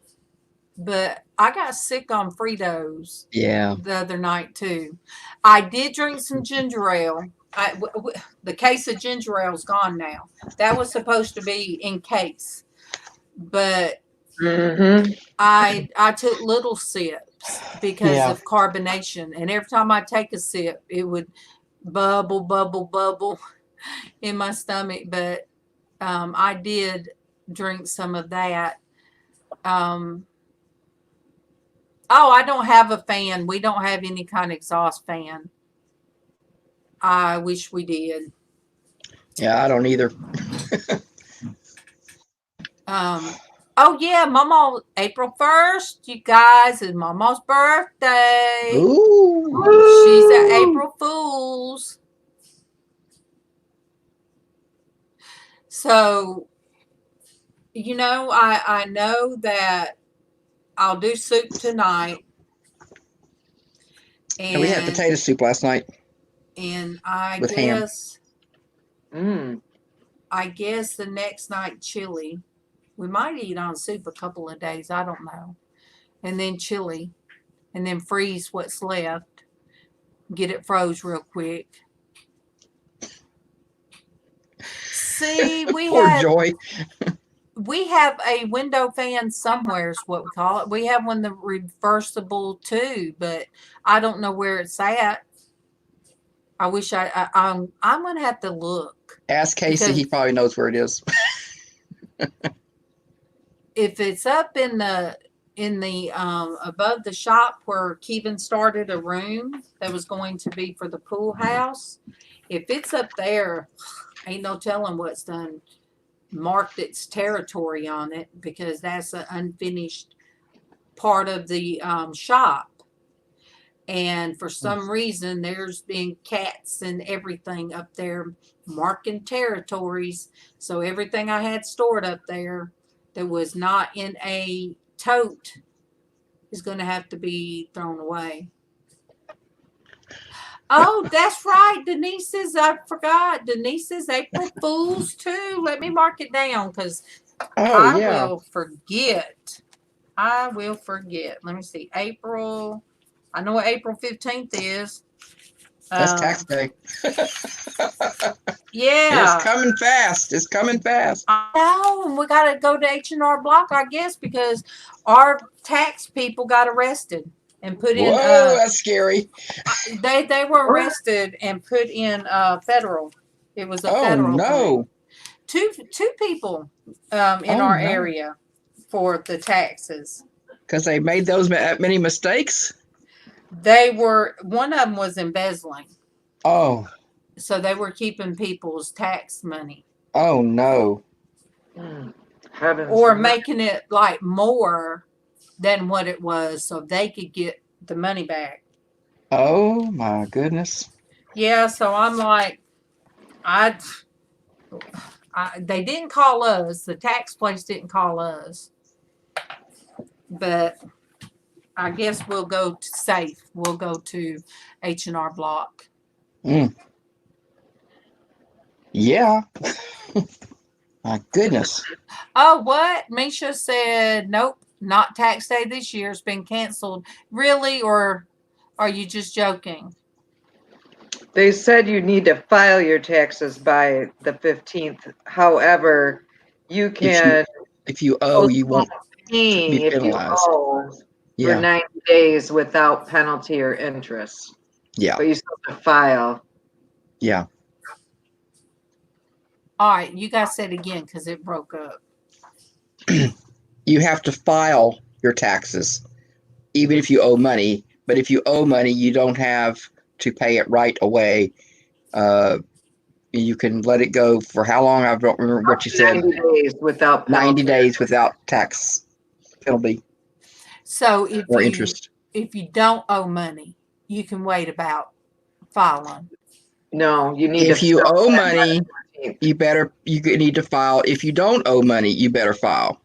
but I got sick on Fritos Yeah. the other night too. I did drink some ginger ale. The case of ginger ale is gone now. That was supposed to be in case, but I took little sips because Yeah. of carbonation, and every time I take a sip, it would bubble in my stomach. But I did drink some of that. Oh, I don't have a fan. We don't have any kind of exhaust fan. I wish we did. Yeah, I don't either. Oh yeah, Mama, April 1st, you guys, is Mama's birthday. Ooh. She's an April Fool's. So, you know, I know that I'll do soup tonight. And we had potato soup last night. And I with ham. guess the next night chili. We might eat on soup a couple of days. I don't know. And then chili. And then freeze what's left. Get it froze real quick. See, Poor Joy. we have a window fan somewhere is what we call it. We have one the reversible too, but I don't know where it's at. I wish I'm gonna have to look. Ask Casey, he probably knows where it is. If it's up in the above the shop where Kevin started a room that was going to be for the pool house, if it's up there, ain't no telling what's done marked its territory on it, because that's an unfinished part of the shop. And for some reason, there's been cats and everything up there marking territories. So everything I had stored up there that was not in a tote is going to have to be thrown away. Oh, that's right. Denise's, I forgot. Denise's April Fool's too. Let me mark it down because I will forget. I will forget. Let me see. April. I know what April 15th is. That's tax day. Yeah. It's coming fast. It's coming fast. I know. And we got to go to H&R Block, I guess, because our tax people got arrested and put in. Whoa, that's scary. They were arrested and put in federal. It was a federal. No. Thing. Two people in our area for the taxes. Because they made those many mistakes? One of them was embezzling. Oh. So they were keeping people's tax money. Oh, no. Heavens. Or making it like more than what it was so they could get the money back. Oh, my goodness. Yeah, so I'm like, they didn't call us. The tax place didn't call us. But I guess we'll go to safe. We'll go to H&R Block. Mm. Yeah. My goodness. Oh, what? Misha said, nope, not tax day this year. It's been canceled. Really? Or are you just joking? They said you need to file your taxes by the 15th. However, you can If you owe, you won't paying be if you penalized. owe for Yeah. 90 days without penalty or interest. Yeah. But you still have to file. Yeah. All right, you guys said again because it broke up. You have to file your taxes, even if you owe money. But if you owe money, you don't have to pay it right away. You can let it go for how long? I don't remember what you said. 90 days without penalty. 90 days without tax penalty So or interest. if you don't owe money, you can wait about filing. No, you need If to. you start owe that money, by the 15th. you need to file. If you don't owe money, you better file.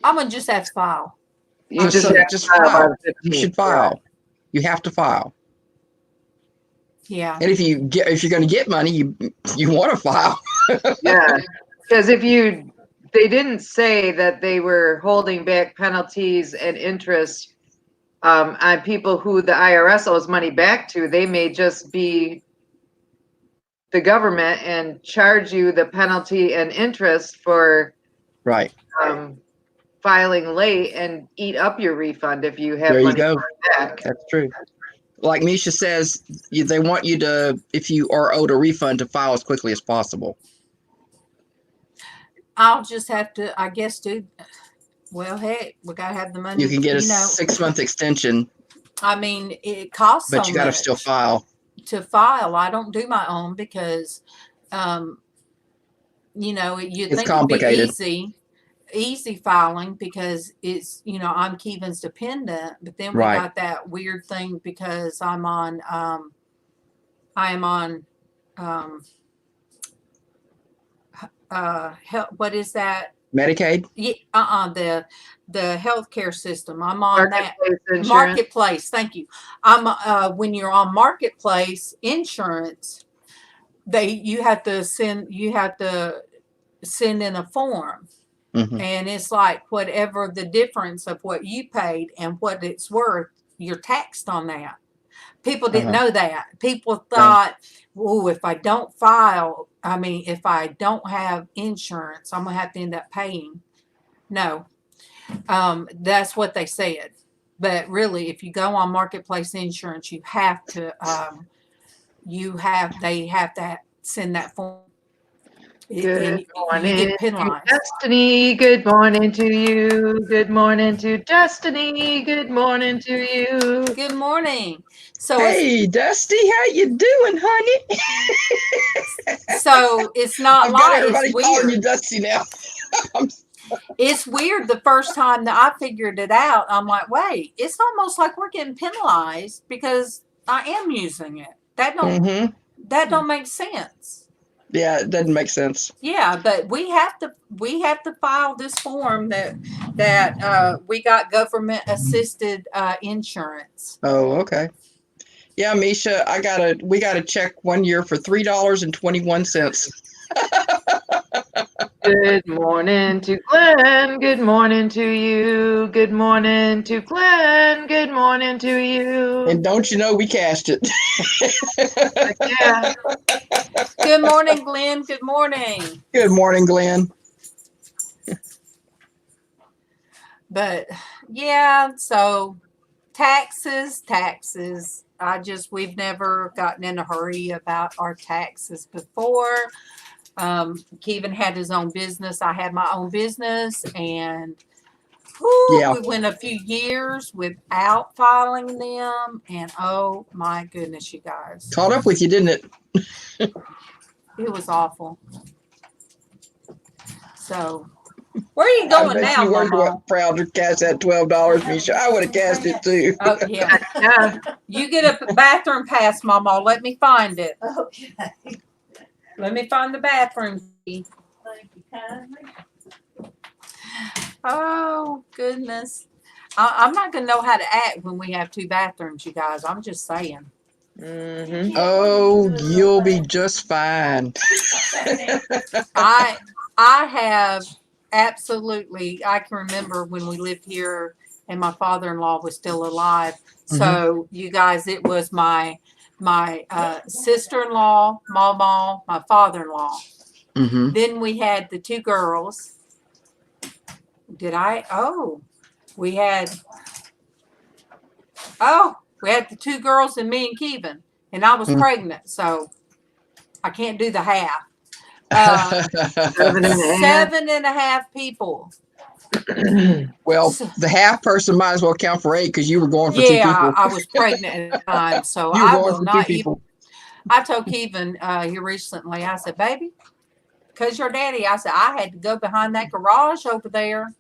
I'm gonna just have to file. You just have to just file by file. the 15th. You should file. You have to file. Yeah. And if you're going to get money, you want to file. Yeah, because they didn't say that they were holding back penalties and interest on people who the IRS owes money back to. They may just be the government and charge you the penalty and interest for Right. filing late and eat up your refund if you have There you money go. back. That's true. Like Misha says, they want you to, if you are owed a refund, to file as quickly as possible. I'll just have to, I guess, well, heck, we gotta have the money. You can get a 6-month extension, I mean, it costs but so you got to much still file. to file. I don't do my own because, you'd It's think complicated. it'd be easy filing because it's, I'm Keevan's dependent, but then we Right. got that weird thing because I am on, what is that? Medicaid? Yeah, the healthcare system. I'm on that Marketplace insurance. marketplace. Thank you. I'm when you're on marketplace insurance, you have to send in a form, Mm-hmm. and it's like whatever the difference of what you paid and what it's worth, you're taxed on that. People didn't know that. People thought, oh, if I don't file, if I don't have insurance, I'm going to have to end up paying. No, that's what they said. But really, if you go on marketplace insurance, you have to, they have to send that form. Good You morning get to penalized. Destiny. Good morning to you. Good morning to Destiny. Good morning to you. Good morning. So Hey, Dusty, how you doing, honey? it's not I've like got everybody it's calling weird. you Dusty now. It's weird the first time that I figured it out. I'm like, wait, it's almost like we're getting penalized because I am using it. That don't make sense. Yeah, it doesn't make sense. Yeah, but we have to file this form that we got government assisted insurance. Oh, okay. Yeah, Misha, we got a check 1 year for $3.21. Good morning to Glenn. Good morning to you. Good morning to Glenn. Good morning to you. And don't you know we cashed it? Yeah. Good morning, Glenn. Good morning. Good morning, Glenn. But yeah, so taxes. We've never gotten in a hurry about our taxes before. Kevin had his own business. I had my own business, and we went a few years without filing them. And oh my goodness, you guys. Caught up with you, didn't it? It was awful. So, where are you going now, you weren't Mama? proud to cash that $12, Misha. I would have cashed it too. Oh, yeah. Yeah. You get a bathroom pass, Mama. Let me find it. Okay. Let me find the bathroom. Thank you kindly. Oh, goodness. I'm not going to know how to act when we have two bathrooms, you guys. I'm just saying. Mm-hmm. Oh, you'll be just fine. I have absolutely. I can remember when we lived here and my father-in-law was still alive. So you guys, it was my sister-in-law, MawMaw, my father-in-law. Mm-hmm. Then we had the two girls. Did I? Oh, we had. Oh, we had the two girls and me and Kevin, and I was pregnant, so I can't do the half. 7.5 people. Well, the half person might as well count for 8 because you were going for 2 Yeah, people. I was pregnant at the time, so You were I going will for 2 not even. people. I told Kevin here recently, I said, baby, because your daddy, I said, I had to go behind that garage over there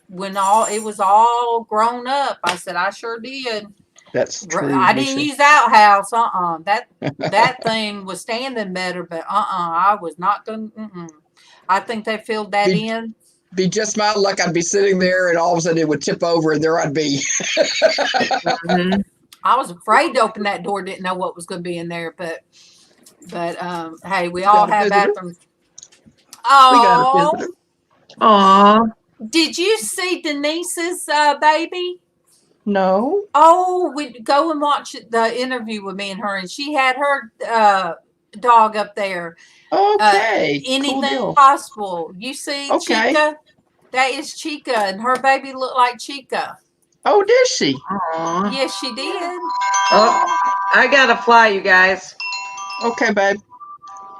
when it was all grown up. I said, I sure did. That's true. I didn't use outhouse. That thing was standing better, but I was not going to. I think they filled that in. Be just my luck. I'd be sitting there and all of a sudden it would tip over and there I'd be. Mm-hmm. I was afraid to open that door. Didn't know what was going to be in there, but hey, we all have bathrooms. Oh, Aw. did you see Denise's baby? No. Oh, we'd go and watch the interview with me and her, and she had her dog up there. Okay. Anything cool deal. possible. You see Okay. Chica? That is Chica, and her baby looked like Chica. Oh, did she? Aw. Yes, she did. Oh, I gotta fly, you guys. Okay, babe.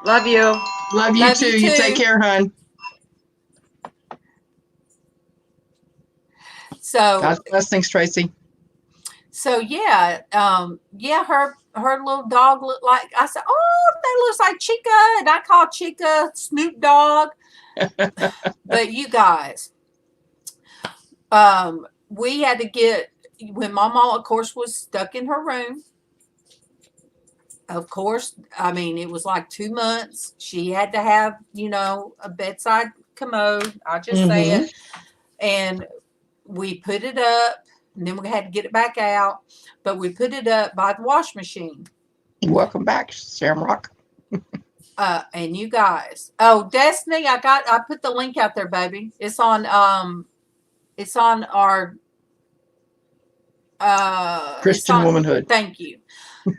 Love you. Love you too. You take care, hon. So God's blessings, Traci. So yeah, her little dog looked like. I said, "Oh, that looks like Chica," and I called Chica Snoop Dogg. But you guys, we had to get when MawMaw, of course, was stuck in her room. Of course, I mean it was like 2 months. She had to have a bedside commode. I'll just say it, and we put it up. And then we had to get it back out, but we put it up by the wash machine. Welcome back, Shamrock. And you guys, Destiny, I put the link out there, baby. It's on our Christian Womanhood. Thank you.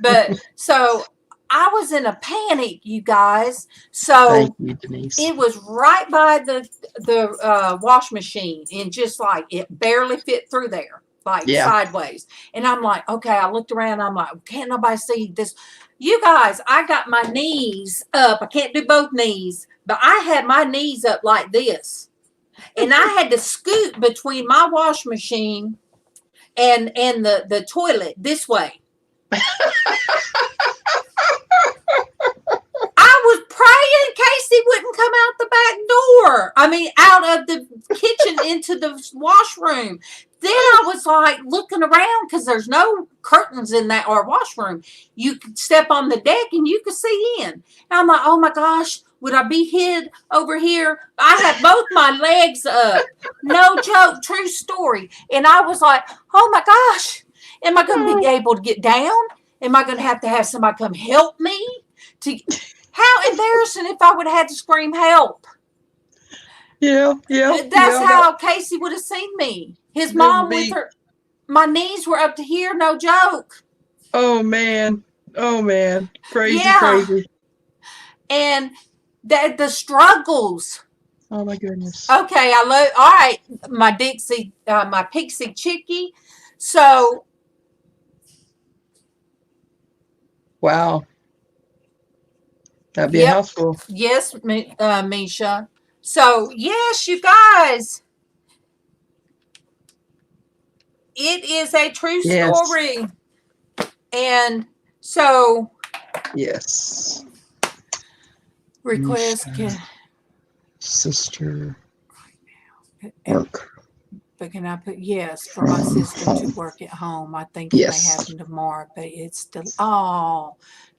But so I was in a panic, you guys. So thank you, Denise. It was right by the wash machine, and just like it barely fit through there. Sideways. And I'm like, okay, I looked around. I'm like, can't nobody see this? You guys, I got my knees up. I can't do both knees, but I had my knees up like this. And I had to scoot between my wash machine and the toilet this way. I was praying Casey wouldn't come out the back door. I mean, out of the kitchen into the washroom. Then I was like looking around because there's no curtains in that or washroom. You could step on the deck and you could see in. And I'm like, oh my gosh, would I be hid over here? I had both my legs up. No joke, true story. And I was like, oh my gosh, am I going to be able to get down? Am I going to have somebody come help me? How embarrassing if I would have had to scream help. Yeah. That's how Casey would have seen me. His mom with her. My knees were up to here, no joke. Oh man. Crazy. And the struggles. Oh my goodness. Okay, all right, my Dixie, my Pixie Chickie. So. Wow. That'd be a houseful. Yes, Misha. So, yes, you guys. It is a true story. And so. Yes. Request sister work. But can I put yes for my sister to work at home? I think it may happen tomorrow, but it's still. Oh.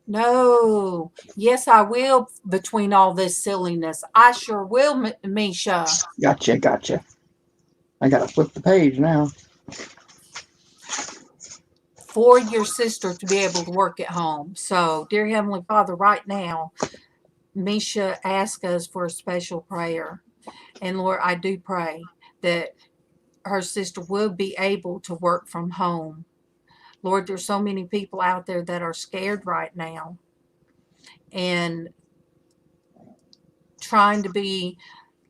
No. Yes, I will. Between all this silliness, I sure will, Misha. Gotcha. I gotta flip the page now. for your sister to be able to work at home. So, dear Heavenly Father, right now, Misha asked us for a special prayer. And Lord, I do pray that her sister will be able to work from home. Lord, there's so many people out there that are scared right now and trying to be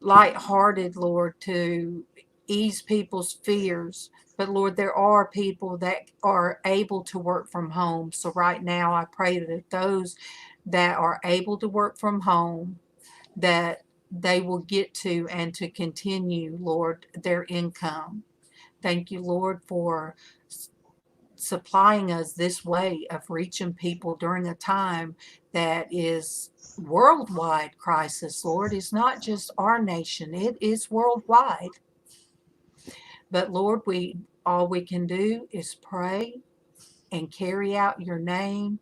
lighthearted, Lord, to ease people's fears. But Lord, there are people that are able to work from home. So right now, I pray that those that are able to work from home, that they will get to and to continue, Lord, their income. Thank you, Lord, for supplying us this way of reaching people during a time that is worldwide crisis, Lord. It's not just our nation, it is worldwide. But Lord, all we can do is pray and carry out your name,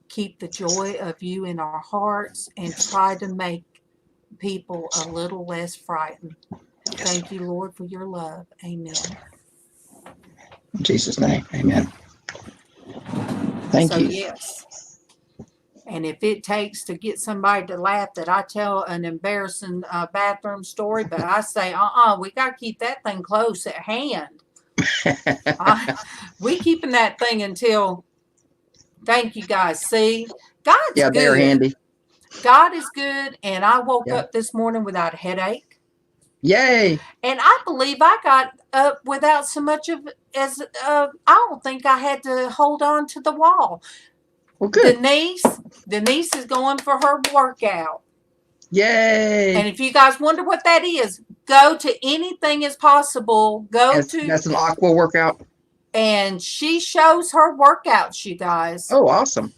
keep the joy of you in our hearts, and try to make people a little less frightened. Thank you, Lord, for your love. Amen. In Jesus' name, amen. Thank you. Yes. And if it takes to get somebody to laugh that I tell an embarrassing bathroom story, but I say, we got to keep that thing close at hand. We keeping that thing until, thank you guys. See, God's good. They're handy. God is good. And I woke up this morning without a headache. Yay. And I believe I got up without so much of as, I don't think I had to hold on to the wall. Well, good. Denise is going for her workout. Yay. And if you guys wonder what that is, go to Anything Is Possible. That's an aqua workout. And she shows her workouts, you guys. Oh, awesome.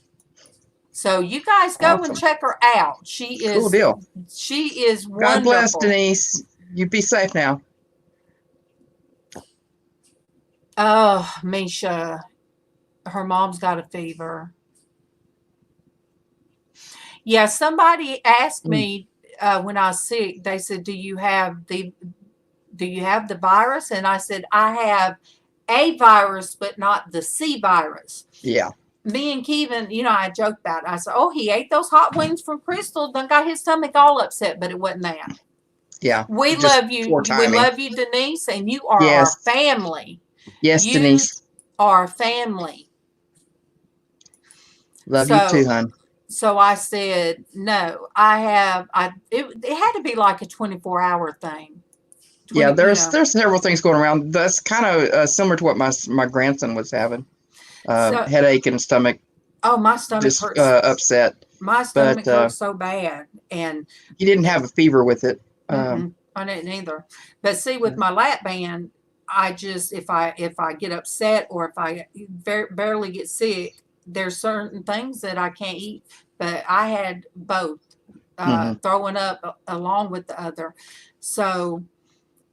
So you guys go and check her out. She is cool deal. She is wonderful. God bless, Denise. You be safe now. Oh, Misha. Her mom's got a fever. Yeah, somebody asked me when I was sick, they said, do you have the virus? And I said, I have a virus, but not the C virus. Yeah. Me and Kevin, I joked about it. I said, he ate those hot wings from Crystal, done got his stomach all upset, but it wasn't that. Yeah. We love you. We love you, Denise, and you are our family. Yes, Denise. Our family. Love you too, hon. So I said, no, it had to be like a 24-hour thing. There's several things going around. That's kind of similar to what my grandson was having. Headache and stomach. Oh, my stomach just hurts. Upset. My stomach hurts so bad. And you didn't have a fever with it. I didn't either. But see, with my lap band, I just, if I get upset or if I barely get sick, there's certain things that I can't eat. But I had both throwing up along with the other. So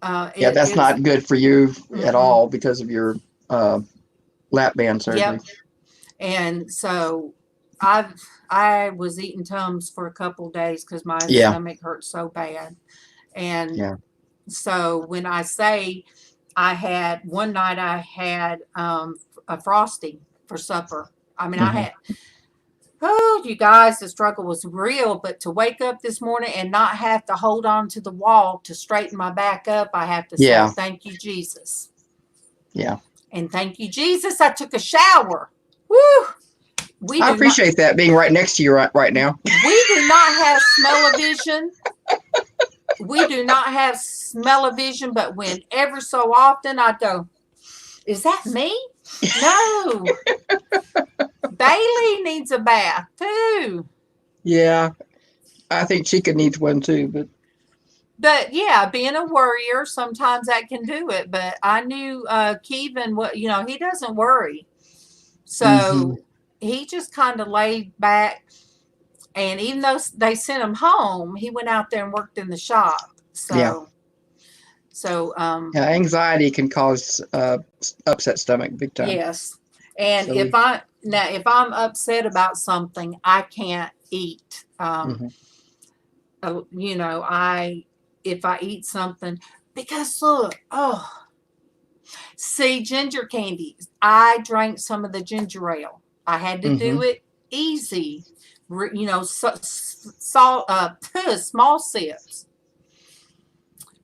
that's not good for you at all because of your lap band surgery. Yep. And so I was eating Tums for a couple of days because my stomach hurt so bad. And so when I say one night I had a Frosty for supper. I mean, I had, you guys, the struggle was real. But to wake up this morning and not have to hold on to the wall to straighten my back up, I have to say, thank you, Jesus. Yeah. And thank you, Jesus. I took a shower. Woo! I appreciate that being right next to you right now. We do not have smell-o-vision. We do not have smell-o-vision, but when ever so often I go, is that me? No. Bailey needs a bath too. Yeah. I think Chica needs one too, But yeah, being a worrier, sometimes that can do it. But I knew Kevin, he doesn't worry. So he just kind of laid back. And even though they sent him home, he went out there and worked in the shop. So anxiety can cause upset stomach big time. Yes. And so if I'm upset about something, I can't eat. If I eat something, because look, See, ginger candy. I drank some of the ginger ale. I had to do it easy, you know, small sips.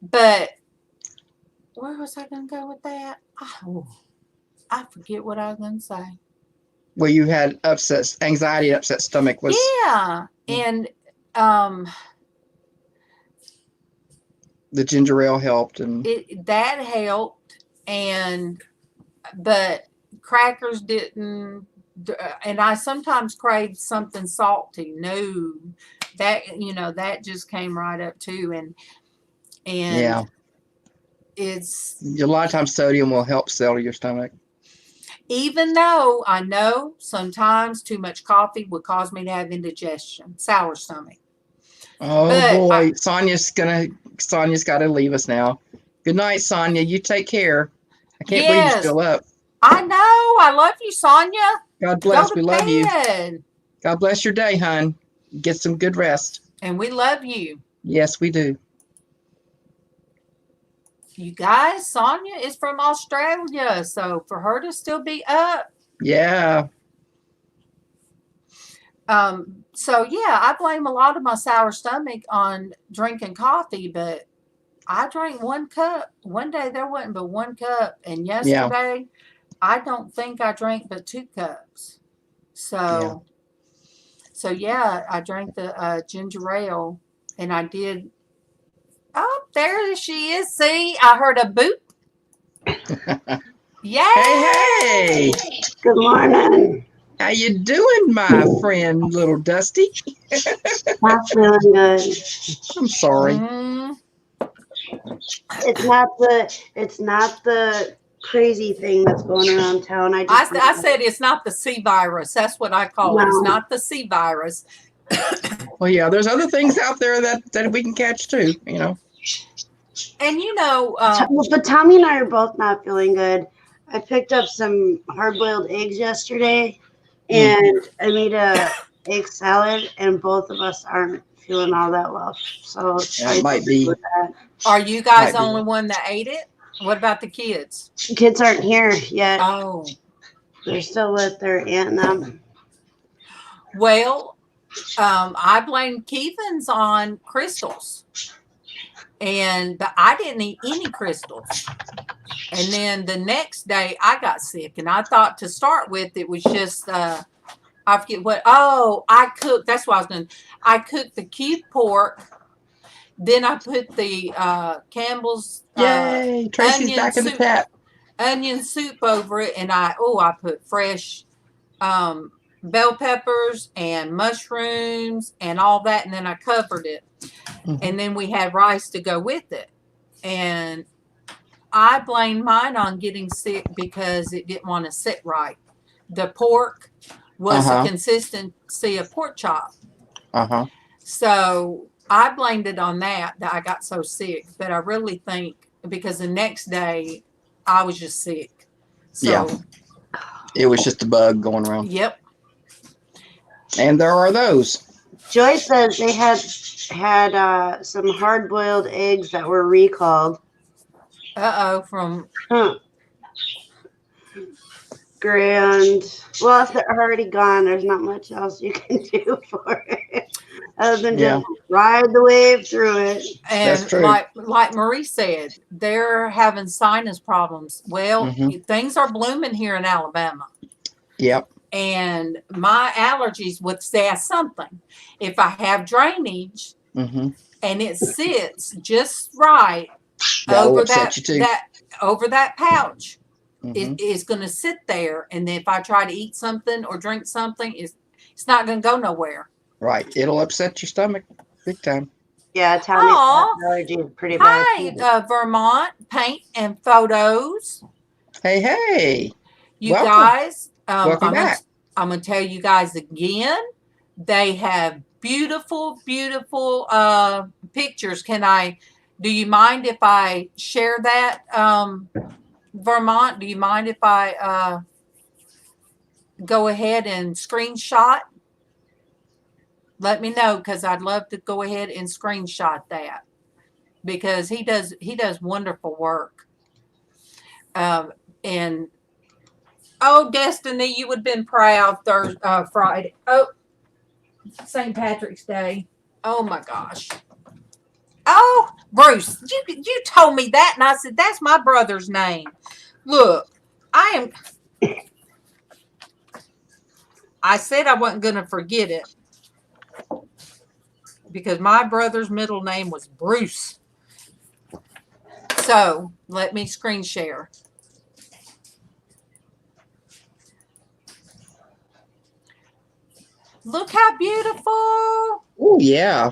But where was I going to go with that? Oh, I forget what I was going to say. Well, you had anxiety, upset stomach was. Yeah, and the ginger ale helped, and that helped, but crackers didn't. And I sometimes crave something salty. No, that just came right up too, and yeah, it's a lot of times sodium will help settle your stomach. Even though I know sometimes too much coffee would cause me to have indigestion, sour stomach. Oh But boy, Sonia's got to leave us now. Good night, Sonia. You take care. I can't believe you're still up. I know. I love you, Sonia. God bless. Go to We love you. bed. God bless your day, hon. Get some good rest. And we love you. Yes, we do. You guys, Sonia is from Australia, so for her to still be up. Yeah. So yeah, I blame a lot of my sour stomach on drinking coffee, but I drank 1 cup. One day there wasn't but 1 cup, and yesterday I don't think I drank but 2 cups. So yeah, I drank the ginger ale, and I did. Oh, there she is. See, I heard a boop. Yay! Hey. Good morning. How you doing, my friend, little Dusty? Not feeling good. I'm sorry. It's not the crazy thing that's going around town. I said it's not the C virus. That's what I call it. It's No. not the C virus. Well, yeah, there's other things out there that we can catch too, you know. And but Tommy and I are both not feeling good. I picked up some hard-boiled eggs yesterday, and I made a egg salad, and both of us aren't feeling all that well. So it might be. Are you guys the only one that ate it? What about the kids? Kids aren't here yet. Oh, They're still with their aunt and them. well, I blame Keevan's on crystals, but I didn't eat any crystals. And then the next day I got sick, and I thought to start with it was just I forget what. Oh, I cooked. That's what I was doing. I cooked the cube pork. Then I put the Campbell's Yay! Tracy's back in the tap. Onion soup over it, and I put fresh bell peppers and mushrooms and all that, and then I covered it. And then we had rice to go with it. And I blamed mine on getting sick because it didn't want to sit right. The pork was the consistency of pork chop. So I blamed it on that I got so sick. But I really think because the next day I was just sick. So it was just a bug going around. Yep. And there are those. Joy says they had some hard-boiled eggs that were recalled. From Grand. Well, if they're already gone, there's not much else you can do for it other than just ride the wave through it. And that's true. Like Marie said, they're having sinus problems. Well, things are blooming here in Alabama. Yep. And my allergies would say something. If I have drainage and it sits just right over that pouch, it is going to sit there. And then if I try to eat something or drink something, it's not going to go nowhere. Right. It'll upset your stomach big time. Yeah, Tommy's allergy is pretty bad. Hi, Vermont Paint and Photos. Hey. You guys, welcome back. I'm going to tell you guys again, they have beautiful, beautiful pictures. Do you mind if I share that, Vermont? Do you mind if I go ahead and screenshot? Let me know, because I'd love to go ahead and screenshot that, because he does wonderful work. And oh, Destiny, you would have been proud Friday. Oh, St. Patrick's Day. Oh my gosh. Oh, Bruce, you told me that, and I said that's my brother's name. Look, I said I wasn't going to forget it because my brother's middle name was Bruce. So let me screen share. Look how beautiful. Oh, yeah.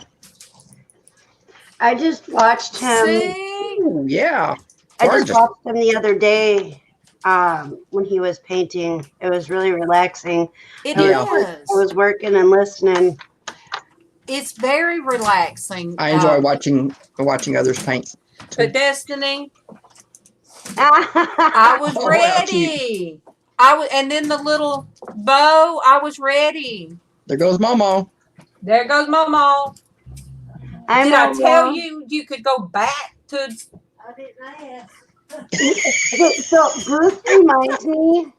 I just watched him. See? Oh, yeah. I just Gorgeous. watched him the other day when he was painting. It was really relaxing. It Yeah. I was working and listening. It's very relaxing. I enjoy watching others paint. But Destiny, I I was Oh, wow, ready. And then the little bow, I was ready. There goes MawMaw. There goes MawMaw. Did I tell you could go back to? I didn't ask. Okay, so Bruce reminds me.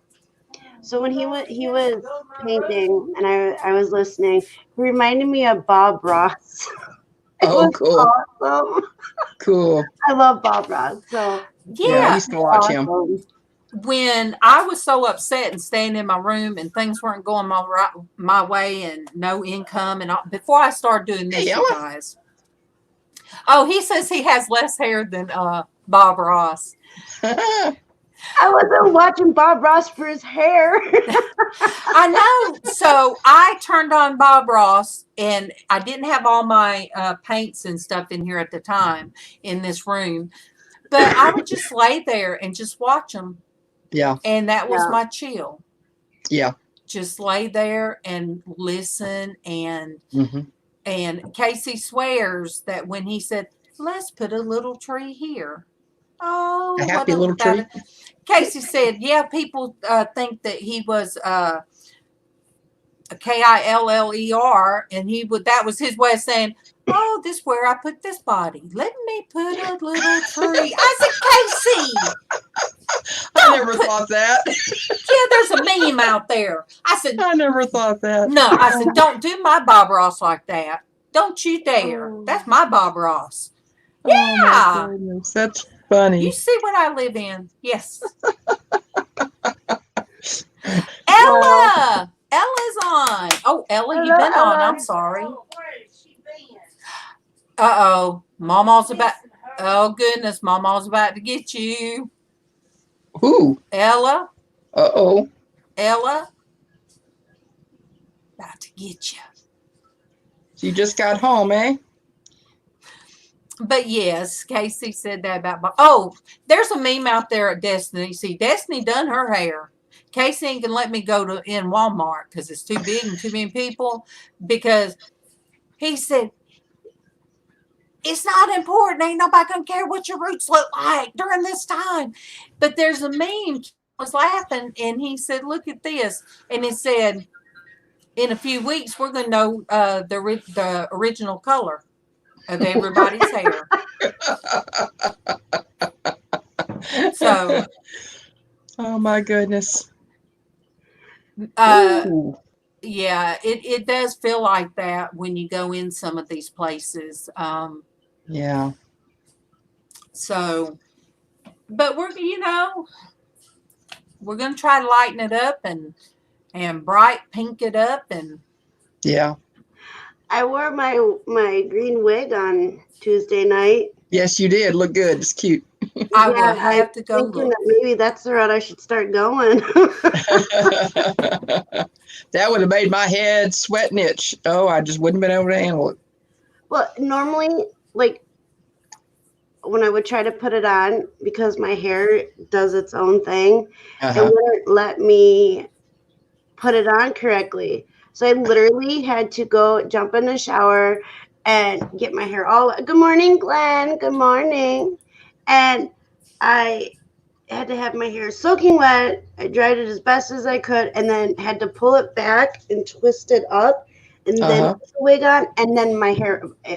So when he was painting and I was listening, he reminded me of Bob Ross. It Oh, was cool. awesome. Cool. I love Bob Ross. So Yeah, I Yeah. used to watch him. awesome. When I was so upset and staying in my room and things weren't going my way and no income and all, before I started doing this, Hey, you Ella. guys. Oh, he says he has less hair than Bob Ross. I wasn't watching Bob Ross for his hair. I know. So I turned on Bob Ross, and I didn't have all my paints and stuff in here at the time in this room, but I would just lay there and just watch them, Yeah. and that was Yeah. my chill. Yeah. Just lay there and listen. Mm-hmm. And Casey swears that when he said, "Let's put a little tree here." Oh, A happy little tree. Casey said, "Yeah, people think that he was a Killer, and that was his way of saying, oh, this is where I put this body. Let me put a little tree." I said, "Casey, I never thought that. yeah, there's a meme out there." I said, I never thought that. "No," I said, "Don't do my Bob Ross like that. Don't you dare. That's my Bob Ross." Oh, my Yeah. goodness. That's funny. You see what I live in. Yes. Ella. Ella's on. Oh, Ella, you've been on. I'm sorry. Oh, where has she been? Uh-oh. MawMaw's about. Missing her. Oh, goodness. MawMaw's about to get you. Who? Ella. Uh-oh. Ella. About to get you. She just got home, eh? But yes, Casey said that about. Oh, there's a meme out there at Destiny. See, Destiny done her hair. Casey ain't gonna let me go in Walmart because it's too big and too many people. Because he said it's not important. Ain't nobody gonna care what your roots look like during this time. But there's a meme. He was laughing and he said, "Look at this," and it said, "In a few weeks, we're gonna know the original color of everybody's hair." So, Oh, my goodness. Ooh. yeah, it does feel like that when you go in some of these places. Yeah. So, but we're going to try to lighten it up and bright pink it up and. Yeah. I wore my green wig on Tuesday night. Yes, you did. Look good. It's cute. I will have to go Thinking look. that maybe that's the route I should start going. That would have made my head sweat and itch. Oh, I just wouldn't have been able to handle it. Well, normally, like when I would try to put it on, because my hair does its own thing, it wouldn't let me put it on correctly. So I literally had to go jump in the shower and get my hair all wet. Good morning, Glenn. Good morning. And I had to have my hair soaking wet. I dried it as best as I could and then had to pull it back and twist it up and then put the wig on. And then my hair, I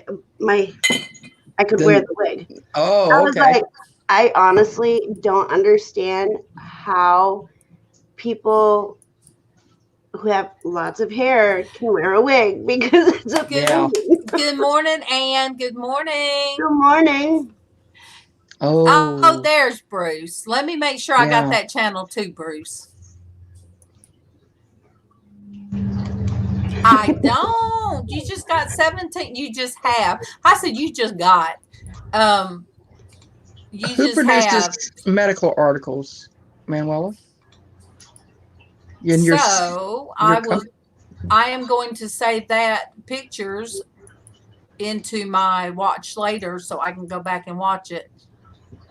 could wear the wig. Oh, I was okay. like, I honestly don't understand how people who have lots of hair can wear a wig because it's a Yeah. Good morning, Ann. Good morning. Good morning. Oh, there's Bruce. Let me make sure I got Yeah. that channel too, Bruce. I don't. You just got 17. You just have. I said you just got. You Who just produces have. medical articles, Manuela? In your, So your I am going to save that pictures into my watch later so I can go back and watch it.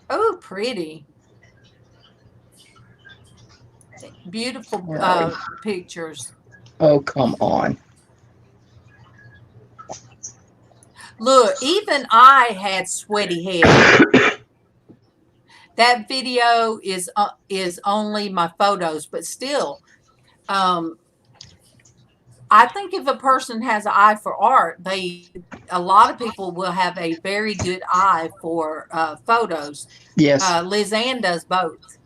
Oh, pretty. Beautiful Right. pictures. Oh, come on. Look, even I had sweaty hair. That video is only my photos, but still, I think if a person has an eye for art, a lot of people will have a very good eye for photos. Yes. LizzAnn does both.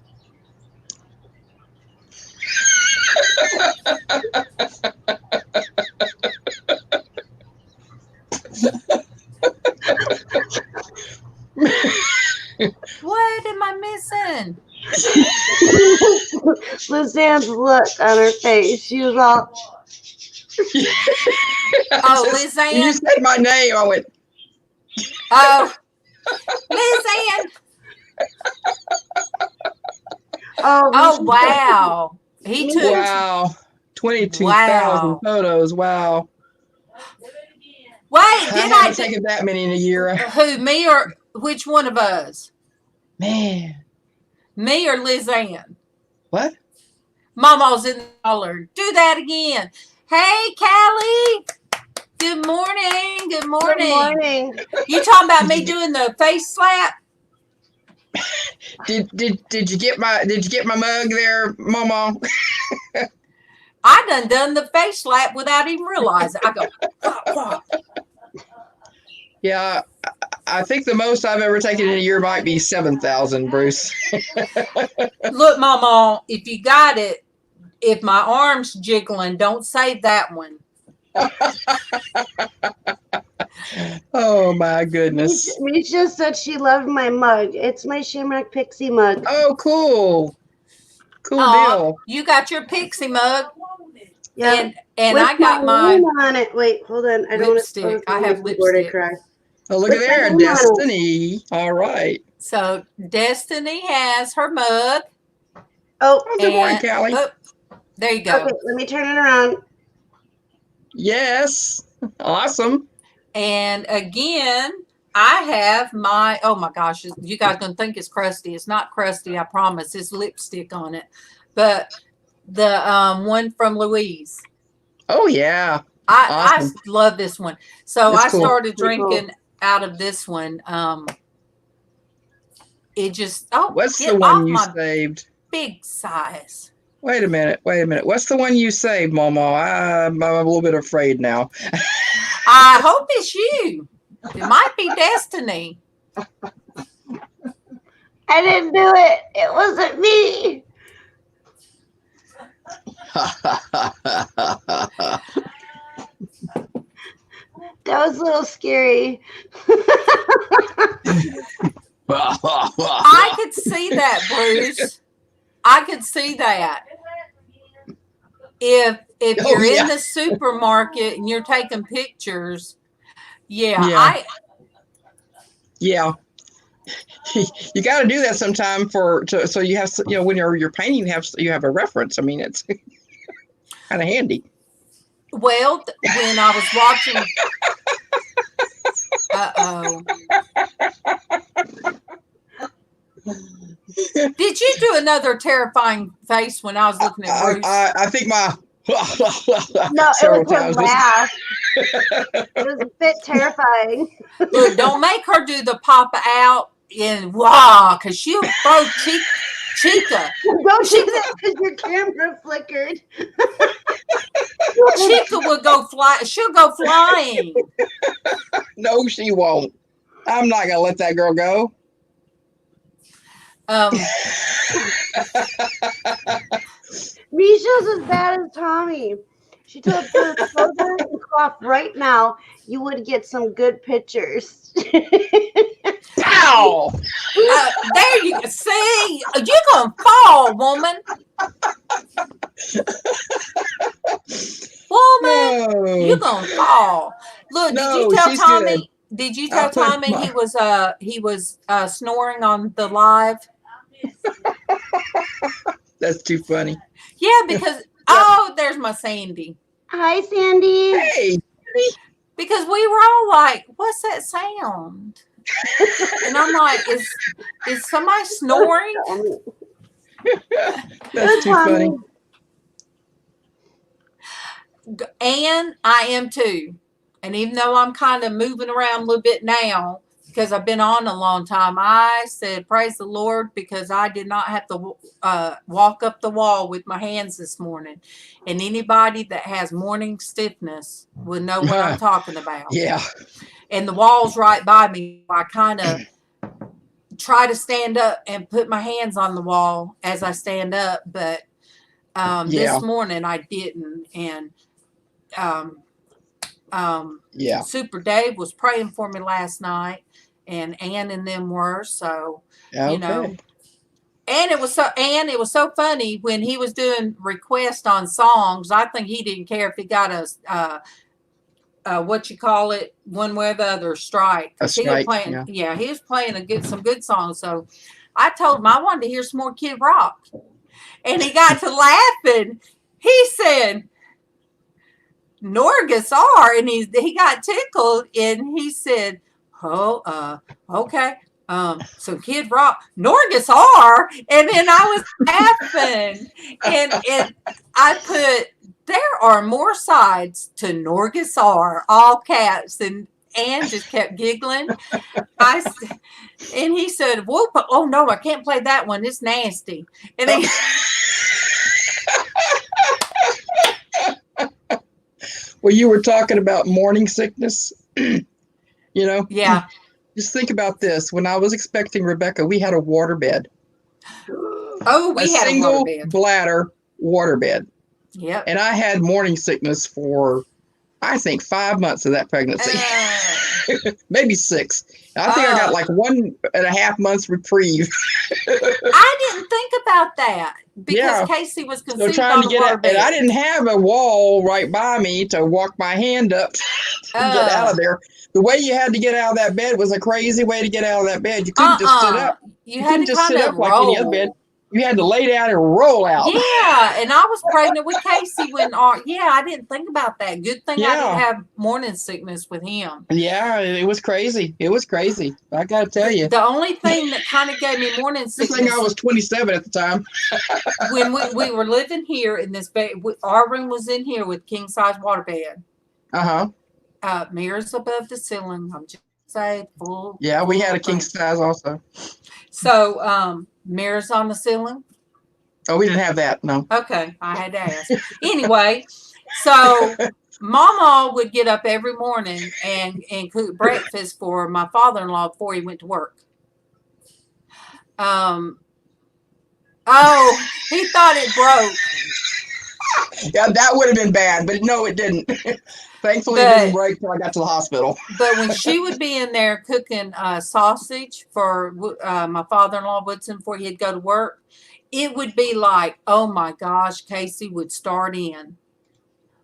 What am I missing? LizzAnn's look on her face. She was all, Oh, When you LizzAnn. said my name, I went, Oh, LizzAnn. Oh, wow. He took. wow, 22,000 photos. Wow. Wait, I did haven't taken that many in a year. Who, me or which one of us? Man. Me or LizzAnn? What? MawMaw's in the holler. Do that again. Hey, Callie. Good morning. Good morning. Good morning. You talking about me doing the face slap? Did you get my mug there, MawMaw? I done the face slap without even realizing. I go, wah, wah. Yeah, I think the most I've ever taken in a year might be 7,000, Bruce. Look, MawMaw, if you got it, if my arm's jiggling, don't save that one. Oh my goodness. Misha said she loved my mug. It's my Shamrock Pixie mug. Oh, cool. Cool deal. You got your pixie mug. Yeah. And With I got my name on it. Wait, hold on. I don't lipstick. I have lipstick. Oh, look With at there, my name on it. Destiny. All right. So Destiny has her mug. Oh, Good morning, Callie. There you go. Okay, let me turn it around. Yes. Awesome. And again, I have my, oh my gosh, you guys gonna think it's crusty. It's not crusty, I promise. It's lipstick on it. But the one from Louise. Oh yeah. I love this one. So It's I cool. started drinking out of this one. It just what's the one you saved? Big size. Wait a minute. What's the one you saved, MawMaw? I'm a little bit afraid now. I hope it's you. It might be Destiny. I didn't do it. It wasn't me. That was a little scary. I could see that, Bruce. I could see that. If you're in the supermarket and you're taking pictures, yeah. You got to do that sometime so you have, when you're painting, you have a reference. I mean, it's kind of handy. Well, when I was watching, did you do another terrifying face when I was looking at Bruce? I think my no, it was her laugh. It was a bit terrifying. Look, don't make her do the pop out and wow, because she'll throw Chica. Don't do that because your camera flickered. Chica will go fly. She'll go flying. No, she won't. I'm not gonna let that girl go. Misha's as bad as Tommy. She told her to close her and cough right now. You would get some good pictures. Pow! There you go. See, you're gonna fall, woman. Woman, you're gonna fall. Look, No, did you tell she's Tommy? good. Did you I'll tell put Tommy he was snoring on the live? That's too funny. Yeah, because oh, there's my Sandy. Hi, Sandy. Hey, Because we were all like, "What's that sound?" And I'm like, "Is somebody snoring?" that's too funny. And I am too. And even though I'm kind of moving around a little bit now because I've been on a long time, I said, praise the Lord, because I did not have to walk up the wall with my hands this morning. And anybody that has morning stiffness will know what I'm talking about. Yeah. And the wall's right by me. I kind of try to stand up and put my hands on the wall as I stand up. But this morning I didn't. And Super Dave was praying for me last night, and Ann and them were, so you know. And it was so funny when he was doing requests on songs. I think he didn't care if he got a what you call it, one way or the other, strike. A strike, he was playing, he was playing some good songs. So I told him I wanted to hear some more Kid Rock, and he got to laughing. He said, Norgus are, and he got tickled, and he said, "Oh, okay, so Kid Rock, Norgus are," and then I was laughing, and I put, there are more sides to Norgus are, all caps, and Ann just kept giggling. And he said, "Whoop! Oh no, I can't play that one. It's nasty." And then. Well, you were talking about morning sickness, you know? Yeah. Just think about this. When I was expecting Rebecca, we had a waterbed. Oh, we had a single waterbed. bladder waterbed. Yep. And I had morning sickness for, I think, 5 months of that pregnancy. Maybe 6. I think I got like 1.5 months reprieve. I didn't think about that because Casey was conceived on a waterbed. And I didn't have a wall right by me to walk my hand up to get out of there. The way you had to get out of that bed was a crazy way to get out of that bed. You couldn't just sit up. You couldn't just sit up like any other bed. You had to lay down and roll out. Yeah, and I was pregnant with Casey when, I didn't think about that. Good thing I didn't have morning sickness with him. Yeah, it was crazy. It was crazy. I got to tell you. The only thing that kind of gave me morning sickness. Good thing I was 27 at the time. When we were living here in this bed, our room was in here with king size waterbed. Mirrors above the ceiling. I'm just saying, full. Yeah, we had a king size also. So, mirrors on the ceiling? Oh, we didn't have that, no. Okay, I had to ask. Anyway, so MawMaw would get up every morning and cook breakfast for my father-in-law before he went to work. Oh, he thought it broke. Yeah, that would have been bad, but no, it didn't. Thankfully, it didn't break till I got to the hospital. But when she would be in there cooking sausage for my father-in-law Woodson before he'd go to work, it would be like, oh my gosh, Casey would start in.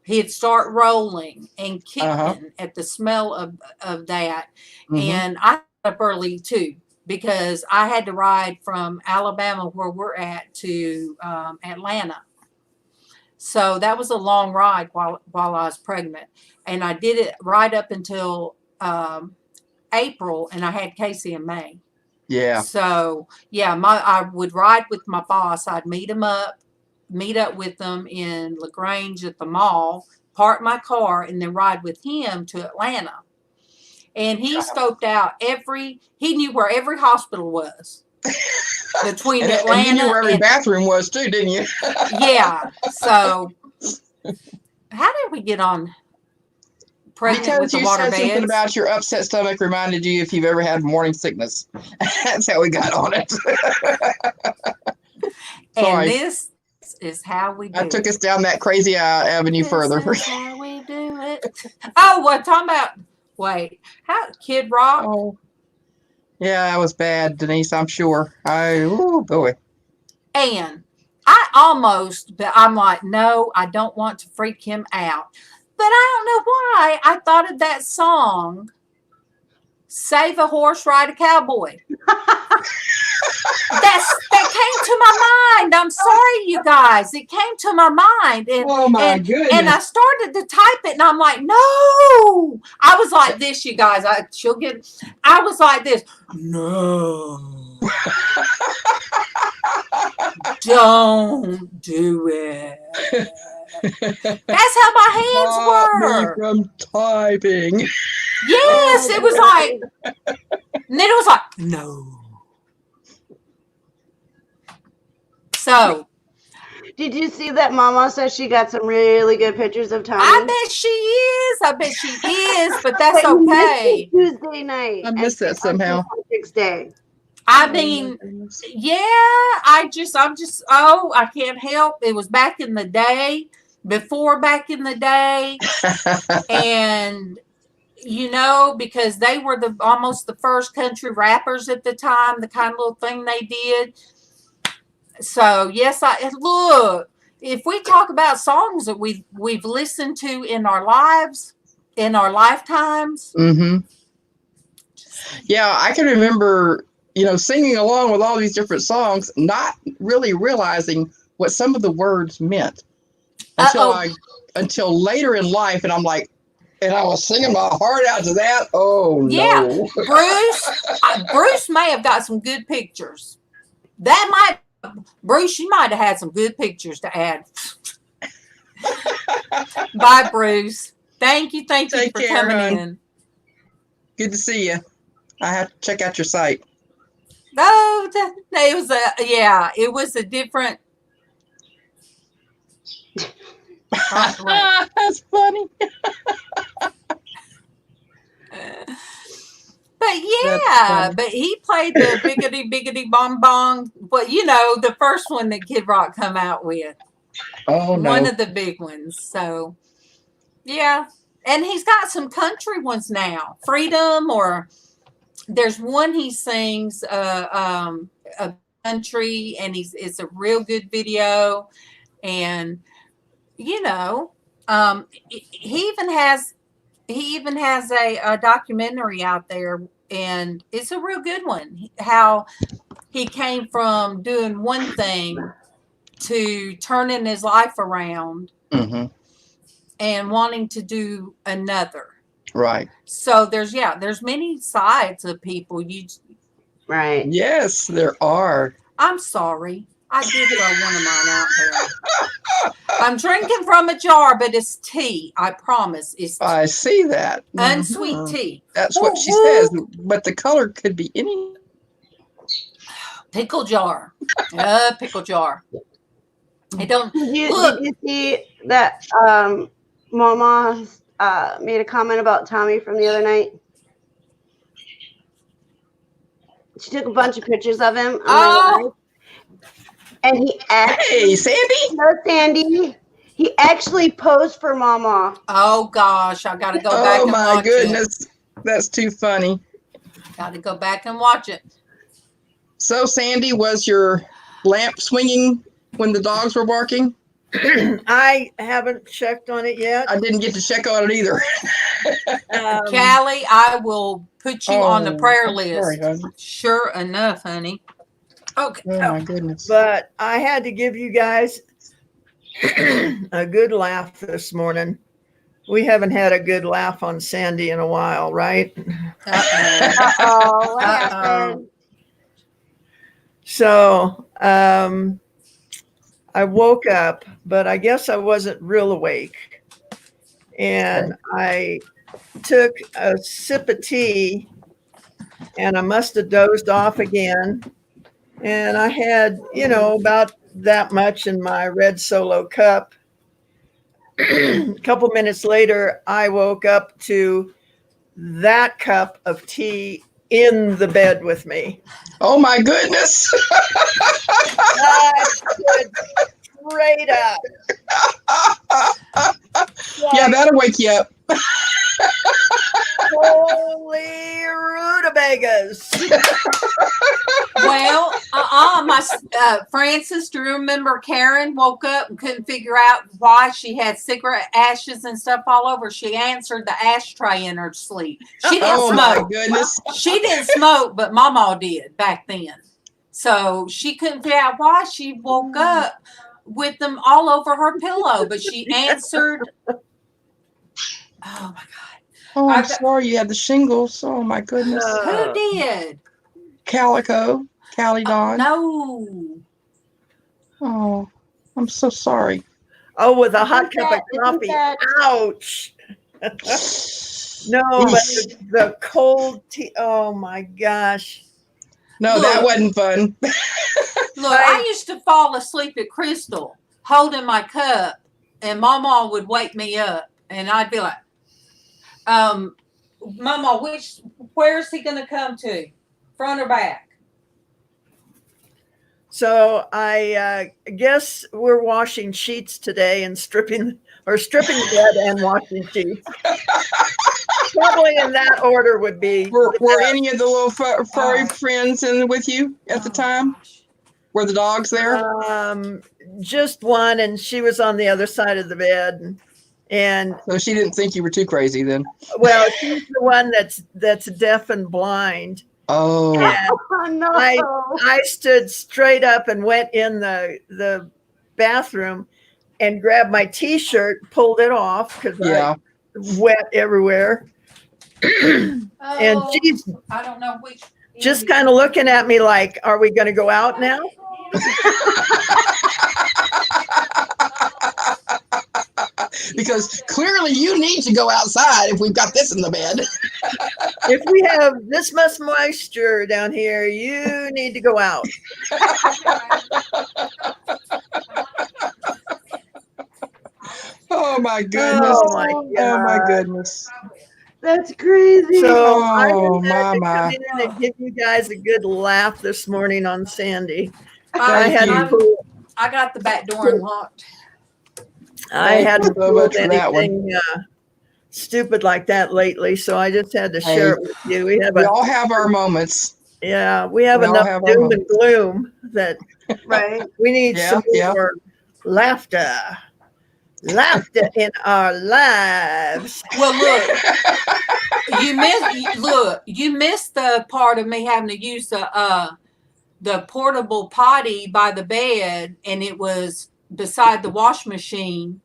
He'd start rolling and kicking at the smell of that. Mm-hmm. And I got up early too, because I had to ride from Alabama, where we're at, to Atlanta. So that was a long ride while I was pregnant. And I did it right up until April, and I had Casey in May. Yeah. So, I would ride with my boss. I'd meet up with them in LaGrange at the mall, park my car, and then ride with him to Atlanta. And he scoped out he knew where every hospital was. Between Atlanta and you knew where every bathroom was too, didn't you? Yeah. So how did we get on pregnant with Because the you water said something beds. about your upset stomach reminded you if you've ever had morning sickness. That's how we got on it. And Sorry, this is how we do I took it. us down that crazy avenue This further. is how we do it. Oh, what talking about? Wait, how Kid Rock? Oh, yeah, that was bad, Denise. I'm sure. Oh boy. And I almost, but I'm like, no, I don't want to freak him out. But I don't know why I thought of that song, Save a Horse, Ride a Cowboy. That came to my mind. I'm sorry, you guys. It came to my mind. Oh my goodness. And I started to type it and I'm like, no. I was like this, you guys. I was like this. No. Don't do it. That's how my hands Stop me were. from typing. Yes, it was like, and then it was like, no. So, Did you see that MawMaw says she got some really good pictures of Tommy? I bet she is. I bet she is, but that's But you missed okay. it Tuesday night. I missed that somehow. Next day. I mean, yeah, I can't help. It was back in the day, back in the day. And, because they were almost the first country rappers at the time, the kind of little thing they did. So, yes, look, if we talk about songs that we've listened to in our lives, in our lifetimes. Mm-hmm. Yeah, I can remember, singing along with all these different songs, not really realizing what some of the words meant until later in life. And I'm like, and I was singing my heart out to that. Oh, yeah. No. Bruce may have got some good pictures. Bruce, you might have had some good pictures to add. Bye, Bruce. Thank you for coming in. Good to see you. I have to check out your site. No, it was a different. That's funny. But he played the biggity biggity bong bong. But the first one that Kid Rock come out with. Oh no. One of the big ones. So yeah. And he's got some country ones now. Freedom, or there's one he sings a country, and it's a real good video. And he even has a documentary out there, and it's a real good one. How he came from doing one thing to turning his life around. Mm-hmm. And wanting to do another. Right. So there's many sides of people. Right. Yes, there are. I'm sorry. I did throw one of mine out there. I'm drinking from a jar, but it's tea. I promise. It's I see that. unsweet tea. That's what she says. But the color could be any. Pickle jar. Pickle jar. I don't Did you look. see that MawMaw made a comment about Tommy from the other night? She took a bunch of pictures of him. And he actually, Hey, Sandy. no, Sandy. He actually posed for MawMaw. Oh gosh, I gotta go back and watch Oh my goodness. That's too funny. Gotta go back and watch it. So, Sandy, was your lamp swinging when the dogs were barking? I haven't checked on it yet. I didn't get to check on it either. Callie, I will put you on the prayer list. Sorry, honey. Sure enough, honey. Okay. Oh my goodness. But I had to give you guys a good laugh this morning. We haven't had a good laugh on Sandy in a while, right? Uh-oh, what happened? So I woke up, but I guess I wasn't real awake. And I took a sip of tea, and I must have dozed off again. And I had, about that much in my red Solo cup. a couple minutes later, I woke up to that cup of tea in the bed with me. Oh my goodness. I stood straight up. Yeah, that'll wake you up. Holy rutabagas. Well, my Francis, do you remember Karen woke up and couldn't figure out why she had cigarette ashes and stuff all over? She answered the ashtray in her sleep. She didn't Oh my smoke. goodness. She didn't smoke, but MawMaw did back then. So she couldn't figure out why she woke up with them all over her pillow, but she answered. Oh my God. Oh, I'm sorry you had the shingles. Oh my goodness. Who did? Calico. Callie Dawn. No. Oh, I'm so sorry. Oh, with a hot cup of Isn't coffee. that- Ouch. No, but the cold tea. Oh my gosh. No, that wasn't fun. Look, I used to fall asleep at Crystal holding my cup, and MawMaw would wake me up, and I'd be like, MawMaw, where's he going to come to? Front or back? So I guess we're washing sheets today and stripping the bed and washing sheets. Probably in that order would be. Were any of the little furry friends in with you at the time? Gosh. Were the dogs there? Just one, and she was on the other side of the bed. And So she didn't think you were too crazy then. well, she's the one that's deaf and blind. Oh. And Oh, no. I stood straight up and went in the bathroom and grabbed my t-shirt, pulled it off because Yeah. I wet everywhere. And she's I don't know which. just kind of looking at me like, are we going to go out now? Because clearly you need to go outside if we've got this in the bed. If we have this much moisture down here, you need to go out. Oh my goodness. Oh my Oh my goodness. That's crazy. So I Oh just had to my. come in and give you guys a good laugh this morning on Sandy. I I got the back door unlocked. hadn't so much pulled for that one. anything stupid like that lately, so I just had to share it with you. We We all have our moments. we have we all enough have our doom and gloom that Right. we need some Yeah. more laughter in our lives. Well, you missed the part of me having to use the portable potty by the bed, and it was beside the wash machine.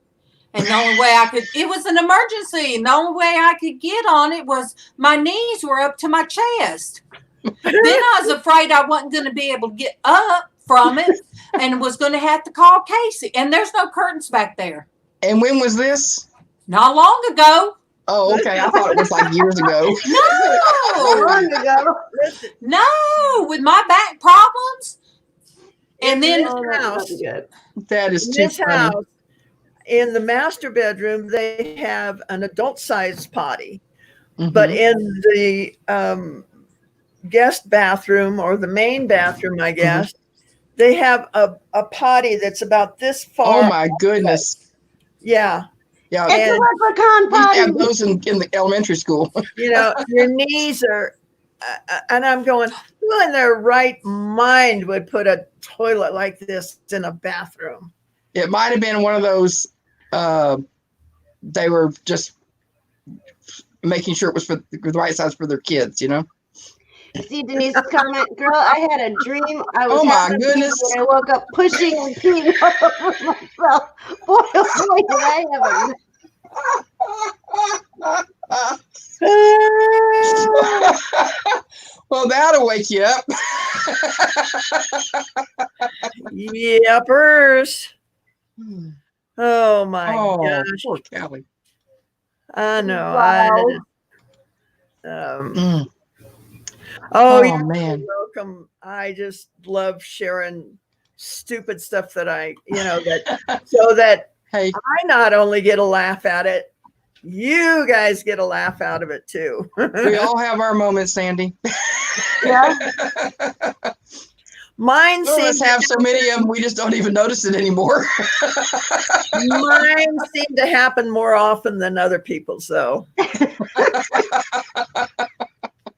And the only way it was an emergency. And the only way I could get on it was my knees were up to my chest. Then I was afraid I wasn't going to be able to get up from it and was going to have to call Casey. And there's no curtains back there. And when was this? Not long ago. Oh, okay. I thought it was like years ago. How No, long ago? no, with my back problems. And then Oh, that's not good. That is In too this funny. house, in the master bedroom, they have an adult-sized potty. But Mhm. in the guest bathroom or the main bathroom, I guess, they have a potty that's about this far. Oh my goodness. Yeah. Yeah. It's a And- leprechaun We used to have potty. those in the elementary school. Your knees are, and I'm going, who in their right mind would put a toilet like this in a bathroom? It might have been one of those, they were just making sure it was for the right size for their kids, you know? See Denise's comment, girl, I had a dream. I was Oh my having a dream goodness. when I woke up pushing and peeing all over myself. Boy, oh boy, did I have a Well, that'll wake you up. Yepers. Oh my Oh, gosh. poor Callie. I know. Wow. Mm. Oh, Oh, you're man. welcome. I just love sharing stupid stuff that I, that so that Hey, I not only get a laugh at it, you guys get a laugh out of it too. we all have our moments, Sandy. Yeah. Mine Some of us seem have so many of them, we just don't even notice it anymore. mine seem to happen more often than other people's, though.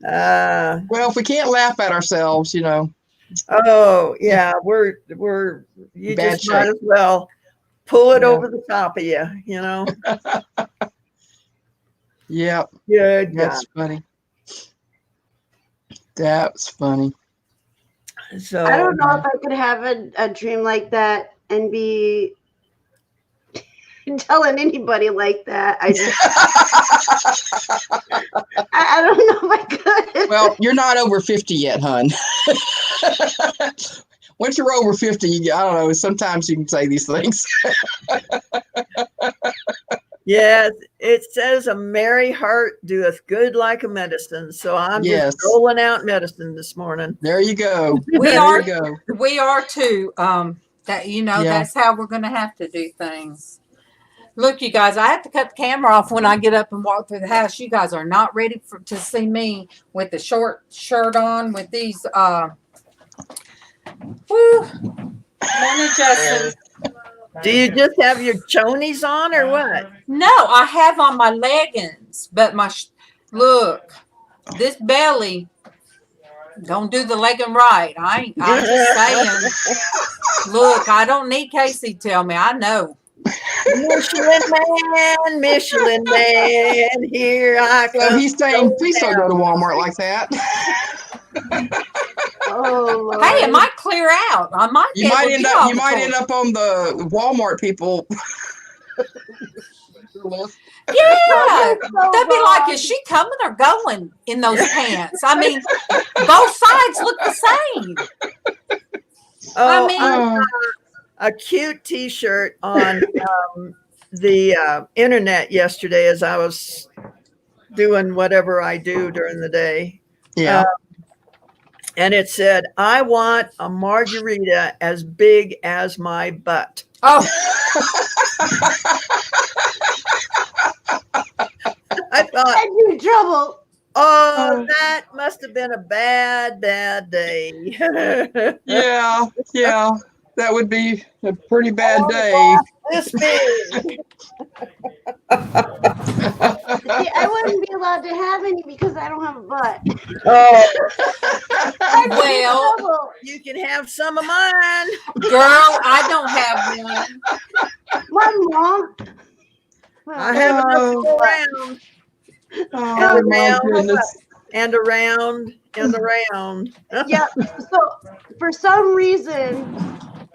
Well, if we can't laugh at ourselves, you know. Oh yeah, we're you Bad just might shape. as well pull it Yeah. over the top of you, you know. Yep, Good God. that's funny. That's funny. So I don't know if I could have a dream like that and be telling anybody like that. I don't know if I could. Well, you're not over 50 yet, hon. Once you're over 50, I don't know, sometimes you can say these things. yeah, it says a merry heart doeth good like a medicine. So I'm Yes. just rolling out medicine this morning. There you go. We There are- you go. We are too. That Yeah. that's how we're gonna have to do things. Look, you guys, I have to cut the camera off when I get up and walk through the house. You guys are not ready to see me with the short shirt on with these Morning, Justin. Do you just have your chonies on or what? No, I have on my leggings, but look, this belly don't do the legging right. I'm just saying. Look, I don't need Casey to tell me. I know. Michelin man, here I come. So he's saying, please don't go to Walmart like that. Oh, Lord. Hey, it might clear out. I might. You might end up on the Walmart people. Yeah, So they'd be wrong. like, is she coming or going in those pants? I mean, both sides look the same. Oh, I mean- I saw a cute T-shirt on the internet yesterday as I was doing whatever I do during the day. Yeah. And it said, I want a margarita as big as my butt. Oh, I thought, Had you in trouble. oh, that must have been a bad day. Yeah. Yeah. That would be a pretty bad Oh, day. This big. See, I wouldn't be allowed to have any because I don't have a butt. Oh, I'd be in Well- trouble. you can have some of mine. girl, I don't have one. My mom. I have enough to go around Oh, my goodness. and around and around. Yeah. So for some reason,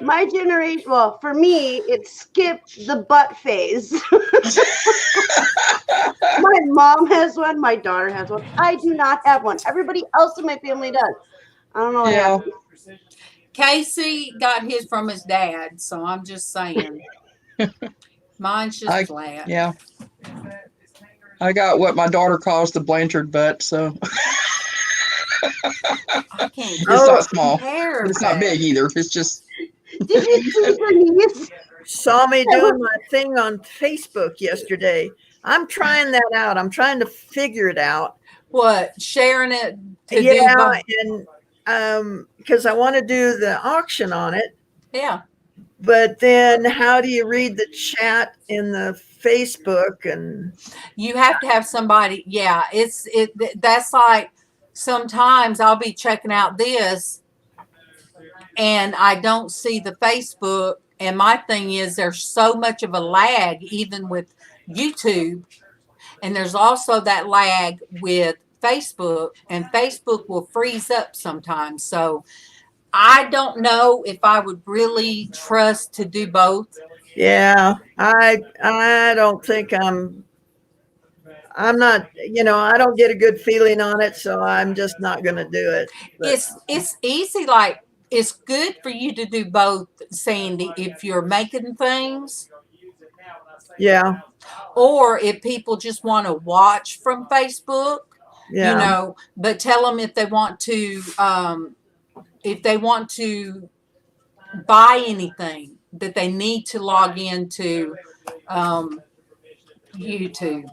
my generation, well, for me, it skipped the butt phase. My mom has one. My daughter has one. I do not have one. Everybody else in my family does. I don't know what Yeah. happened. Casey got his from his dad, so I'm just saying. Mine's just flat. Yeah. I got what my daughter calls the Blanchard butt, so I can't it's not small. compare But it's not that. big either. It's just Did you see Denise? Saw me doing my thing on Facebook yesterday. I'm trying that out. I'm trying to figure it out. What, sharing it to Yeah, do and because I want to do the auction on it, yeah. but then how do you read the chat in the Facebook? And You have to have somebody. Yeah, that's like sometimes I'll be checking out this and I don't see the Facebook. And my thing is there's so much of a lag even with YouTube. And there's also that lag with Facebook, and Facebook will freeze up sometimes. So I don't know if I would really trust to do both. yeah, I don't think I'm not, I don't get a good feeling on it, so I'm just not going to do it. But It's easy, like it's good for you to do both, Sandy, if you're making things yeah, or if people just want to watch from Facebook, yeah. but tell them if they want to buy anything. that they need to log into YouTube.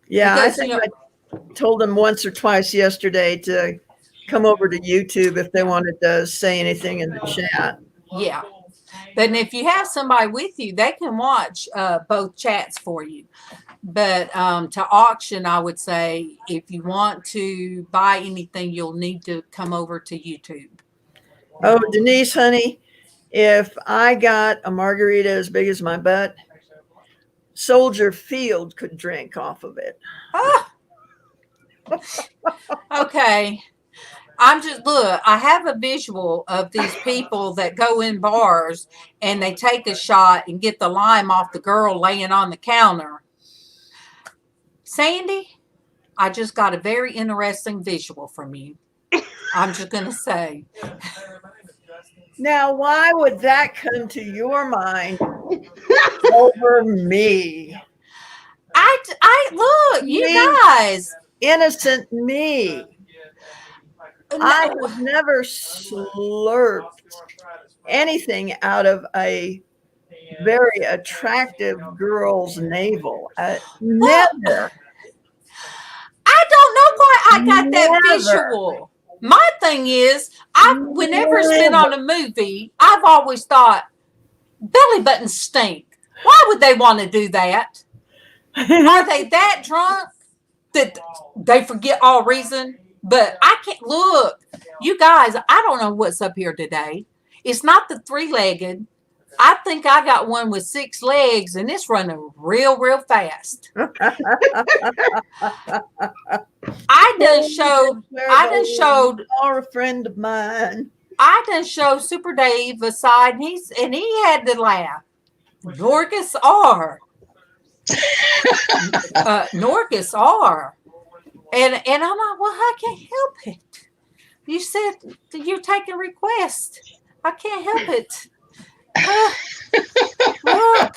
Yeah, Because, I think I told them once or twice yesterday to come over to YouTube if they wanted to say anything in the chat. Yeah. But if you have somebody with you, they can watch both chats for you. But to auction, I would say if you want to buy anything, you'll need to come over to YouTube. Oh, Denise, honey, if I got a margarita as big as my butt, Soldier Field could drink off of it. Ah! Okay. I have a visual of these people that go in bars and they take a shot and get the lime off the girl laying on the counter. Sandy, I just got a very interesting visual from you. I'm just going to say. Now, why would that come to your mind over me? I look, you guys. Innocent me. I have never slurped anything out of a very attractive girl's navel. Never. I don't know why I got that Never. visual. My thing is, whenever it's been on a movie, I've always thought belly buttons stink. Why would they want to do that? Are they that drunk that they forget all reason? But I can't look. You guys, I don't know what's up here today. It's not the 3-legged. I think I got one with 6 legs, and it's running real, real fast. I done showed Or a friend of mine. I done showed Super Dave a side, and he had to laugh. Norcus R. Norcus R. And I'm like, well, I can't help it. You said you're taking requests. I can't help it. Look,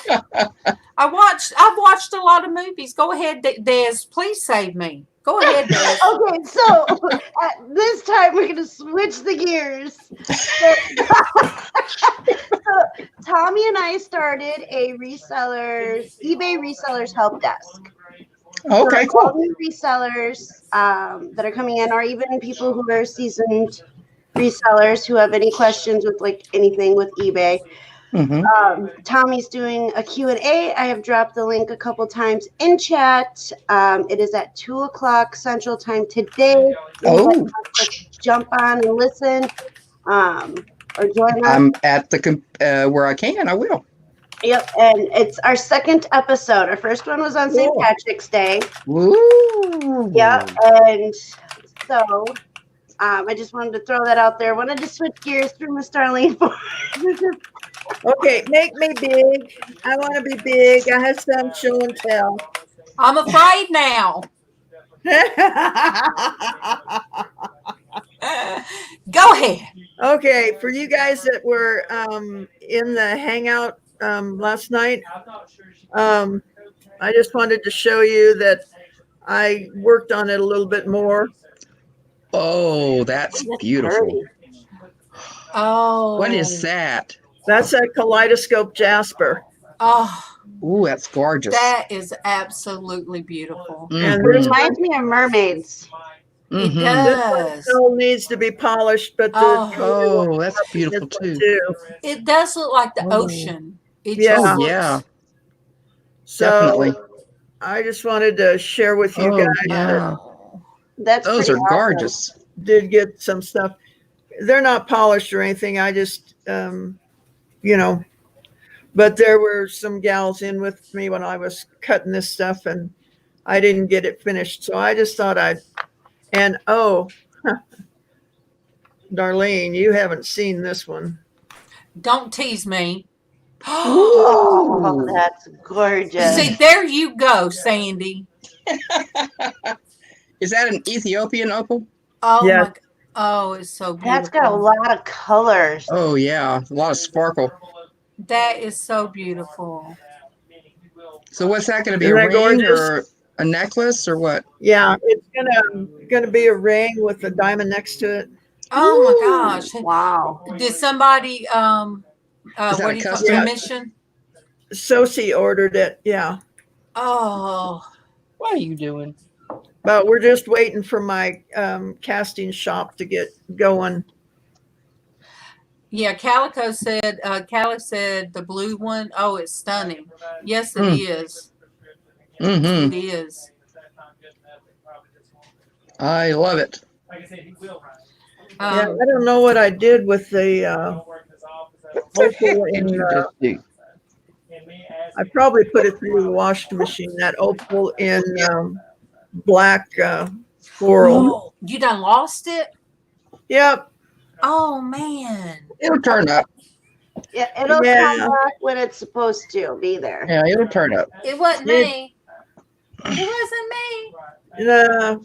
I've watched a lot of movies. Go ahead, Des. Please save me. Go ahead, Des. Okay, so this time we're gonna switch the gears. So Tommy and I started a eBay resellers help desk. Okay, So all cool. new resellers that are coming in, or even people who are seasoned resellers who have any questions with like anything with eBay. Tommy's doing a Q&A. I have dropped the link a couple times in chat. It is at 2:00 Central Time today. Oh, Jump on and listen or join us. I'm at the where I can. I will. Yep, and it's our second episode. Our first one was on St. Patrick's Day. Woo! Yep, and so I just wanted to throw that out there. Wanted to switch gears through Miss Darlene. Okay, make me big. I want to be big. I have some show and tell. I'm afraid now. Go ahead. Okay, for you guys that were in the hangout last night, I just wanted to show you that I worked on it a little bit more. Oh, that's beautiful. Oh. What is that? That's a kaleidoscope jasper. Oh, Ooh, that's gorgeous. that is absolutely beautiful. And It this reminds me of mermaids. It Mhm. does. still needs to be polished, but the Oh, that's beautiful too. It does look like the Oh. ocean. It Yeah. just Oh, looks, yeah, So definitely. I just wanted to share with you Oh, guys yeah. That's Those pretty are awesome. gorgeous. that did get some stuff. They're not polished or anything. I just, but there were some gals in with me when I was cutting this stuff and I didn't get it finished. So I just thought Darlene, you haven't seen this one. don't tease me. Oh, that's gorgeous. See, there you go, Sandy. Is that an Ethiopian opal? Oh, Yes. my. Oh, it's so beautiful. That's got a lot of colors. Oh, yeah, a lot of sparkle. That is so beautiful. So what's that going to be, Isn't a that ring gorgeous? or a necklace or what? Yeah, it's gonna be a ring with a diamond next to it. Oh my gosh. Wow. Did somebody Is that What a do you call custom? it? Mission? Soci ordered it. Yeah. Oh, What are you doing? But we're just waiting for my casting shop to get going. yeah. Calico said. Calico said the blue one. Oh, it's stunning. Yes, it is. Mm-hmm. It is. I love it. Yeah, I don't know what I did with the opal Did in. you just do? I probably put it through the washing machine. That opal in black coral. Oh, you done lost it? Yep. Oh man. It'll turn up. Yeah, it'll Yeah. come back when it's supposed to be there. Yeah, it'll turn up. It wasn't me. It wasn't me. No.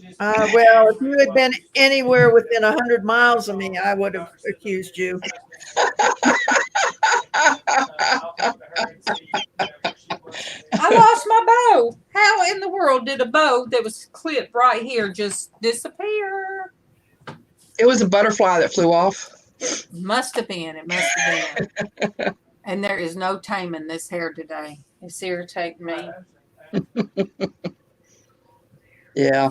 Well, if you had been anywhere within 100 miles of me, I would have accused you. I lost my bow. How in the world did a bow that was clipped right here just disappear? It was a butterfly that flew off. Must have been. It must have been. And there is no taming this hair today. It's irritating me. Yeah,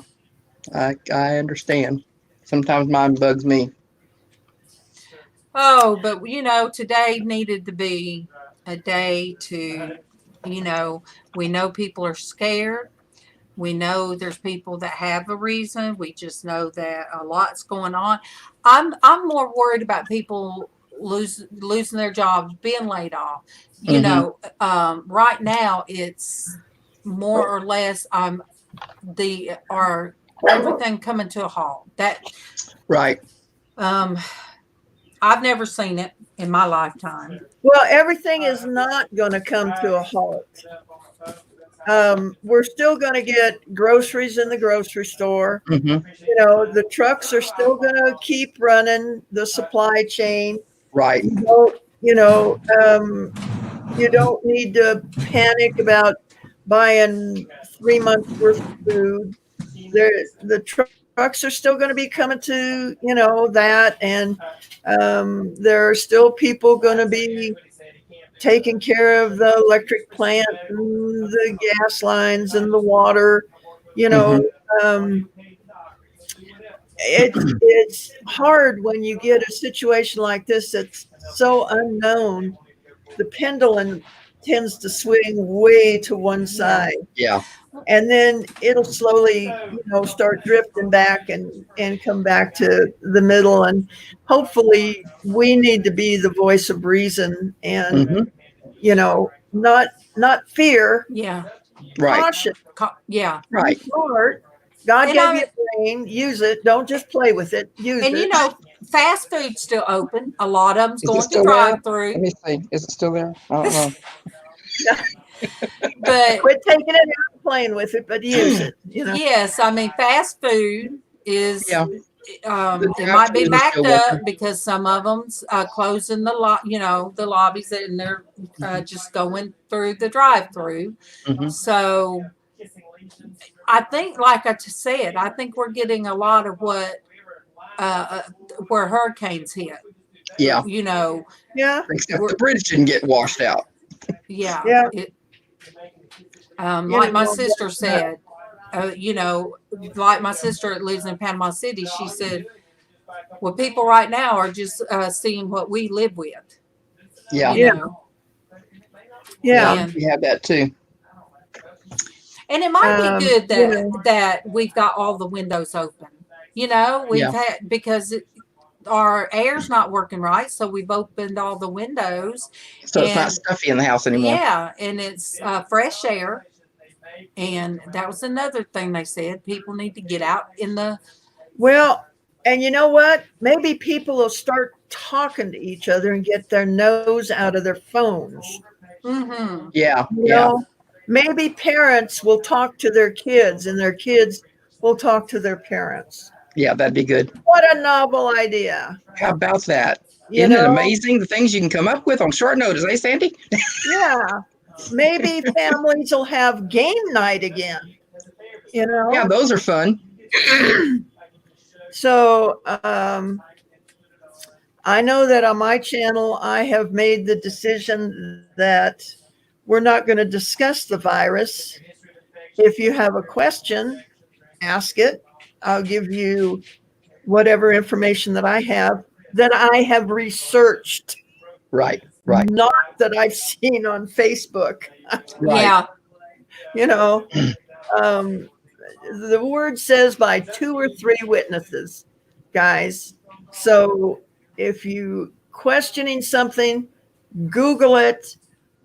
I understand. Sometimes mine bugs me. Oh, but you know, today needed to be a day to, you know, we know people are scared. We know there's people that have a reason. We just know that a lot's going on. I'm more worried about people losing their jobs, being laid off. You know, right now it's more or less everything coming to a halt. That Right. I've never seen it in my lifetime. Well, everything is not going to come to a halt. We're still going to get groceries in the grocery store. Mm-hmm. You know, the trucks are still going to keep running the supply chain. Right. You don't need to panic about buying 3 months worth of food. The trucks are still going to be coming to, that. And there are still people going to be taking care of the electric plant and the gas lines and the water. It's hard when you get a situation like this that's so unknown. The pendulum tends to swing way to one side. Yeah. And then it'll slowly, start drifting back and come back to the middle. And hopefully we need to be the voice of reason and, not fear. Yeah. Right. Caution. Yeah. Right. Smart. God And gave you a brain. Use it. Don't just play with it. Use And it. fast food's still open. A lot of them's Is it going to still there? drive-through. Let me see. Is it still there? I don't know. But Quit taking it out and playing with it, but use it. yes, I mean fast food is Yeah. it The might be drive-throughs are backed still up working. because some of them's closing the lobbies and they're just going through the drive-through. Mm-hmm. So I think, like I just said, I think we're getting a lot of what where hurricanes hit. Yeah. Yeah. Except the bridge didn't get washed out. Yeah. Yeah. Like my sister said, like my sister that lives in Panama City, she said, well, people right now are just seeing what we live with. Yeah. Yeah. We have that too. And it might be good that we've got all the windows open. We've had, because our air's not working right, so we've opened all the windows. So it's not stuffy in the house anymore. Yeah, and it's fresh air. And that was another thing they said. People need to get out in the... Well, and you know what? Maybe people will start talking to each other and get their nose out of their phones. Mm-hmm. Yeah. Maybe parents will talk to their kids and their kids will talk to their parents. Yeah, that'd be good. What a novel idea. How about that? Isn't it amazing the things you can come up with on short notice, eh, Sandy? Yeah. Maybe families will have game night again. Yeah, those are fun. So I know that on my channel, I have made the decision that we're not going to discuss the virus. If you have a question, ask it. I'll give you whatever information that I have researched, Right. Right. not that I've seen on Facebook. Right. Yeah. You know, the word says by 2 or 3 witnesses, guys. So if you questioning something, Google it,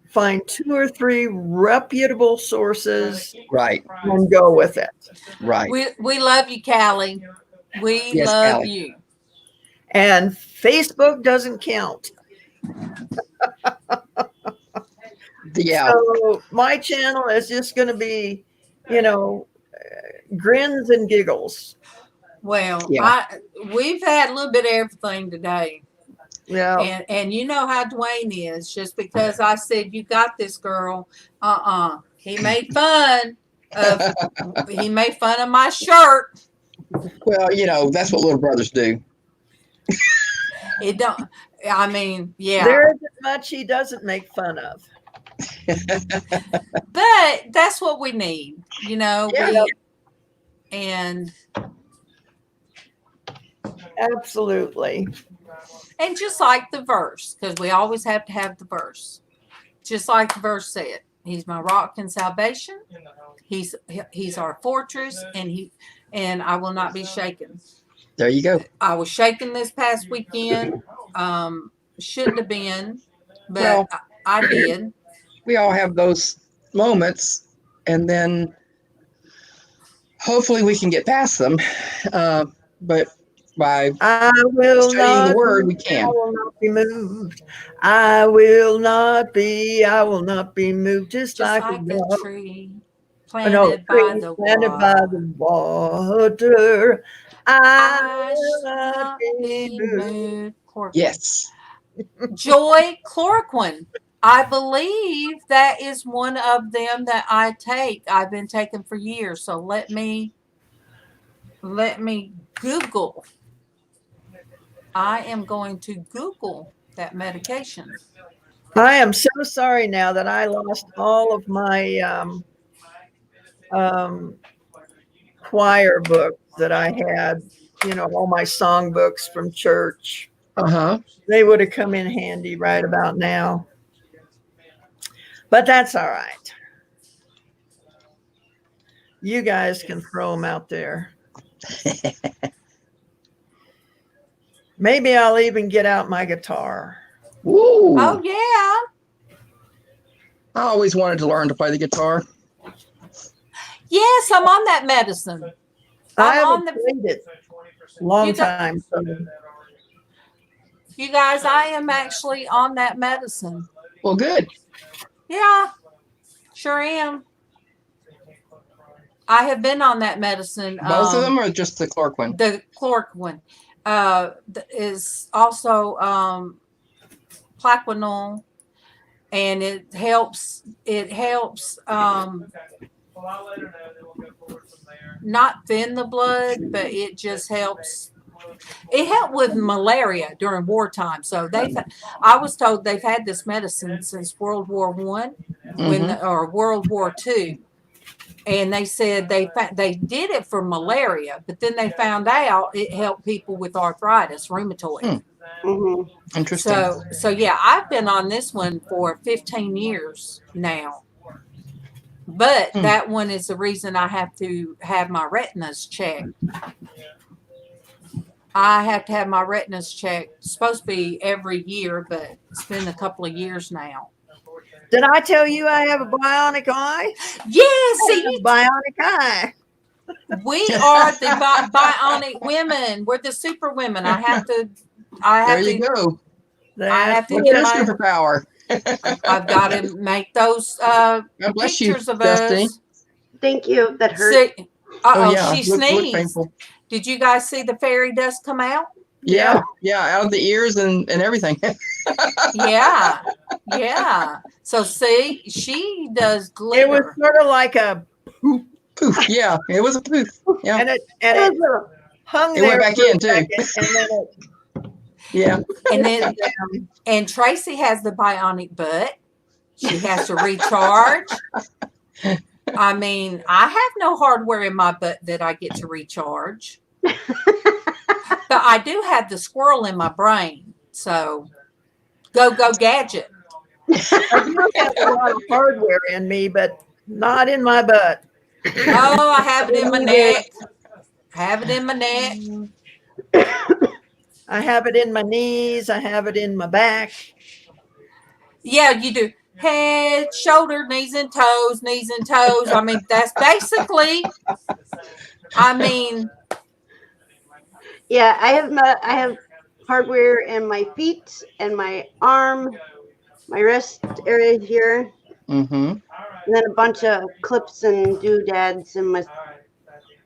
find 2 or 3 reputable sources Right. and go with it. Right. We love you, Callie. We Yes, love Callie. you. And Facebook doesn't count. Yeah. So my channel is just going to be, grins and giggles. Well, Yeah. we've had a little bit of everything today. Yeah. And you know how Dwayne is. Just because I said you got this, girl. He made fun of my shirt. Well, that's what little brothers do. It don't. I mean, yeah. There isn't much he doesn't make fun of. But that's what we need, Yeah. And Absolutely. just like the verse, because we always have to have the verse. Just like the verse said, he's my rock and salvation. He's our fortress, and I will not be shaken. There you go. I was shaken this past weekend. Shouldn't have been, but Well, I did. We all have those moments, and then hopefully we can get past them. But by I will studying not the word, we I can. will not be moved. I will not be moved. Just like a a tree planted planted by the water. I I will shall not not be be moved. moved. Yes. Joy chloroquine. I believe that is one of them that I take. I've been taking for years. So let me Google. I am going to Google that medication. I am so sorry now that I lost all of my choir books that I had, all my song books from church. Uh-huh. They would have come in handy right about now. But that's all right. You guys can throw them out there. Maybe I'll even get out my guitar. Woo. Oh yeah. I always wanted to learn to play the guitar. Yes, I'm on that medicine. I I'm haven't played it long time. So. You guys, I am actually on that medicine. Well, good. Yeah, sure am. I have been on that medicine. Both of them, or just the chloroquine? The chloroquine is also Plaquenil, and it helps. Not thin the blood, but it just helps. It helped with malaria during wartime. So I was told they've had this medicine since World War I, or World War II, and they said they did it for malaria, but then they found out it helped people with arthritis, rheumatoid. Mm-hmm. Interesting. So yeah, I've been on this one for 15 years now. But that one is the reason I have to have my retinas checked. I have to have my retinas checked. It's supposed to be every year, but it's been a couple of years now. Did I tell you I have a bionic eye? Yes, bionic eye. We are the bionic women. We're the super women. I have to Go. I have to What's get your my superpower? I've got to make those God bless you, pictures of Dusty. us. Thank you. That hurt. Yeah. She Look sneezed. painful. Did you guys see the fairy dust come out? Yeah. Out of the ears and everything. Yeah. So see, she does glitter. It was sort of like a poof. Yeah, it was a poof. Yeah. and it hung It there. went back in too. And then Yeah. And then, and Traci has the bionic butt. She has to recharge. I mean, I have no hardware in my butt that I get to recharge. But I do have the squirrel in my brain. So go gadget. I do have a lot of hardware in me, but not in my butt. Oh, I have it in my neck. I have it in my neck. I have it in my knees. I have it in my back. Yeah, you do. Head, shoulder, knees and toes, knees and toes. I mean, that's basically, I mean, Yeah, I have hardware in my feet and my arm, my wrist area here, Mm-hmm. and then a bunch of clips and doodads in my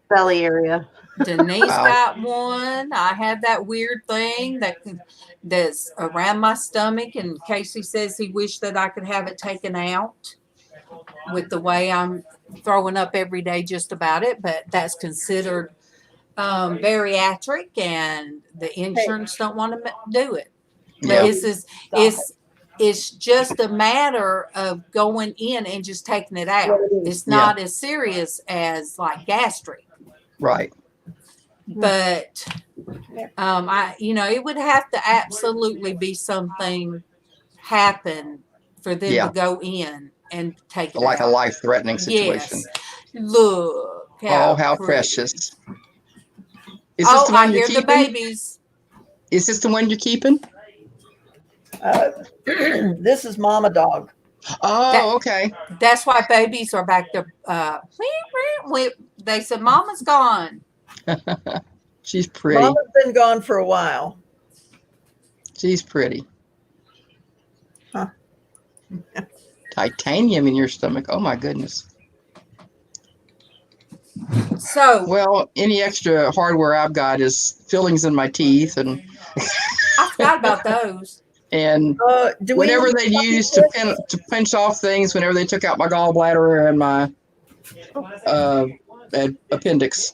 belly area. Denise Wow. got one. I have that weird thing that's around my stomach, and Casey says he wished that I could have it taken out with the way I'm throwing up every day just about it, but that's considered bariatric, and the insurance don't want to do it. But Yeah. it's just a matter of going in and just taking it out. It's not as serious as like gastric. Right. But it would have to absolutely be something happen for them to go in and take it Like out. a life-threatening situation. Yes. Look. Oh, how pretty. precious. Is this the one I you're hear keeping? the babies. Is this the one you're keeping? This is Mama Dog. Oh, okay. That's why babies are back there. They said, Mama's gone. She's pretty. Mama's been gone for a while. She's pretty. Huh. Titanium in your stomach. Oh, my goodness. So, well, any extra hardware I've got is fillings in my teeth, and I forgot about those. And whatever they used to pinch off things, whenever they took out my gallbladder and my appendix.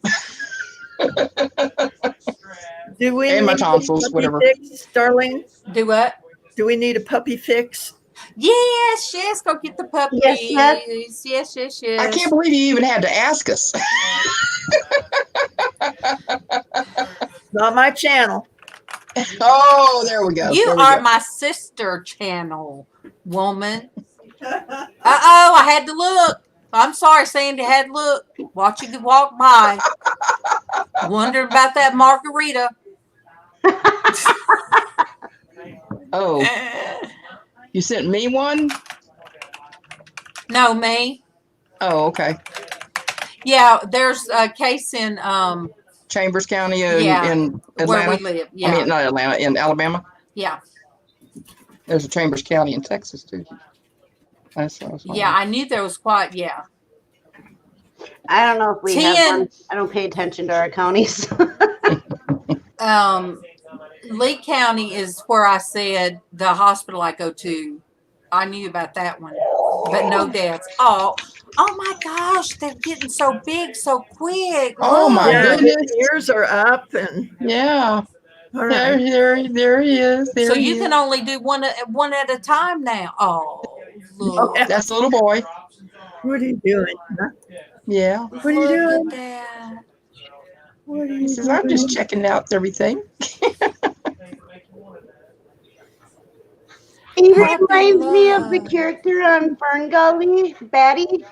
Do we and my need tonsils, a puppy whatever. Fix, darling? Do what? Do we need a puppy fix? Yes, go get the puppies. Yes. I can't believe you even had to ask us. Not my channel. Oh, there we go. You are my sister channel, woman. I had to look. I'm sorry, Sandy, had to look. Watching you walk by. Wondering about that margarita. Oh. You sent me one? No, me. Oh, okay. Yeah, there's a case in Chambers County in Atlanta. Where we live. Yeah. I mean, not Atlanta, in Alabama. Yeah. There's a Chambers County in Texas too. That's what I was wondering. Yeah, I knew there was quite. Yeah. I don't know if we have one. I don't pay attention to our counties. Lee County is where I said the hospital I go to. I knew about that one, but no deaths. Oh my gosh, they're getting so big so quick. Oh my goodness, his ears are up and yeah. All right. There he is. So you can only do one at a time now. Oh, look. That's a little boy. What are you doing? Huh? Yeah. What are you doing? Look at that. What are you He says, doing? I'm just checking out everything. He reminds me of the character on Fern Gully, Batty.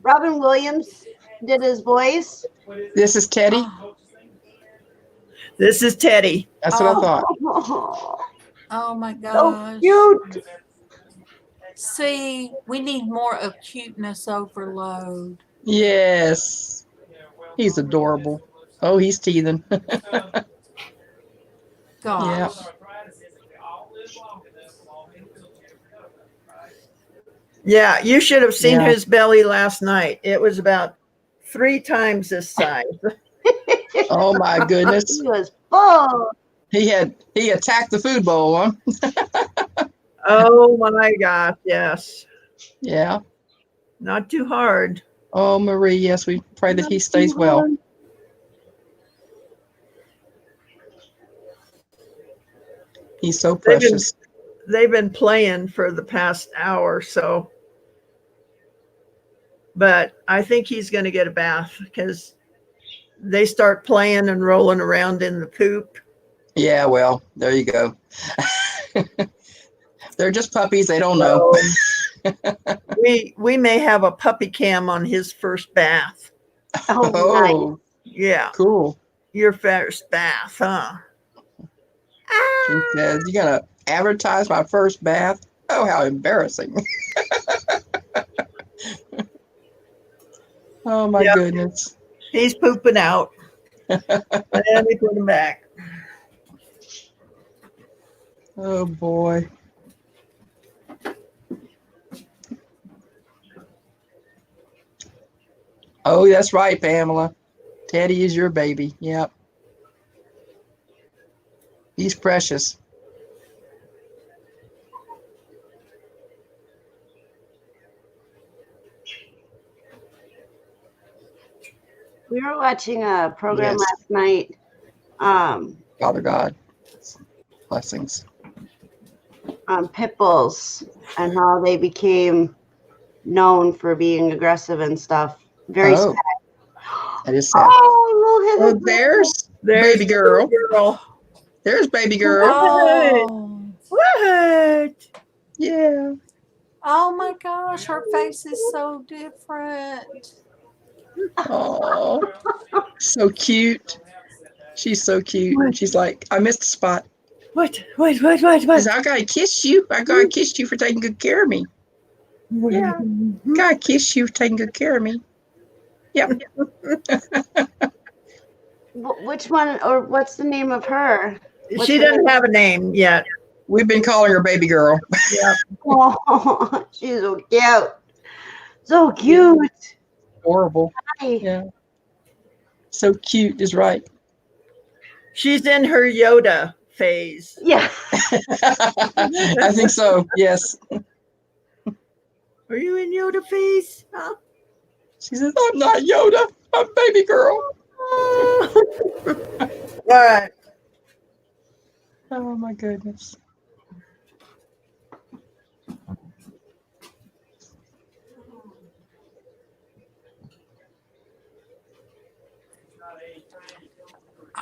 Robin Williams did his voice. This is Teddy. This is Teddy. That's what I thought. Oh my So gosh. cute. See, we need more of cuteness overload. Yes. He's adorable. Oh, he's teething. Gosh. Yeah. Yeah, you should have seen Yeah. his belly last night. It was about 3 times this size. Oh my goodness. He was full. He attacked the food bowl, huh? Oh my gosh, yes. Yeah. Not too hard. Oh, Marie, yes, we pray that he stays well. He's so They've been, precious. they've been playing for the past hour or so. But I think he's going to get a bath because they start playing and rolling around in the poop. Yeah, well, there you go. They're just puppies. They don't know. We may have a puppy cam on his first bath. Oh, nice. Oh, Yeah, cool. your first bath, huh? She says, "You gonna advertise my first bath? Oh, how embarrassing!" Oh my Yep. goodness. He's pooping out. And we put him back. Oh boy. Oh, that's right, Pamela. Teddy is your baby. Yep. He's precious. We were watching a program Yes. last night. Father God. Blessings. On pit bulls and how they became known for being aggressive and stuff. Very Oh, sad. that is sad. Oh, look Oh, at there's There's baby girl. girl. There's baby girl. Oh. What? Yeah. Oh my gosh, her face is so different. Oh, so cute. She's so cute. She's like, I missed a spot. What? She says, I gotta kiss you. I gotta kiss you for taking good care of me. Yeah. Gotta kiss you for taking good care of me. Yep. Which one, or what's the name of her? She doesn't have a name yet. We've been calling her baby girl. Yeah. Oh, she's so cute. So cute. Horrible. Hi. Yeah. So cute is right. She's in her Yoda phase. Yeah. I think so. Yes. Are you in Yoda phase? Huh? She says, I'm not Yoda. I'm baby girl. All right. Oh my goodness.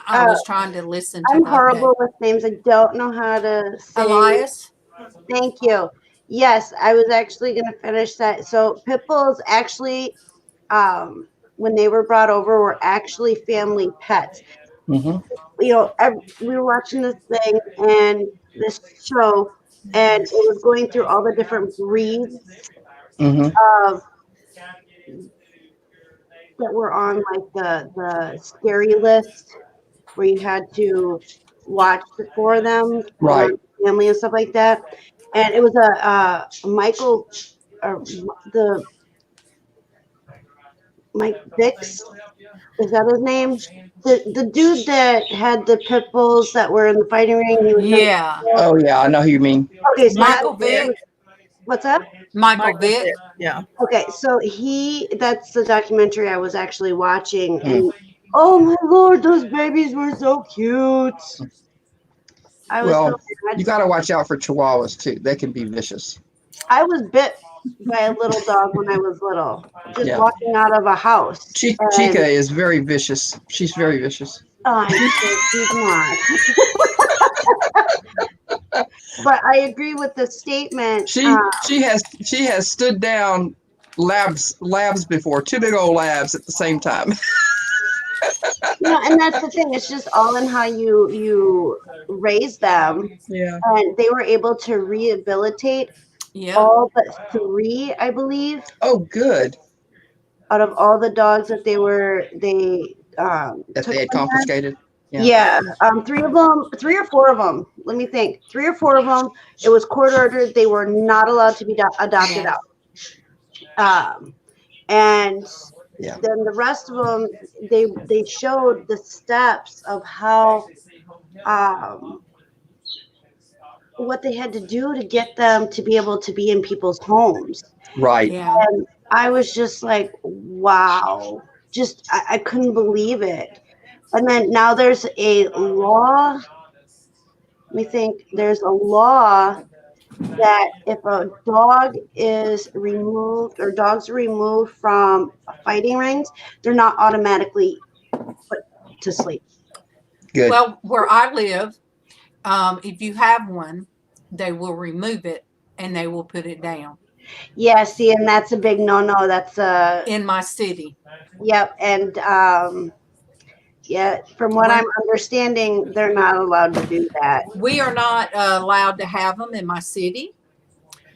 I was trying to listen to I'm the horrible update. with names. I don't know how to say. Elias? Thank you. Yes, I was actually going to finish that. So pit bulls actually, when they were brought over, were actually family pets. Mm-hmm. You know, we were watching this thing and this show, and it was going through all the different breeds Mm-hmm. of that were on like the scary list, where you had to watch for them, Right. family and stuff like that. And it was a Michael, the Mike Bix, is that his name? The dude that had the pit bulls that were in the fighting ring. He was Yeah. Oh yeah, I know who you mean. okay. So Michael Vick. What's up? Michael Vick. Yeah. Okay, so that's the documentary I was actually watching, and oh my Lord, those babies were so cute. I was Well, so mad. you got to watch out for chihuahuas too. They can be vicious. I was bit by a little dog when I was little, just Yeah. walking out of a house. and- Chica is very vicious. She's very vicious. Oh, she's not. But I agree with the statement. She has stood down labs before, two big old labs at the same time. And that's the thing. It's just all in how you raise them. Yeah. And they were able to rehabilitate Yeah. all but 3, I believe, Oh, good. out of all the dogs that they That they had confiscated. Yeah. 3 of them, 3 or 4 of them. Let me think. 3 or 4 of them. It was court ordered. They were not allowed to be adopted out. And Yeah. then the rest of them, they showed the steps of how, what they had to do to get them to be able to be in people's homes. Right. Yeah. And I was just like, wow. Just, I couldn't believe it. And then now there's a law let me think, there's a law that if a dog is removed or dogs are removed from fighting rings, they're not automatically put to sleep. Good. Well, where I live, if you have one, they will remove it and they will put it down. Yeah, see, and that's a big no-no. That's In my city. yep, and yeah, from what I'm understanding, they're not allowed to do that. We are not allowed to have them in my city,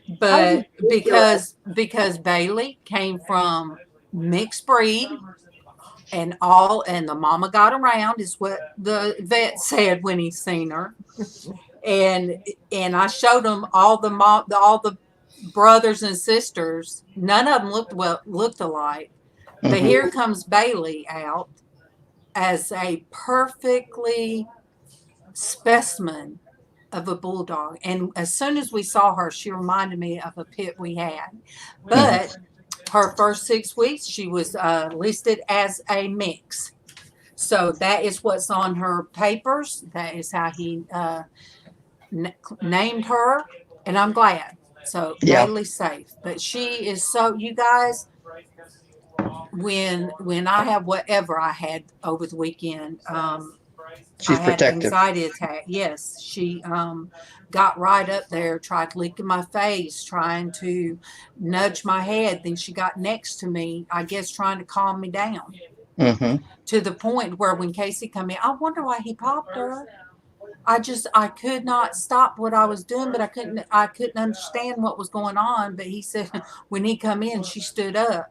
That's but ridiculous. because Bailey came from mixed breed and the mama got around is what the vet said when he seen her. And I showed him all the brothers and sisters. None of them looked alike. But here comes Bailey out as a perfectly specimen of a bulldog. And as soon as we saw her, she reminded me of a pit we had. But her first 6 weeks, she was listed as a mix. So that is what's on her papers. That is how he named her. And I'm glad. So Bailey's safe. But she is so, you guys, when I have whatever I had over the weekend, She's I had protective. anxiety attack. Yes, she got right up there, tried licking my face, trying to nudge my head. Then she got next to me, I guess, trying to calm me down. To the point where when Casey come in, I wonder why he popped her. I could not stop what I was doing, but I couldn't understand what was going on. But he said when he come in, she stood up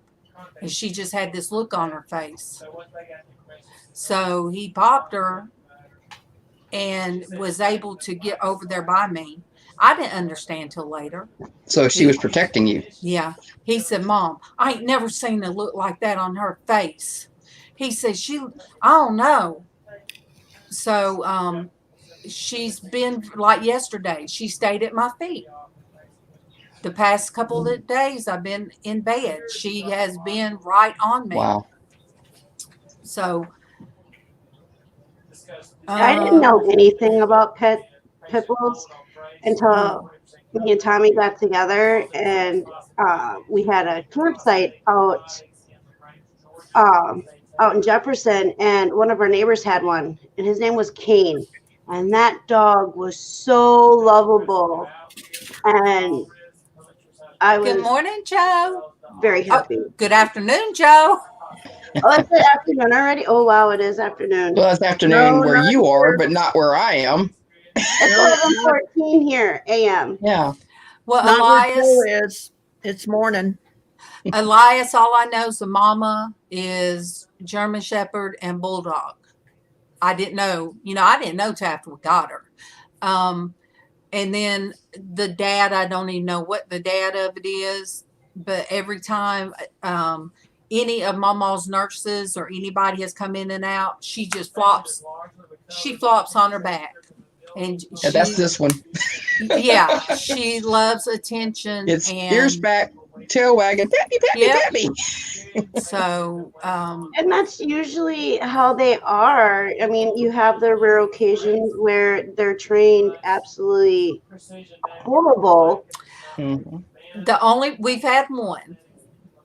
and she just had this look on her face. So he popped her and was able to get over there by me. I didn't understand till later. So she was protecting you. Yeah. He said, Mom, I ain't never seen a look like that on her face. He said, I don't know. So she's been like yesterday. She stayed at my feet. The past couple of days I've been in bed. She has been right on me. Wow. So I didn't know anything about pit bulls until me and Tommy got together, and we had a campsite out in Jefferson, and one of our neighbors had one, and his name was Kane, and that dog was so lovable, and I was good morning, Joe. very happy. Good afternoon, Joe. Oh, it's the afternoon already? Oh, wow, it is afternoon. Well, it's afternoon where you are, but not where I am. It's 11:14 here, a.m. Yeah. Well, Not where Elias, Joe is. It's morning. Elias, all I know is the mama is German Shepherd and Bulldog. I didn't know till after we got her. And then the dad, I don't even know what the dad of it is, but every time any of MawMaw's nurses or anybody has come in and out, she just flops. She flops on her back. And That's this one. Yeah, she loves attention. It's ears back, tail wagging, pat me. So, and that's usually how they are. I mean, you have the rare occasions where they're trained absolutely horrible. we've had one.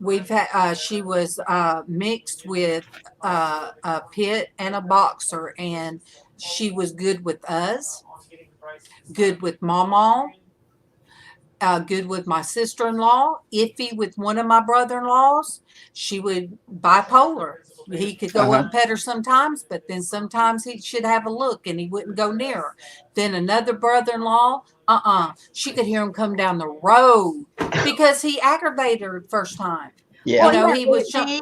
We've had she was mixed with a pit and a boxer, and she was good with us, good with MawMaw, good with my sister-in-law, iffy with one of my brother-in-laws. She would bipolar. He could go up and pet her sometimes, but then sometimes he should have a look and he wouldn't go near her. Then another brother-in-law, she could hear him come down the road because he aggravated her the first time. Yeah. You know, he was they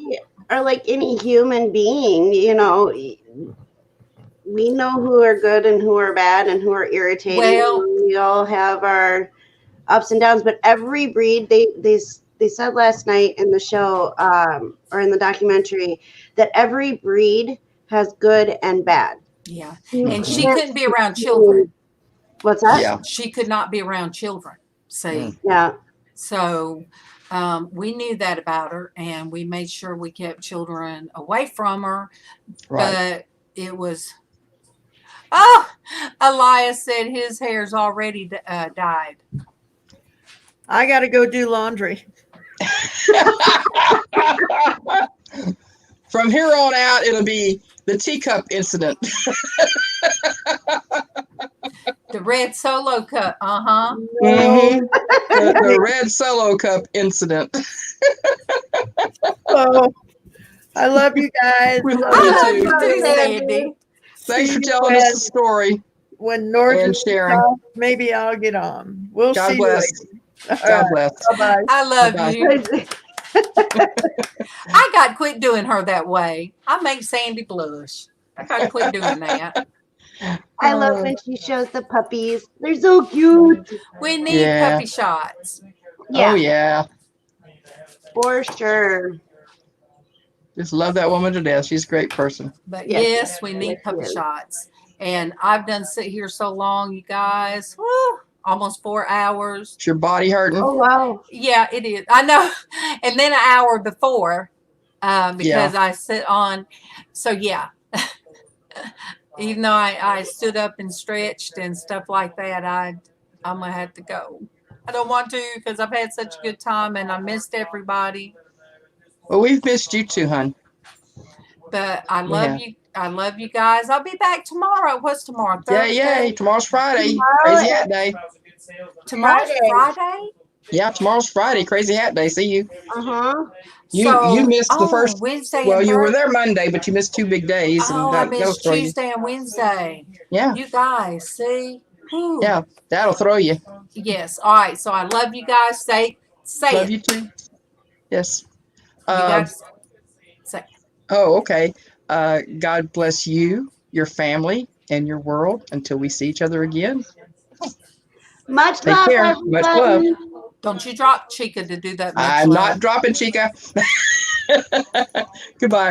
are like any human being, you know. We know who are good and who are bad and who are irritating. Well, we all have our ups and downs, but every breed, they said last night in the show or in the documentary that every breed has good and bad. Yeah. And she couldn't be around children. What's that? Yeah. She could not be around children. See? Yeah. So we knew that about her, and we made sure we kept children away from her. Right. But it was, Oh, Elias said his hair's already dyed. I got to go do laundry. From here on out, it'll be the teacup incident. The red Solo cup. Uh-huh. Mhm. The red Solo cup incident. Oh, I love you guys. We love I you love too. you too, Sandy. Thanks See for you telling us the story when North and is sharing. off, maybe I'll get on. We'll God see bless. you later. God bless. Bye-bye. I love Bye-bye. you. I got to quit doing her that way. I make Sandy blush. I got to quit doing that. I love when she shows the puppies. They're so cute. We need Yeah. puppy shots. Yeah, Oh, yeah. for sure. Just love that woman to death. She's a great person. But Yes. yes, we need Yes, puppy yes. shots. And I've done sit here so long, you guys. Woo, almost 4 hours. Is your body hurting? Oh wow. Yeah, it is. I know. And then an hour before, because I sit on. So yeah, even though I stood up and stretched and stuff like that, I'm gonna have to go. I don't want to because I've had such a good time and I missed everybody. Well, we've missed you too, hon. But I We love have. you. I love you guys. I'll be back tomorrow. What's tomorrow? Yay, Thursday. yay. Tomorrow's Friday. Tomorrow Crazy is- Hat Day. Tomorrow's Friday. Friday. Yeah, tomorrow's Friday. Crazy Hat Day. See you. Uh-huh. You missed the first. Wednesday. Well, and you were Thursday. there Monday, but you missed 2 big days. Oh, And I that'll missed throw you. Tuesday and Wednesday. Yeah, You guys, see? Whew. yeah. That'll throw you. Yes. All right. So I love you guys. Say Love it. you too. Yes. You guys say. Oh, okay. God bless you, your family, and your world until we see each other again. Much Take love, care. everybody. Much love. Don't you drop Chica to do that much I'm love. not dropping, Chica. Goodbye.